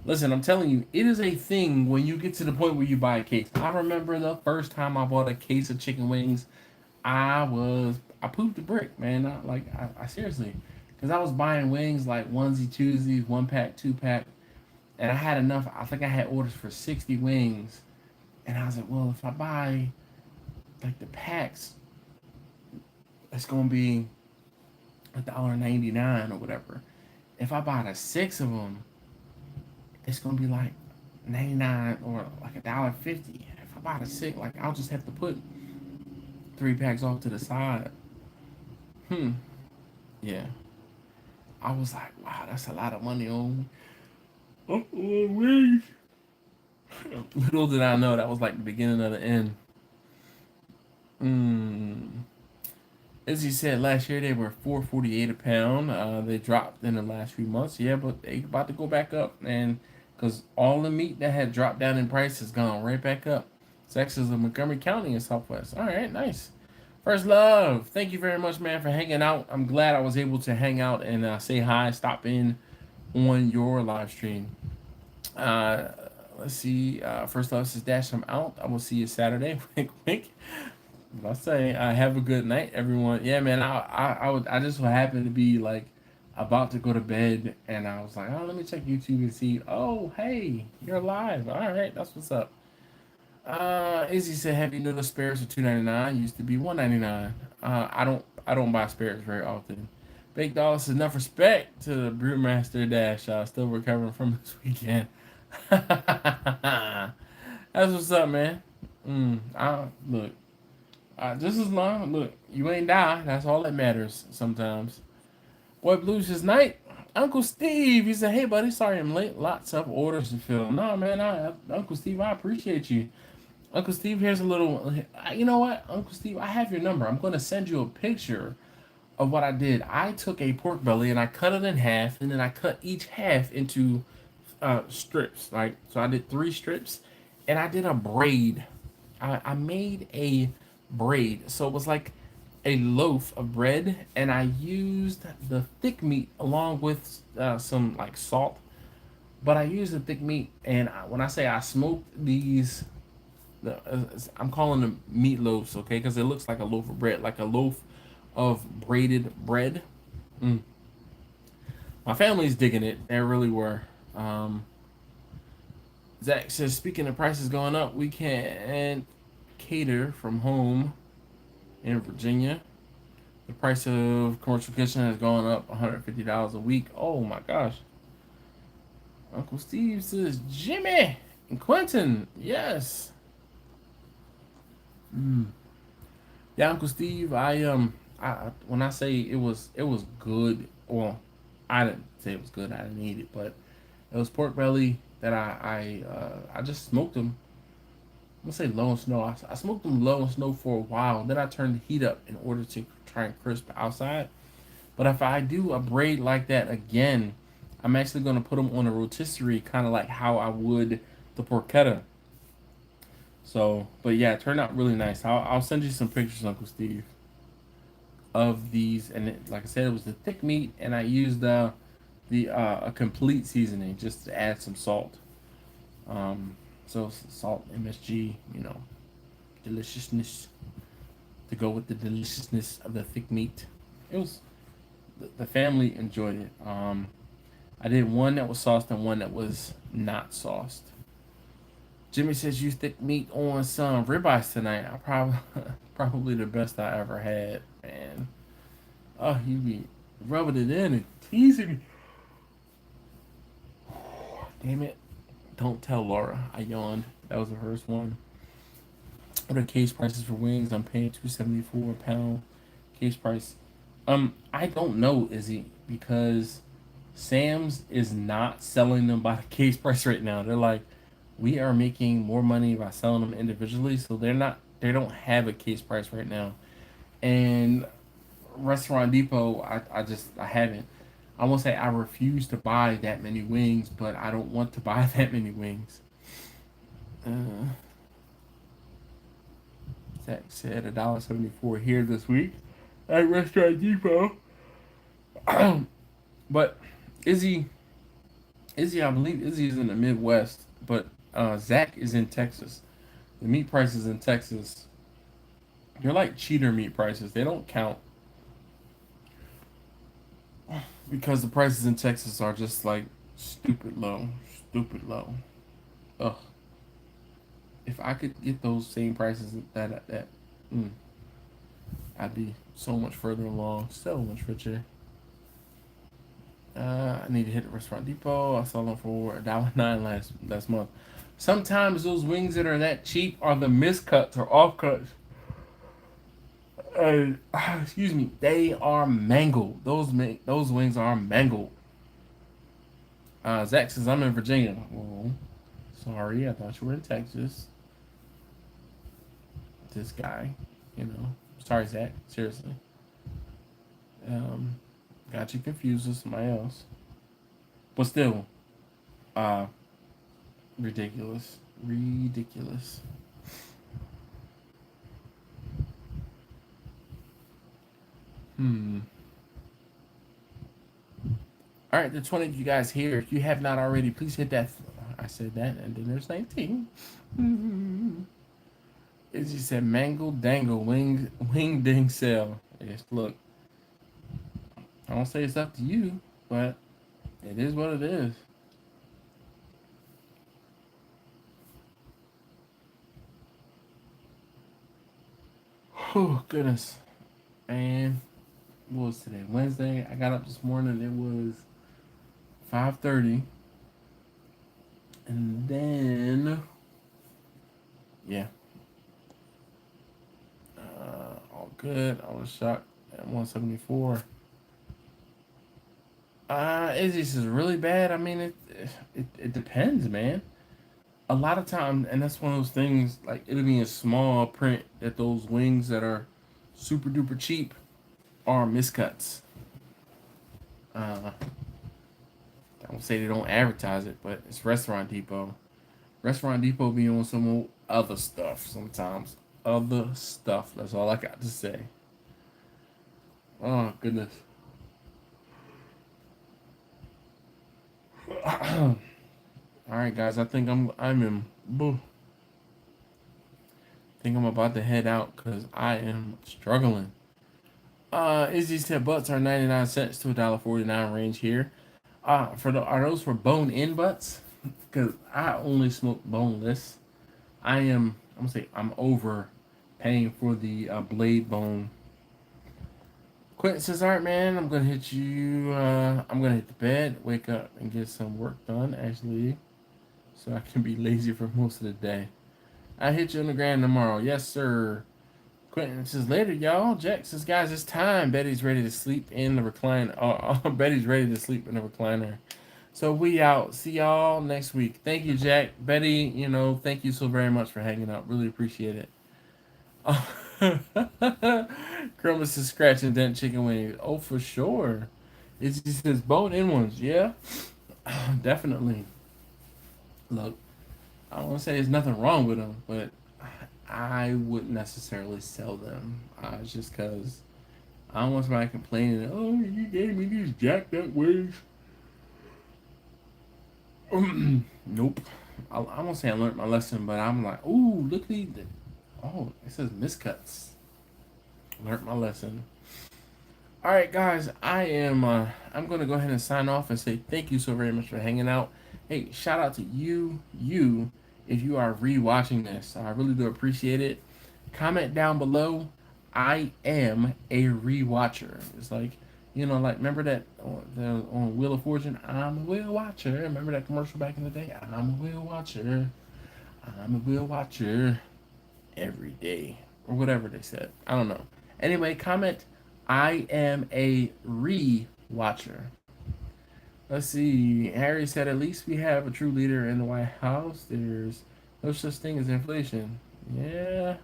Listen, I'm telling you, it is a thing when you get to the point where you buy a case. I remember the first time I bought a case of chicken wings, I pooped a brick, man. I seriously, because I was buying wings like onesie, twosies, 1 pack, 2 pack, and I had enough. I think I had orders for 60 wings, and I was like, well, if I buy like the packs, it's gonna be $1.99 or whatever. If I buy the 6 of them, it's gonna be like 99 or like $1.50. If I buy the 6, like I'll just have to put 3 packs off to the side. Yeah. I was like, wow, that's a lot of money on wings. Little did I know that was like the beginning of the end. As you said, last year they were $4.48 a pound. They dropped in the last few months. Yeah, but they about to go back up, and because all the meat that had dropped down in price has gone right back up. Texas of Montgomery County in Southwest. All right, nice. First love, thank you very much, man, for hanging out. I'm glad I was able to hang out and say hi, stop in on your live stream. Uh, let's see. First love says Dash, I'm out. I will see you Saturday. Wink, wink. I'll say, have a good night, everyone. Yeah, man. I just so happened to be like about to go to bed, and I was like, oh, let me check YouTube and see. Oh, hey, you're live. All right, that's what's up. Izzy said, have you noticed spares are $2.99? Used to be $1.99. I don't buy spares very often. Big Dog says, enough respect to the Brewmaster Dash. Still recovering from this weekend. That's what's up, man. Look. Just as long, look, you ain't die. That's all that matters sometimes. Boy Blues his night. Uncle Steve, he said, hey, buddy, sorry I'm late. Lots of orders to fill. No, man, Uncle Steve, I appreciate you. Uncle Steve, here's a little, you know what, Uncle Steve, I have your number. I'm going to send you a picture of what I did. I took a pork belly and I cut it in half, and then I cut each half into strips. Like, so I did 3 strips, and I did a braid. I made a braid. So it was like a loaf of bread, and I used the thick meat along with some like salt. But I used the thick meat, and when I say I smoked these, I'm calling them meatloafs, okay? Because it looks like a loaf of bread, like a loaf of braided bread. My family's digging it. They really were. Zach says, speaking of prices going up, we can't cater from home in Virginia. The price of commercial kitchen has gone up $150 a week. Oh my gosh. Uncle Steve says, Jimmy, And Quentin, yes. Yeah, Uncle Steve. I when I say it was good. Well, I didn't say it was good. I didn't eat it, but it was pork belly that I just smoked them. I'm gonna say low and snow. I smoked them low and snow for a while. Then I turned the heat up in order to try and crisp outside. But if I do a braid like that again, I'm actually gonna put them on a rotisserie, kind of like how I would the porchetta. So, but yeah, it turned out really nice. I'll send you some pictures, Uncle Steve, of these. And like I said, it was the thick meat, and I used the a complete seasoning just to add some salt. Um, so salt, MSG, deliciousness to go with the deliciousness of the thick meat. It was the family enjoyed it. I did one that was sauced and one that was not sauced. Jimmy says use thick meat on some ribeyes tonight. I probably probably the best I ever had, man. Oh, you be rubbing it in and teasing me. Damn it. Don't tell Laura. I yawned. That was the first one. What are case prices for wings? I'm paying $2.74 a pound. Case price. I don't know, Izzy, because Sam's is not selling them by the case price right now. They're like, we are making more money by selling them individually, so they don't have a case price right now. And Restaurant Depot, I haven't. I won't say I refuse to buy that many wings, but I don't want to buy that many wings. Zach said $1.74 here this week at Restaurant Depot. But Izzy, I believe Izzy is in the Midwest, but Zach is in Texas. The meat prices in Texas, they're like cheater meat prices. They don't count because the prices in Texas are just like stupid low, stupid low. Ugh. If I could get those same prices I'd be so much further along, so much richer. I need to hit the Restaurant Depot. I saw them for $1.09 last month. Sometimes those wings that are that cheap are the miscuts or offcuts. Excuse me, they are mangled. Those wings are mangled. Zach says I'm in Virginia. Oh, sorry, I thought you were in Texas. This guy, Sorry, Zach. Seriously. Got you confused with somebody else. But still, ridiculous. Ridiculous. Alright, the 20 of you guys here. If you have not already, please hit that. I said that, and then there's 19. As you said, mangle dangle, wing ding sale. Yes, look. I don't say it's up to you, but it is what it is. Oh, goodness. And what was today? Wednesday. I got up this morning. It was 5:30. And then, yeah. All good. I was shocked at 174. Is this really bad? I mean, it depends, man. A lot of times, and that's one of those things, like, it'll be in small print that those wings that are super duper cheap are miscuts. I won't say they don't advertise it, but it's Restaurant Depot. Restaurant Depot be on some other stuff sometimes. Other stuff. That's all I got to say. Oh, goodness. All right, guys. I think I'm in. Boo. I think I'm about to head out because I am struggling. Izzy said butts are 99 cents to $1.49 range here. Are those for bone-in butts? Because I only smoke boneless. I'm gonna say I'm over paying for the blade bone. Quentin says, all right, man, I'm gonna hit you. I'm gonna hit the bed, wake up, and get some work done. Actually, so I can be lazy for most of the day. I hit you on the ground tomorrow. Yes, sir. Quentin says, later, y'all. Jack says, guys, it's time. Betty's ready to sleep in the recliner. Betty's ready to sleep in the recliner. So we out. See y'all next week. Thank you, Jack. Betty, thank you so very much for hanging out. Really appreciate it. Crumbus is scratching dent chicken wings. Oh, for sure. It just says bone-in ones. Yeah, definitely. Look, I don't want to say there's nothing wrong with them, but I wouldn't necessarily sell them. Just because I don't want somebody complaining, oh, you gave me these jacked up wings. Nope. I won't say I learned my lesson, but I'm like, ooh, look at these. Oh, it says miscuts. Learned my lesson. All right, guys, I'm going to go ahead and sign off and say thank you so very much for hanging out. Hey, shout out to you, if you are rewatching this. I really do appreciate it. Comment down below. I am a rewatcher. It's like, remember that on Wheel of Fortune? I'm a wheel watcher. Remember that commercial back in the day? I'm a wheel watcher. I'm a wheel watcher every day. Or whatever they said. I don't know. Anyway, comment, I am a re-watcher. Let's see. Harry said, at least we have a true leader in the White House. There's no such thing as inflation. Yeah.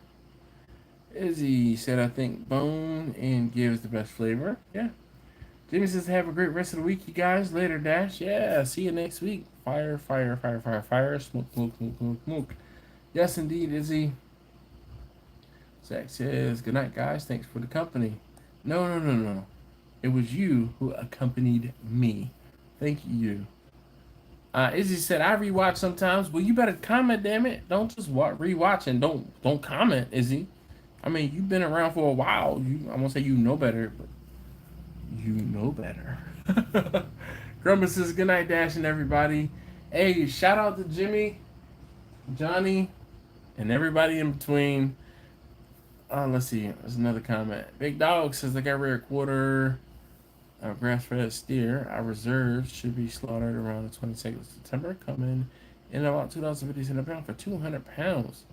Izzy said, I think bone and gives the best flavor. Yeah. Jimmy says, have a great rest of the week, you guys. Later, Dash. Yeah, see you next week. Fire, fire, fire, fire, fire. Smoke, smoke, smoke, smoke, smoke. Yes, indeed, Izzy. Zach says, good night, guys. Thanks for the company. No. It was you who accompanied me. Thank you. Izzy said, I rewatch sometimes. Well, you better comment, damn it. Don't just rewatch and don't comment, Izzy. I mean, you've been around for a while. I won't say you know better, but you know better. Grumpus says, good night, Dash and everybody. Hey, shout out to Jimmy, Johnny, and everybody in between. Let's see. There's another comment. Big Dog says, like every quarter of grass-fed steer I reserved should be slaughtered around the 22nd of September, coming in about 2,050 cents a pound for 200 pounds.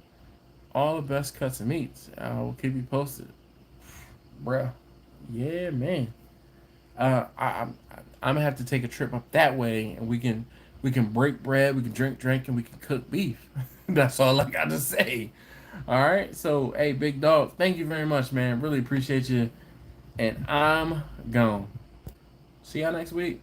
All the best cuts of meats. I will keep you posted. Bruh. Yeah, man. I'm gonna have to take a trip up that way, and we can break bread, we can drink, and we can cook beef. That's all I got to say. All right, so hey, Big Dog, thank you very much, man. Really appreciate you, and I'm gone. See y'all next week.